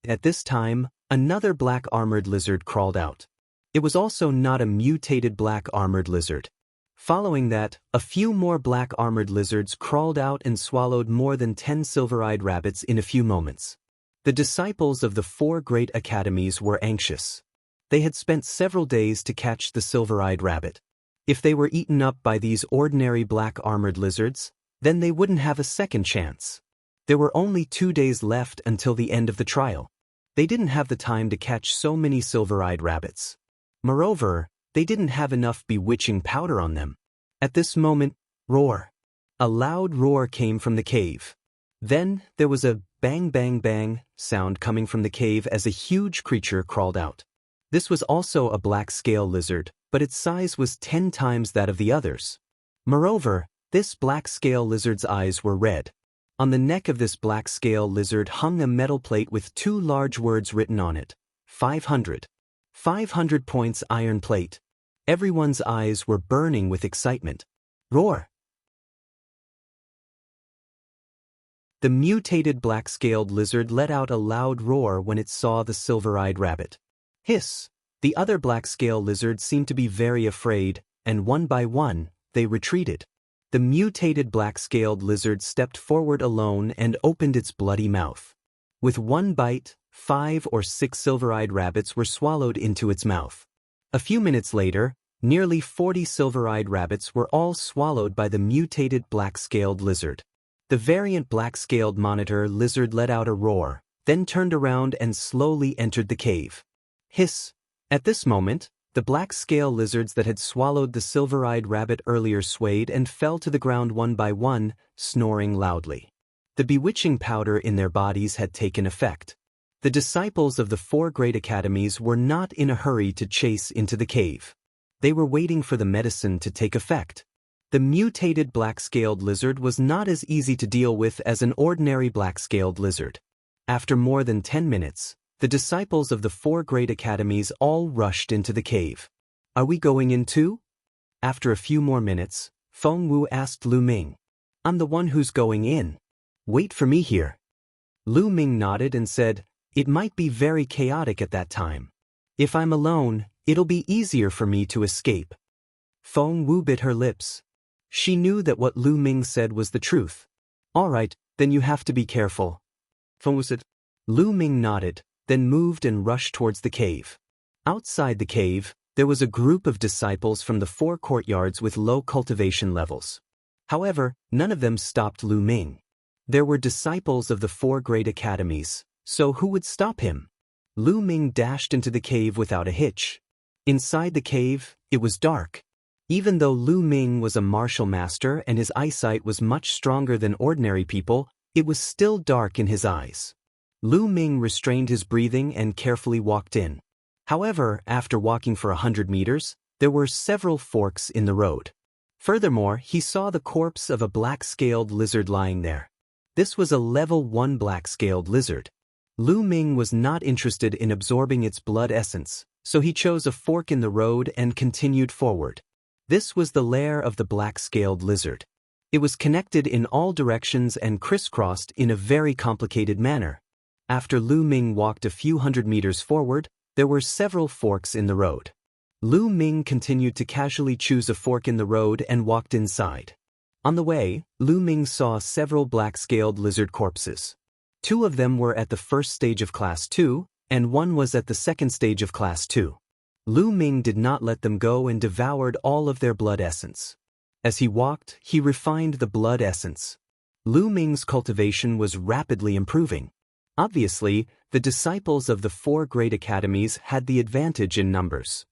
At this time, another black armored lizard crawled out. It was also not a mutated black armored lizard. Following that, a few more black armored lizards crawled out and swallowed more than 10 silver-eyed rabbits in a few moments. The disciples of the 4 great academies were anxious. They had spent several days to catch the silver-eyed rabbit. If they were eaten up by these ordinary black armored lizards, then they wouldn't have a second chance. There were only 2 days left until the end of the trial. They didn't have the time to catch so many silver-eyed rabbits. Moreover, they didn't have enough bewitching powder on them. At this moment, roar. A loud roar came from the cave. Then, there was a bang bang bang sound coming from the cave as a huge creature crawled out. This was also a black scale lizard, but its size was 10 times that of the others. Moreover, this black scale lizard's eyes were red. On the neck of this black scale lizard hung a metal plate with 2 large words written on it. 500. 500 points iron plate. Everyone's eyes were burning with excitement. Roar! The mutated black-scaled lizard let out a loud roar when it saw the silver-eyed rabbit. Hiss! The other black-scale lizards seemed to be very afraid, and one by one, they retreated. The mutated black-scaled lizard stepped forward alone and opened its bloody mouth. With one bite, 5 or 6 silver-eyed rabbits were swallowed into its mouth. A few minutes later, nearly 40 silver-eyed rabbits were all swallowed by the mutated black-scaled lizard. The variant black-scaled monitor lizard let out a roar, then turned around and slowly entered the cave. Hiss! At this moment, the black-scale lizards that had swallowed the silver-eyed rabbit earlier swayed and fell to the ground one by one, snoring loudly. The bewitching powder in their bodies had taken effect. The disciples of the 4 great academies were not in a hurry to chase into the cave. They were waiting for the medicine to take effect. The mutated black-scaled lizard was not as easy to deal with as an ordinary black-scaled lizard. After more than 10 minutes, the disciples of the 4 great academies all rushed into the cave. Are we going in too? After a few more minutes, Feng Wu asked Lu Ming. I'm the one who's going in. Wait for me here. Lu Ming nodded and said, it might be very chaotic at that time. If I'm alone, it'll be easier for me to escape. Feng Wu bit her lips. She knew that what Lu Ming said was the truth. All right, then you have to be careful. Feng Wu said. Lu Ming nodded, then moved and rushed towards the cave. Outside the cave, there was a group of disciples from the 4 courtyards with low cultivation levels. However, none of them stopped Lu Ming. There were disciples of the 4 great academies, so who would stop him? Lu Ming dashed into the cave without a hitch. Inside the cave, it was dark. Even though Lu Ming was a martial master and his eyesight was much stronger than ordinary people, it was still dark in his eyes. Lu Ming restrained his breathing and carefully walked in. However, after walking for 100 meters, there were several forks in the road. Furthermore, he saw the corpse of a black-scaled lizard lying there. This was a level 1 black-scaled lizard. Lu Ming was not interested in absorbing its blood essence, so he chose a fork in the road and continued forward. This was the lair of the black-scaled lizard. It was connected in all directions and crisscrossed in a very complicated manner. After Lu Ming walked a few hundred meters forward, there were several forks in the road. Lu Ming continued to casually choose a fork in the road and walked inside. On the way, Lu Ming saw several black-scaled lizard corpses. 2 of them were at the first stage of Class 2, and 1 was at the second stage of Class 2. Lu Ming did not let them go and devoured all of their blood essence. As he walked, he refined the blood essence. Lu Ming's cultivation was rapidly improving. Obviously, the disciples of the 4 great academies had the advantage in numbers.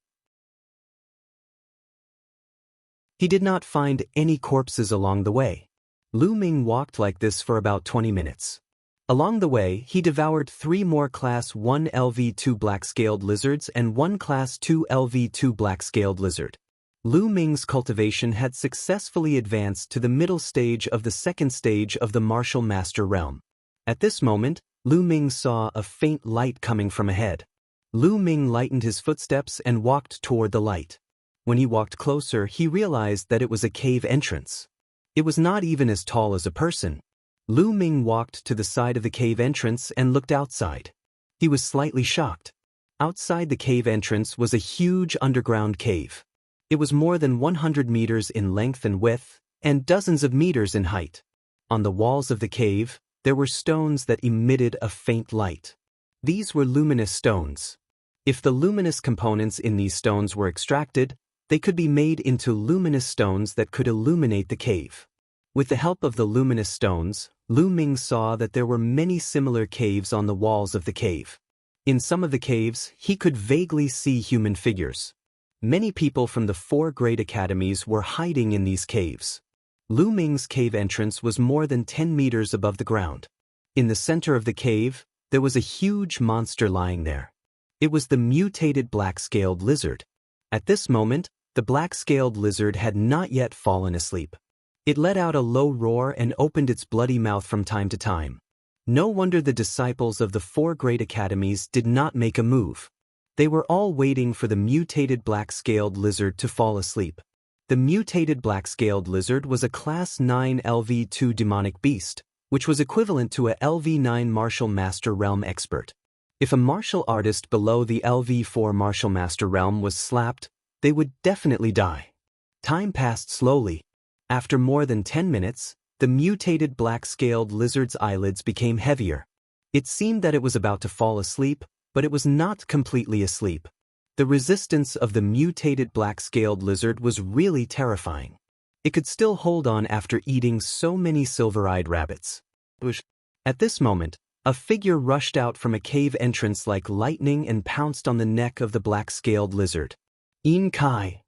He did not find any corpses along the way. Lu Ming walked like this for about 20 minutes. Along the way, he devoured 3 more Class 1 LV2 black-scaled lizards and 1 Class 2 LV2 black-scaled lizard. Lu Ming's cultivation had successfully advanced to the middle stage of the second stage of the martial master realm. At this moment, Lu Ming saw a faint light coming from ahead. Lu Ming lightened his footsteps and walked toward the light. When he walked closer, he realized that it was a cave entrance. It was not even as tall as a person. Lu Ming walked to the side of the cave entrance and looked outside. He was slightly shocked. Outside the cave entrance was a huge underground cave. It was more than 100 meters in length and width, and dozens of meters in height. On the walls of the cave, there were stones that emitted a faint light. These were luminous stones. If the luminous components in these stones were extracted, they could be made into luminous stones that could illuminate the cave. With the help of the luminous stones, Lu Ming saw that there were many similar caves on the walls of the cave. In some of the caves, he could vaguely see human figures. Many people from the 4 great academies were hiding in these caves. Lu Ming's cave entrance was more than 10 meters above the ground. In the center of the cave, there was a huge monster lying there. It was the mutated black-scaled lizard. At this moment, the black-scaled lizard had not yet fallen asleep. It let out a low roar and opened its bloody mouth from time to time. No wonder the disciples of the 4 great academies did not make a move. They were all waiting for the mutated black-scaled lizard to fall asleep. The mutated black-scaled lizard was a Class 9 LV2 demonic beast, which was equivalent to a LV9 martial master realm expert. If a martial artist below the LV4 martial master realm was slapped, they would definitely die. Time passed slowly. After more than 10 minutes, the mutated black-scaled lizard's eyelids became heavier. It seemed that it was about to fall asleep, but it was not completely asleep. The resistance of the mutated black-scaled lizard was really terrifying. It could still hold on after eating so many silver-eyed rabbits. At this moment, a figure rushed out from a cave entrance like lightning and pounced on the neck of the black-scaled lizard. Yin Kai.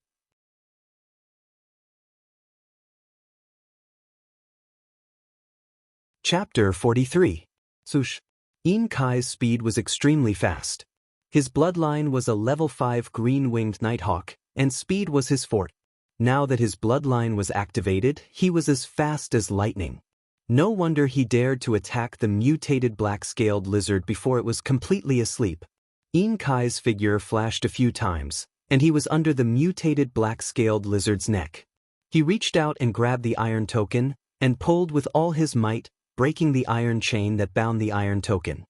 Chapter 43. Sush. Yin Kai's speed was extremely fast. His bloodline was a level 5 green-winged nighthawk, and speed was his forte. Now that his bloodline was activated, he was as fast as lightning. No wonder he dared to attack the mutated black-scaled lizard before it was completely asleep. Yin Kai's figure flashed a few times, and he was under the mutated black-scaled lizard's neck. He reached out and grabbed the iron token, and pulled with all his might, breaking the iron chain that bound the iron token.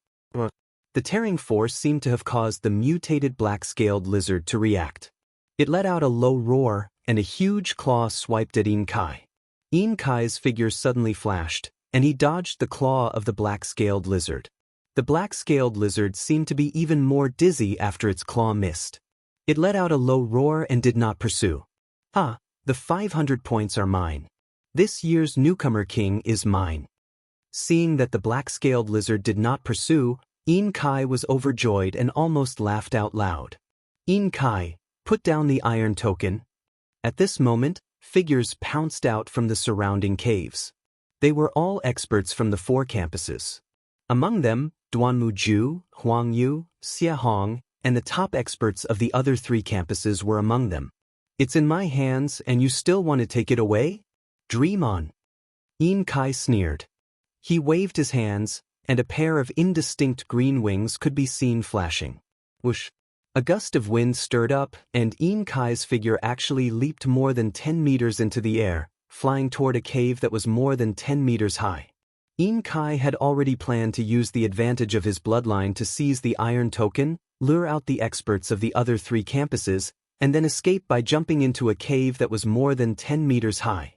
The tearing force seemed to have caused the mutated black-scaled lizard to react. It let out a low roar, and a huge claw swiped at Yin Kai. Yin Kai's figure suddenly flashed, and he dodged the claw of the black-scaled lizard. The black-scaled lizard seemed to be even more dizzy after its claw missed. It let out a low roar and did not pursue. The 500 points are mine. This year's newcomer king is mine. Seeing that the black-scaled lizard did not pursue, Yin Kai was overjoyed and almost laughed out loud. Yin Kai, put down the iron token. At this moment, figures pounced out from the surrounding caves. They were all experts from the 4 campuses. Among them, Duanmu Ju, Huang Yu, Xia Hong, and the top experts of the other 3 campuses were among them. It's in my hands and you still want to take it away? Dream on. Yin Kai sneered. He waved his hands, and a pair of indistinct green wings could be seen flashing. Whoosh! A gust of wind stirred up, and Yin Kai's figure actually leaped more than 10 meters into the air, flying toward a cave that was more than 10 meters high. Yin Kai had already planned to use the advantage of his bloodline to seize the iron token, lure out the experts of the other 3 campuses, and then escape by jumping into a cave that was more than 10 meters high.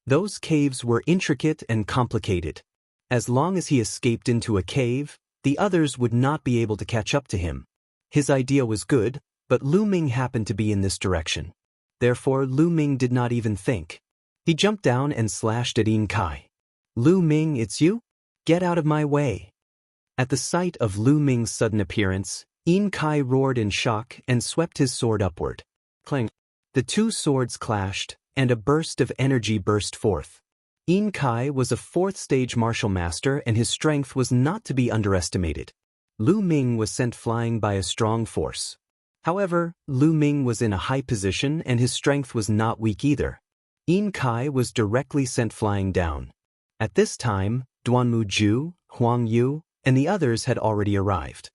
Those caves were intricate and complicated. As long as he escaped into a cave, the others would not be able to catch up to him. His idea was good, but Lu Ming happened to be in this direction. Therefore, Lu Ming did not even think. He jumped down and slashed at Yin Kai. Lu Ming, it's you? Get out of my way. At the sight of Lu Ming's sudden appearance, Yin Kai roared in shock and swept his sword upward. Clang! The 2 swords clashed, and a burst of energy burst forth. Yin Kai was a 4th-stage martial master and his strength was not to be underestimated. Lu Ming was sent flying by a strong force. However, Lu Ming was in a high position and his strength was not weak either. Yin Kai was directly sent flying down. At this time, Duanmu Ju, Huang Yu, and the others had already arrived.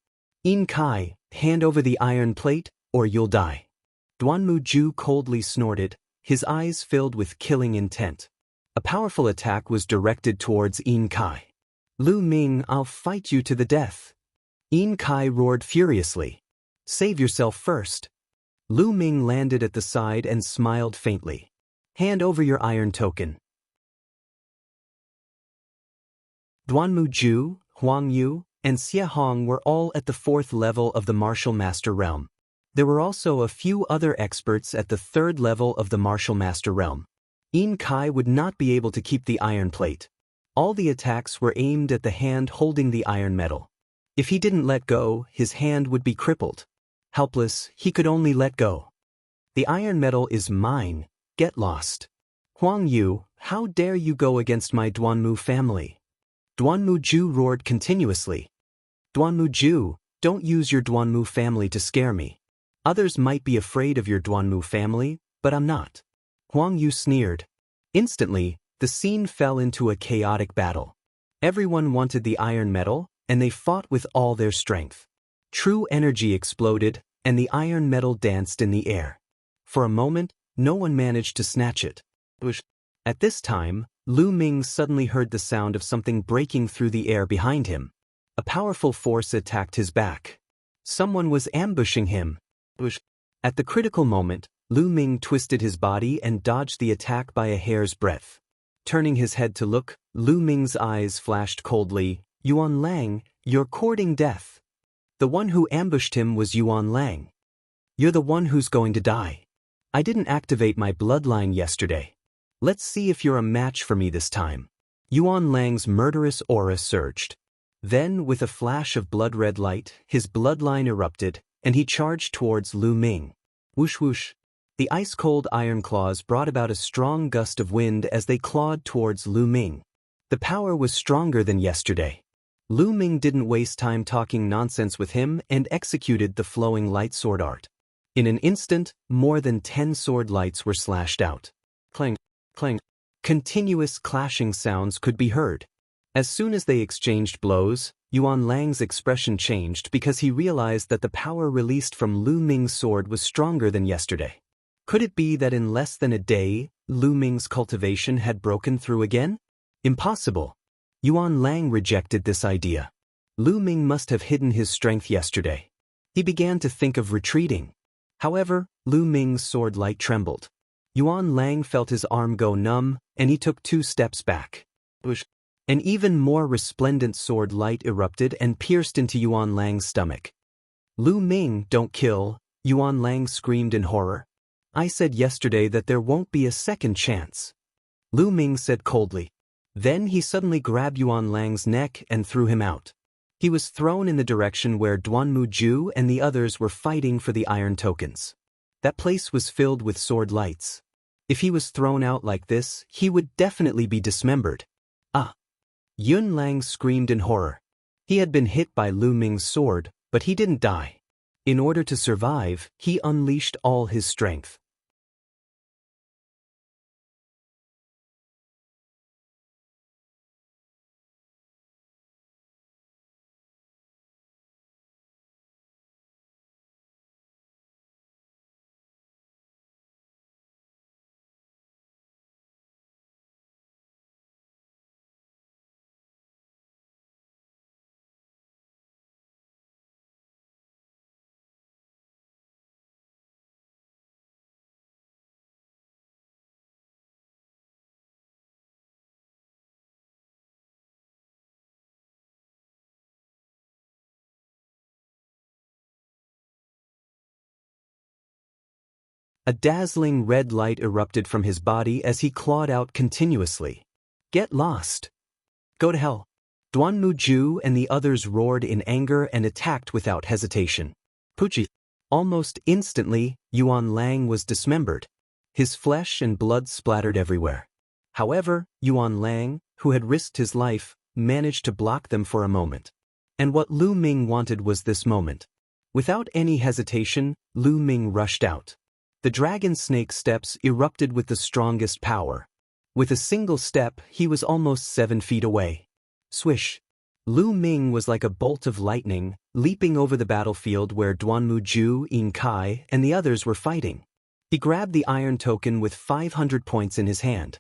Yin Kai, hand over the iron plate, or you'll die. Duanmu Ju coldly snorted, his eyes filled with killing intent. A powerful attack was directed towards Yin Kai. Lu Ming, I'll fight you to the death. Yin Kai roared furiously. Save yourself first. Lu Ming landed at the side and smiled faintly. Hand over your iron token. Duanmu Ju, Huang Yu, and Xia Hong were all at the 4th level of the martial master realm. There were also a few other experts at the 3rd level of the martial master realm. Yin Kai would not be able to keep the iron plate. All the attacks were aimed at the hand holding the iron metal. If he didn't let go, his hand would be crippled. Helpless, he could only let go. The iron metal is mine, get lost. Huang Yu, how dare you go against my Duanmu family? Duanmu Ju roared continuously. Duanmu Ju, Don't use your Duanmu family to scare me. Others might be afraid of your Duanmu family, but I'm not. Huang Yu sneered. Instantly, the scene fell into a chaotic battle. Everyone wanted the iron metal, and they fought with all their strength. True energy exploded, and the iron metal danced in the air. For a moment, no one managed to snatch it. At this time, Lu Ming suddenly heard the sound of something breaking through the air behind him. A powerful force attacked his back. Someone was ambushing him. At the critical moment, Lu Ming twisted his body and dodged the attack by a hair's breadth. Turning his head to look, Lu Ming's eyes flashed coldly. Yuan Lang, you're courting death. The one who ambushed him was Yuan Lang. You're the one who's going to die. I didn't activate my bloodline yesterday. Let's see if you're a match for me this time. Yuan Lang's murderous aura surged. Then, with a flash of blood-red light, his bloodline erupted, and he charged towards Lu Ming. Whoosh whoosh. The ice-cold iron claws brought about a strong gust of wind as they clawed towards Lu Ming. The power was stronger than yesterday. Lu Ming didn't waste time talking nonsense with him and executed the flowing light sword art. In an instant, more than 10 sword lights were slashed out. Clang, clang. Continuous clashing sounds could be heard. As soon as they exchanged blows, Yuan Lang's expression changed because he realized that the power released from Lu Ming's sword was stronger than yesterday. Could it be that in less than a day, Lu Ming's cultivation had broken through again? Impossible. Yuan Lang rejected this idea. Lu Ming must have hidden his strength yesterday. He began to think of retreating. However, Lu Ming's sword light trembled. Yuan Lang felt his arm go numb, and he took 2 steps back. An even more resplendent sword light erupted and pierced into Yuan Lang's stomach. Lu Ming, don't kill, Yuan Lang screamed in horror. I said yesterday that there won't be a second chance. Lu Ming said coldly. Then he suddenly grabbed Yuan Lang's neck and threw him out. He was thrown in the direction where Duanmu Ju and the others were fighting for the iron tokens. That place was filled with sword lights. If he was thrown out like this, he would definitely be dismembered. Ah! Yun Lang screamed in horror. He had been hit by Lu Ming's sword, but he didn't die. In order to survive, he unleashed all his strength. A dazzling red light erupted from his body as he clawed out continuously. Get lost. Go to hell. Duanmu Ju and the others roared in anger and attacked without hesitation. Puchi. Almost instantly, Yuan Lang was dismembered. His flesh and blood splattered everywhere. However, Yuan Lang, who had risked his life, managed to block them for a moment. And what Lu Ming wanted was this moment. Without any hesitation, Lu Ming rushed out. The dragon snake steps erupted with the strongest power. With a single step, he was almost 7 feet away. Swish! Lu Ming was like a bolt of lightning, leaping over the battlefield where Duanmu Ju, Yin Kai, and the others were fighting. He grabbed the iron token with 500 points in his hand.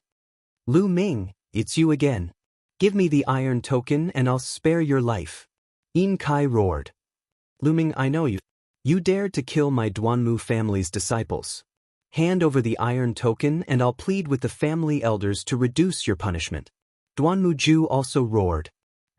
Lu Ming, it's you again. Give me the iron token and I'll spare your life. Yin Kai roared. Lu Ming, I know you. You dared to kill my Duanmu family's disciples. Hand over the iron token and I'll plead with the family elders to reduce your punishment. Duanmu Ju also roared.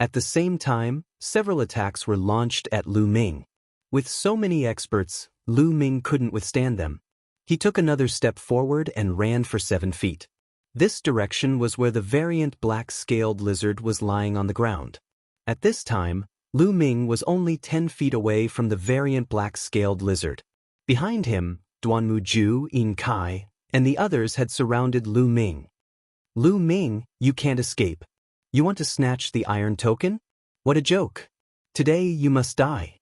At the same time, several attacks were launched at Lu Ming. With so many experts, Lu Ming couldn't withstand them. He took another step forward and ran for 7 feet. This direction was where the variant black-scaled lizard was lying on the ground. At this time, Lu Ming was only 10 feet away from the variant black-scaled lizard. Behind him, Duanmu Ju, Yin Kai, and the others had surrounded Lu Ming. Lu Ming, you can't escape. You want to snatch the iron token? What a joke. Today you must die.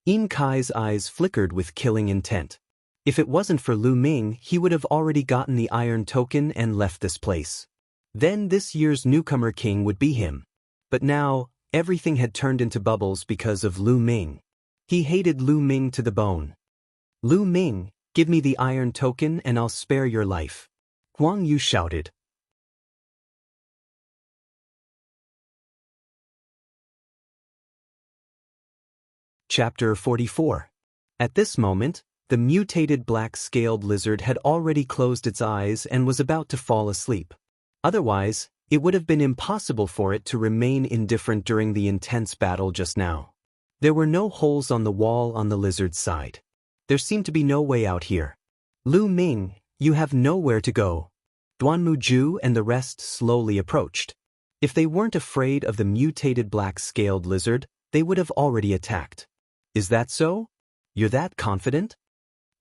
Yin Kai's eyes flickered with killing intent. If it wasn't for Lu Ming, he would have already gotten the iron token and left this place. Then this year's newcomer king would be him. But now, everything had turned into bubbles because of Lu Ming. He hated Lu Ming to the bone. Lu Ming, give me the iron token and I'll spare your life. Huang Yu shouted. Chapter 44. At this moment, the mutated black-scaled lizard had already closed its eyes and was about to fall asleep. Otherwise, it would have been impossible for it to remain indifferent during the intense battle just now. There were no holes on the wall on the lizard's side. There seemed to be no way out here. Lu Ming, you have nowhere to go. Duanmuju and the rest slowly approached. If they weren't afraid of the mutated black-scaled lizard, they would have already attacked. Is that so? You're that confident?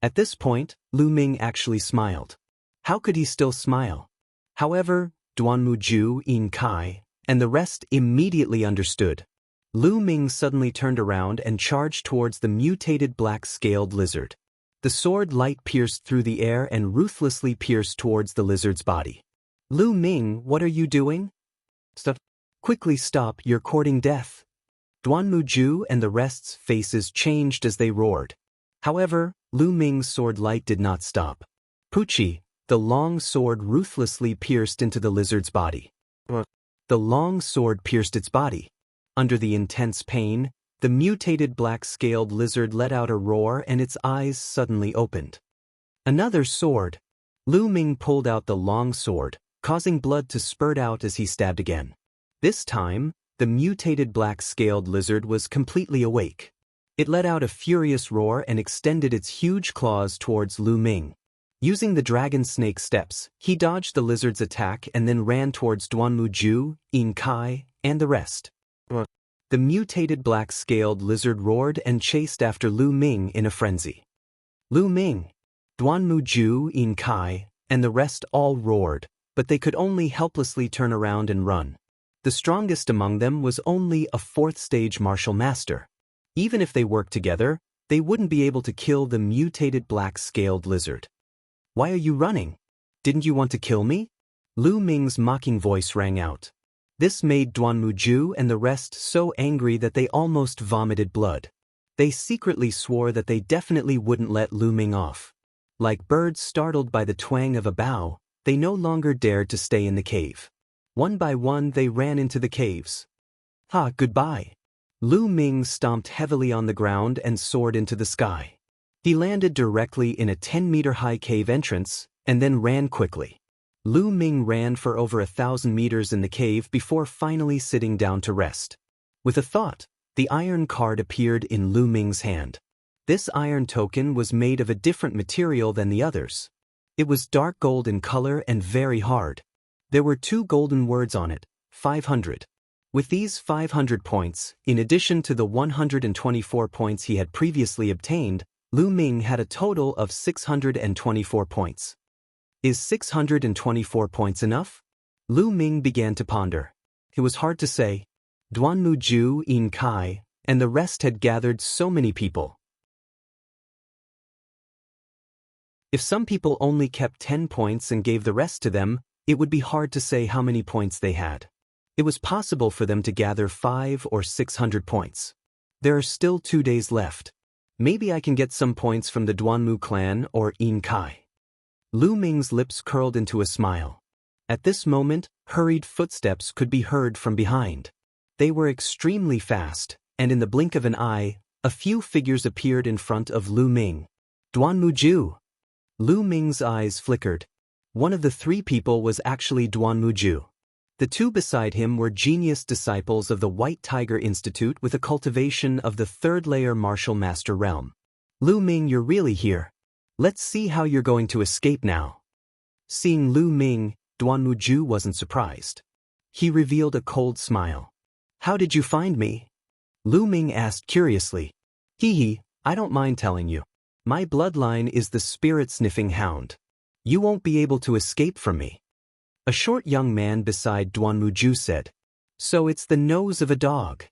At this point, Lu Ming actually smiled. How could he still smile? However, Duanmuju, Yin Kai, and the rest immediately understood. Lu Ming suddenly turned around and charged towards the mutated black-scaled lizard. The sword light pierced through the air and ruthlessly pierced towards the lizard's body. Lu Ming, what are you doing? Stop. Quickly stop, you're courting death. Duanmuju and the rest's faces changed as they roared. However, Lu Ming's sword light did not stop. Puchi, the long sword ruthlessly pierced into the lizard's body. The long sword pierced its body. Under the intense pain, the mutated black-scaled lizard let out a roar and its eyes suddenly opened. Another sword. Lu Ming pulled out the long sword, causing blood to spurt out as he stabbed again. This time, the mutated black-scaled lizard was completely awake. It let out a furious roar and extended its huge claws towards Lu Ming. Using the dragon snake steps, he dodged the lizard's attack and then ran towards Duanmuju, Yin Kai, and the rest. The mutated black-scaled lizard roared and chased after Lu Ming in a frenzy. Lu Ming, Duanmuju, Yin Kai, and the rest all roared, but they could only helplessly turn around and run. The strongest among them was only a fourth-stage martial master. Even if they worked together, they wouldn't be able to kill the mutated black-scaled lizard. Why are you running? Didn't you want to kill me? Lu Ming's mocking voice rang out. This made Duanmuju and the rest so angry that they almost vomited blood. They secretly swore that they definitely wouldn't let Lu Ming off. Like birds startled by the twang of a bow, they no longer dared to stay in the cave. One by one they ran into the caves. Goodbye. Lu Ming stomped heavily on the ground and soared into the sky. He landed directly in a 10-meter-high cave entrance, and then ran quickly. Lu Ming ran for over 1,000 meters in the cave before finally sitting down to rest. With a thought, the iron card appeared in Lu Ming's hand. This iron token was made of a different material than the others. It was dark gold in color and very hard. There were 2 golden words on it, 500. With these 500 points, in addition to the 124 points he had previously obtained, Lu Ming had a total of 624 points. Is 624 points enough? Lu Ming began to ponder. It was hard to say. Duanmuju, Yin Kai, and the rest had gathered so many people. If some people only kept 10 points and gave the rest to them, it would be hard to say how many points they had. It was possible for them to gather 500 or 600 points. There are still 2 days left. Maybe I can get some points from the Duanmu clan or Yin Kai. Lu Ming's lips curled into a smile. At this moment, hurried footsteps could be heard from behind. They were extremely fast, and in the blink of an eye, a few figures appeared in front of Lu Ming. Duanmuju. Lu Ming's eyes flickered. One of the 3 people was actually Duanmuju. The 2 beside him were genius disciples of the White Tiger Institute with a cultivation of the 3rd-layer martial master realm. Lu Ming, you're really here. Let's see how you're going to escape now. Seeing Lu Ming, Duanmuju wasn't surprised. He revealed a cold smile. How did you find me? Lu Ming asked curiously. Hee, I don't mind telling you. My bloodline is the spirit-sniffing hound. You won't be able to escape from me. A short young man beside Duanmuju said. So it's the nose of a dog.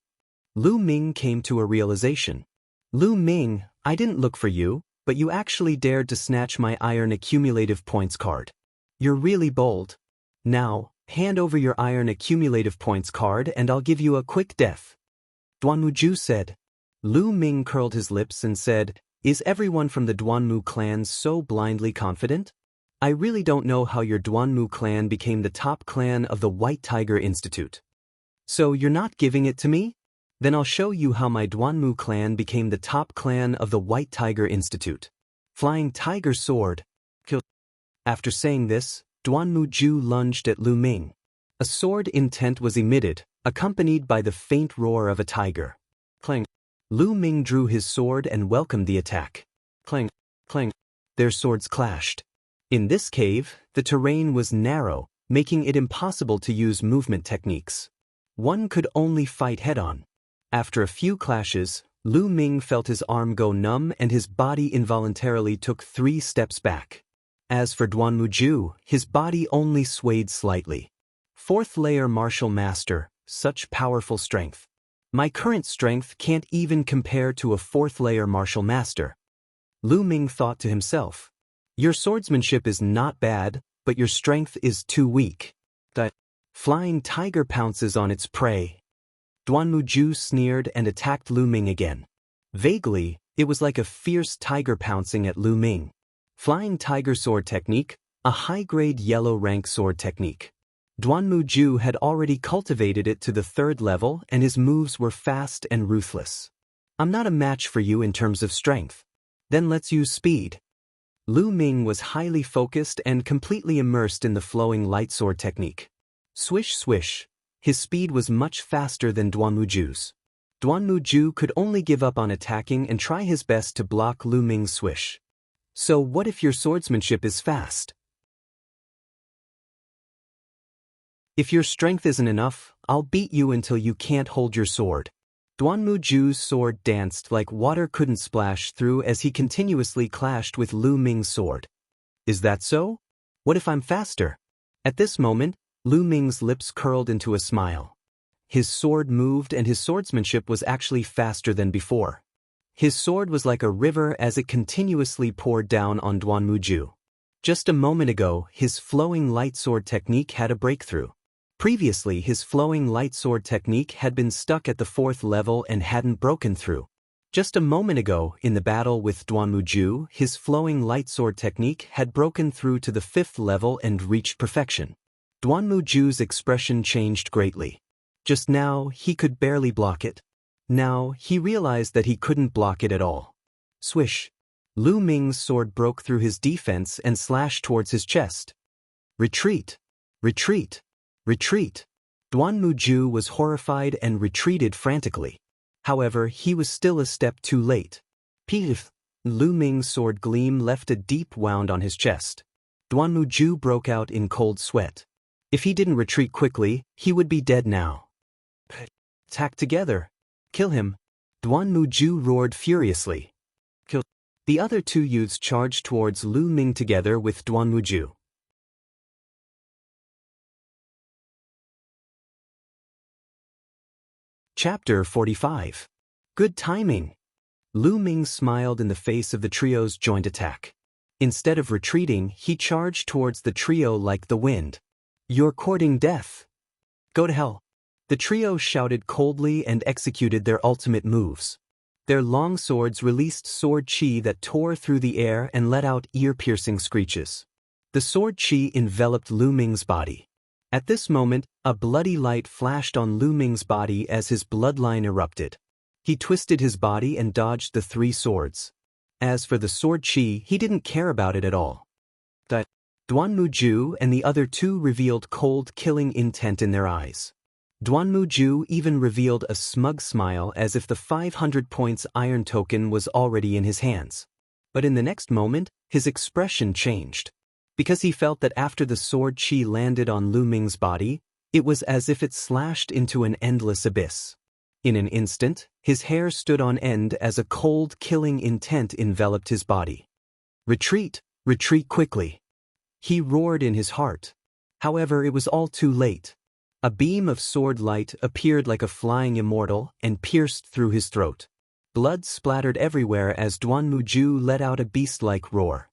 Lu Ming came to a realization. Lu Ming, I didn't look for you, but you actually dared to snatch my iron accumulative points card. You're really bold. Now, hand over your iron accumulative points card and I'll give you a quick death. Duanmuju said. Lu Ming curled his lips and said, Is everyone from the Duanmu clan so blindly confident? I really don't know how your Duanmu clan became the top clan of the White Tiger Institute. So you're not giving it to me? Then I'll show you how my Duanmu clan became the top clan of the White Tiger Institute. Flying Tiger Sword. Kill. After saying this, Duanmuju lunged at Lu Ming. A sword intent was emitted, accompanied by the faint roar of a tiger. Clang. Lu Ming drew his sword and welcomed the attack. Clang, clang. Their swords clashed. In this cave, the terrain was narrow, making it impossible to use movement techniques. One could only fight head-on. After a few clashes, Lu Ming felt his arm go numb and his body involuntarily took 3 steps back. As for Duanmuju, his body only swayed slightly. 4th layer martial master, such powerful strength. My current strength can't even compare to a 4th layer martial master. Lu Ming thought to himself. Your swordsmanship is not bad, but your strength is too weak. The flying tiger pounces on its prey. Duanmuju sneered and attacked Lu Ming again. Vaguely, it was like a fierce tiger pouncing at Lu Ming. Flying tiger sword technique, a high-grade yellow rank sword technique. Duanmuju had already cultivated it to the 3rd level and his moves were fast and ruthless. I'm not a match for you in terms of strength. Then let's use speed. Lu Ming was highly focused and completely immersed in the flowing light sword technique. Swish swish. His speed was much faster than Duanmuju's. Duanmuju could only give up on attacking and try his best to block Lu Ming's swish. So what if your swordsmanship is fast? If your strength isn't enough, I'll beat you until you can't hold your sword. Duanmuju's sword danced like water couldn't splash through as he continuously clashed with Lu Ming's sword. Is that so? What if I'm faster? At this moment, Lu Ming's lips curled into a smile. His sword moved and his swordsmanship was actually faster than before. His sword was like a river as it continuously poured down on Duanmuju. Just a moment ago, his flowing light sword technique had a breakthrough. Previously, his flowing light sword technique had been stuck at the 4th level and hadn't broken through. Just a moment ago, in the battle with Duanmuju, his flowing light sword technique had broken through to the 5th level and reached perfection. Duanmuju's expression changed greatly. Just now, he could barely block it. Now, he realized that he couldn't block it at all. Swish. Lu Ming's sword broke through his defense and slashed towards his chest. Retreat! Retreat! Retreat! Duanmuju was horrified and retreated frantically. However, he was still a step too late. Pif! Lu Ming's sword gleam left a deep wound on his chest. Duanmuju broke out in cold sweat. If he didn't retreat quickly, he would be dead now. Attack together! Kill him! Duanmuju roared furiously. Kill! The other 2 youths charged towards Lu Ming together with Duanmuju. Chapter 45. Good timing! Lu Ming smiled in the face of the trio's joint attack. Instead of retreating, he charged towards the trio like the wind. You're courting death. Go to hell. The trio shouted coldly and executed their ultimate moves. Their long swords released sword chi that tore through the air and let out ear-piercing screeches. The sword chi enveloped Lu Ming's body. At this moment, a bloody light flashed on Lu Ming's body as his bloodline erupted. He twisted his body and dodged the 3 swords. As for the sword chi, he didn't care about it at all. Duanmuju and the other 2 revealed cold, killing intent in their eyes. Duanmuju even revealed a smug smile as if the 500 points iron token was already in his hands. But in the next moment, his expression changed. Because he felt that after the sword chi landed on Lu Ming's body, it was as if it slashed into an endless abyss. In an instant, his hair stood on end as a cold, killing intent enveloped his body. Retreat! Retreat quickly! He roared in his heart. However, it was all too late. A beam of sword light appeared like a flying immortal and pierced through his throat. Blood splattered everywhere as Duanmuju let out a beast-like roar.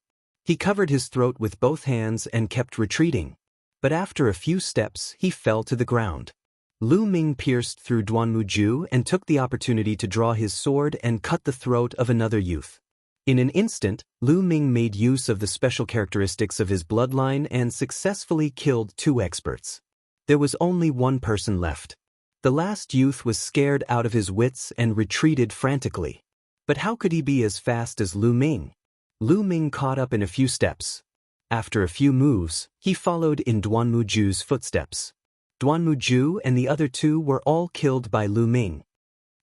He covered his throat with both hands and kept retreating. But after a few steps, he fell to the ground. Lu Ming pierced through Duanmuju and took the opportunity to draw his sword and cut the throat of another youth. In an instant, Lu Ming made use of the special characteristics of his bloodline and successfully killed 2 experts. There was only one person left. The last youth was scared out of his wits and retreated frantically. But how could he be as fast as Lu Ming? Lu Ming caught up in a few steps. After a few moves, he followed in Duanmuju's footsteps. Duanmuju and the other 2 were all killed by Lu Ming.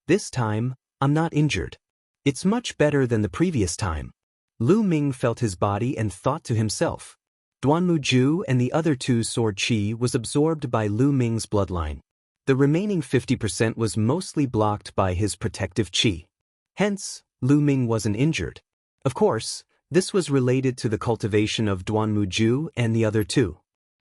This time, I'm not injured. It's much better than the previous time. Lu Ming felt his body and thought to himself. Duanmuju and the other 2's sword chi was absorbed by Lu Ming's bloodline. The remaining 50% was mostly blocked by his protective chi. Hence, Lu Ming wasn't injured. Of course, this was related to the cultivation of Duanmuju and the other 2.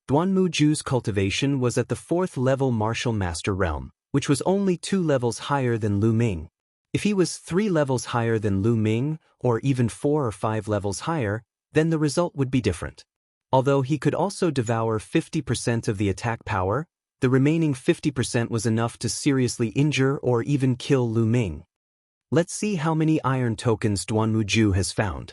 Duanmuju's cultivation was at the 4th level martial master realm, which was only 2 levels higher than Lu Ming. If he was 3 levels higher than Lu Ming, or even 4 or 5 levels higher, then the result would be different. Although he could also devour 50% of the attack power, the remaining 50% was enough to seriously injure or even kill Lu Ming. Let's see how many iron tokens Duanmuju has found.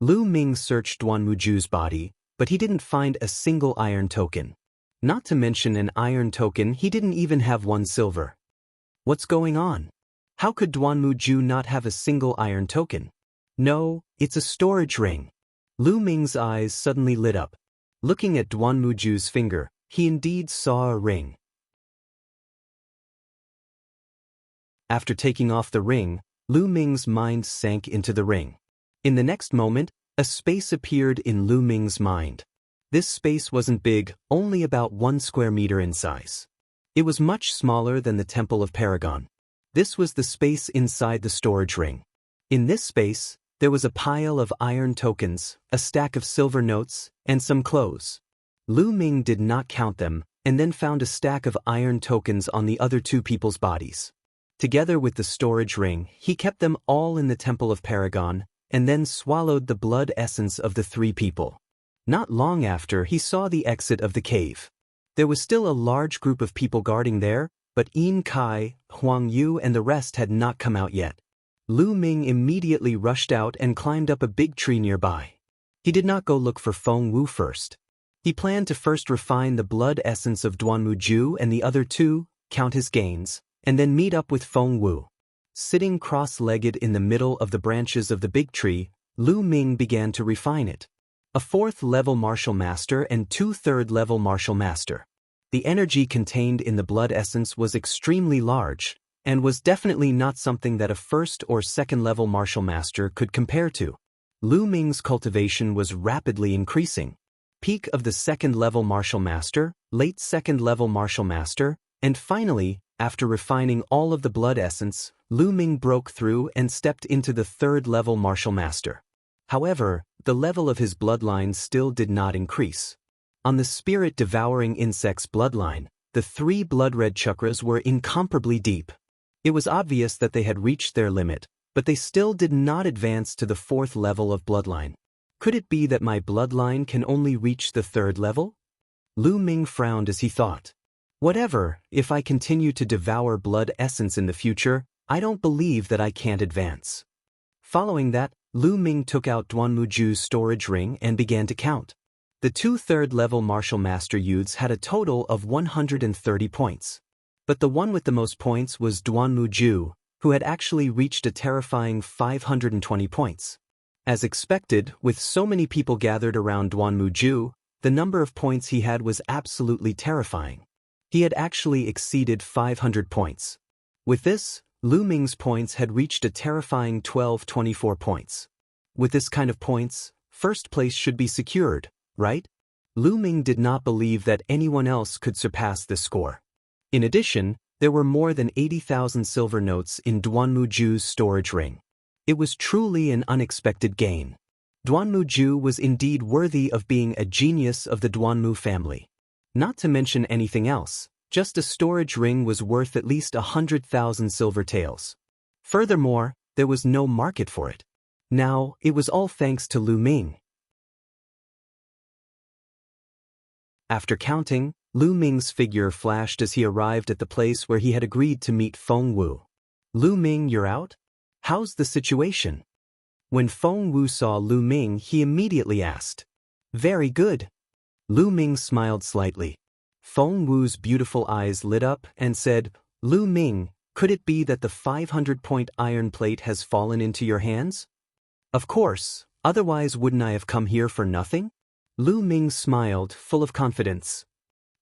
Lu Ming searched Duanmuju's body, but he didn't find a single iron token. Not to mention an iron token, he didn't even have 1 silver. What's going on? How could Duanmuju not have a single iron token? No, it's a storage ring. Lu Ming's eyes suddenly lit up. Looking at Duanmuju's finger, he indeed saw a ring. After taking off the ring, Lu Ming's mind sank into the ring. In the next moment, a space appeared in Lu Ming's mind. This space wasn't big, only about 1 square meter in size. It was much smaller than the Temple of Paragon. This was the space inside the storage ring. In this space, there was a pile of iron tokens, a stack of silver notes, and some clothes. Lu Ming did not count them, and then found a stack of iron tokens on the other 2 people's bodies. Together with the storage ring, he kept them all in the Temple of Paragon, and then swallowed the blood essence of the 3 people. Not long after, he saw the exit of the cave. There was still a large group of people guarding there, but Yin Kai, Huang Yu and the rest had not come out yet. Lu Ming immediately rushed out and climbed up a big tree nearby. He did not go look for Feng Wu first. He planned to first refine the blood essence of Duanmuju and the other 2, count his gains, and then meet up with Feng Wu. Sitting cross-legged in the middle of the branches of the big tree, Lu Ming began to refine it. A 4th level martial master and 2 3rd level martial master. The energy contained in the blood essence was extremely large, and was definitely not something that a 1st or 2nd level martial master could compare to. Lu Ming's cultivation was rapidly increasing. Peak of the 2nd level martial master, late 2nd level martial master, and finally, after refining all of the blood essence, Lu Ming broke through and stepped into the 3rd level martial master. However, the level of his bloodline still did not increase. On the spirit-devouring insect's bloodline, the 3 blood-red chakras were incomparably deep. It was obvious that they had reached their limit, but they still did not advance to the 4th level of bloodline. Could it be that my bloodline can only reach the 3rd level? Lu Ming frowned as he thought. Whatever, if I continue to devour blood essence in the future, I don't believe that I can't advance. Following that, Lu Ming took out Duanmuju's storage ring and began to count. The 2 3rd level martial master youths had a total of 130 points. But the one with the most points was Duanmuju, who had actually reached a terrifying 520 points. As expected, with so many people gathered around Duanmuju, the number of points he had was absolutely terrifying. He had actually exceeded 500 points. With this, Lu Ming's points had reached a terrifying 1224 points. With this kind of points, first place should be secured, right? Lu Ming did not believe that anyone else could surpass this score. In addition, there were more than 80,000 silver notes in Duanmuju's storage ring. It was truly an unexpected gain. Duanmuju was indeed worthy of being a genius of the Duanmu family. Not to mention anything else, just a storage ring was worth at least 100,000 silver taels. Furthermore, there was no market for it. Now, it was all thanks to Lu Ming. After counting, Lu Ming's figure flashed as he arrived at the place where he had agreed to meet Feng Wu. Lu Ming, you're out? How's the situation? When Feng Wu saw Lu Ming, he immediately asked. Very good. Lu Ming smiled slightly. Feng Wu's beautiful eyes lit up and said, Lu Ming, could it be that the 500-point iron plate has fallen into your hands? Of course, otherwise wouldn't I have come here for nothing? Lu Ming smiled, full of confidence.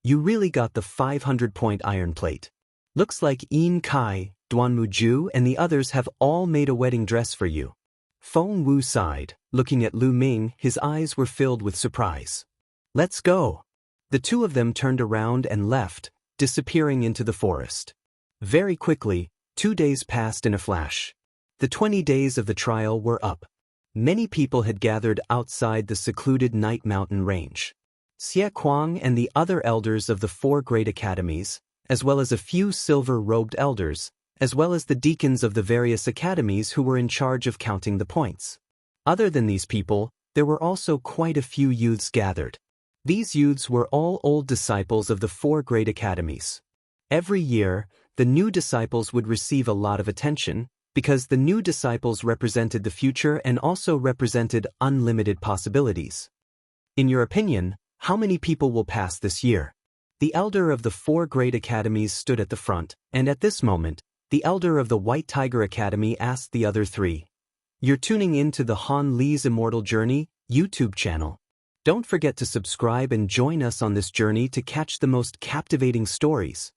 You really got the 500-point iron plate. Looks like Yin Kai, Duanmu Ju and the others have all made a wedding dress for you. Feng Wu sighed, looking at Lu Ming, his eyes were filled with surprise. Let's go. The two of them turned around and left, disappearing into the forest. Very quickly, 2 days passed in a flash. The 20 days of the trial were up. Many people had gathered outside the secluded Night Mountain range. Xie Kuang and the other elders of the 4 great academies, as well as a few silver-robed elders, as well as the deacons of the various academies who were in charge of counting the points. Other than these people, there were also quite a few youths gathered. These youths were all old disciples of the 4 great academies. Every year, the new disciples would receive a lot of attention, because the new disciples represented the future and also represented unlimited possibilities. In your opinion, how many people will pass this year? The elder of the 4 great academies stood at the front, and at this moment, the elder of the White Tiger Academy asked the other 3. You're tuning in to the Han Li's Immortal Journey YouTube channel. Don't forget to subscribe and join us on this journey to catch the most captivating stories.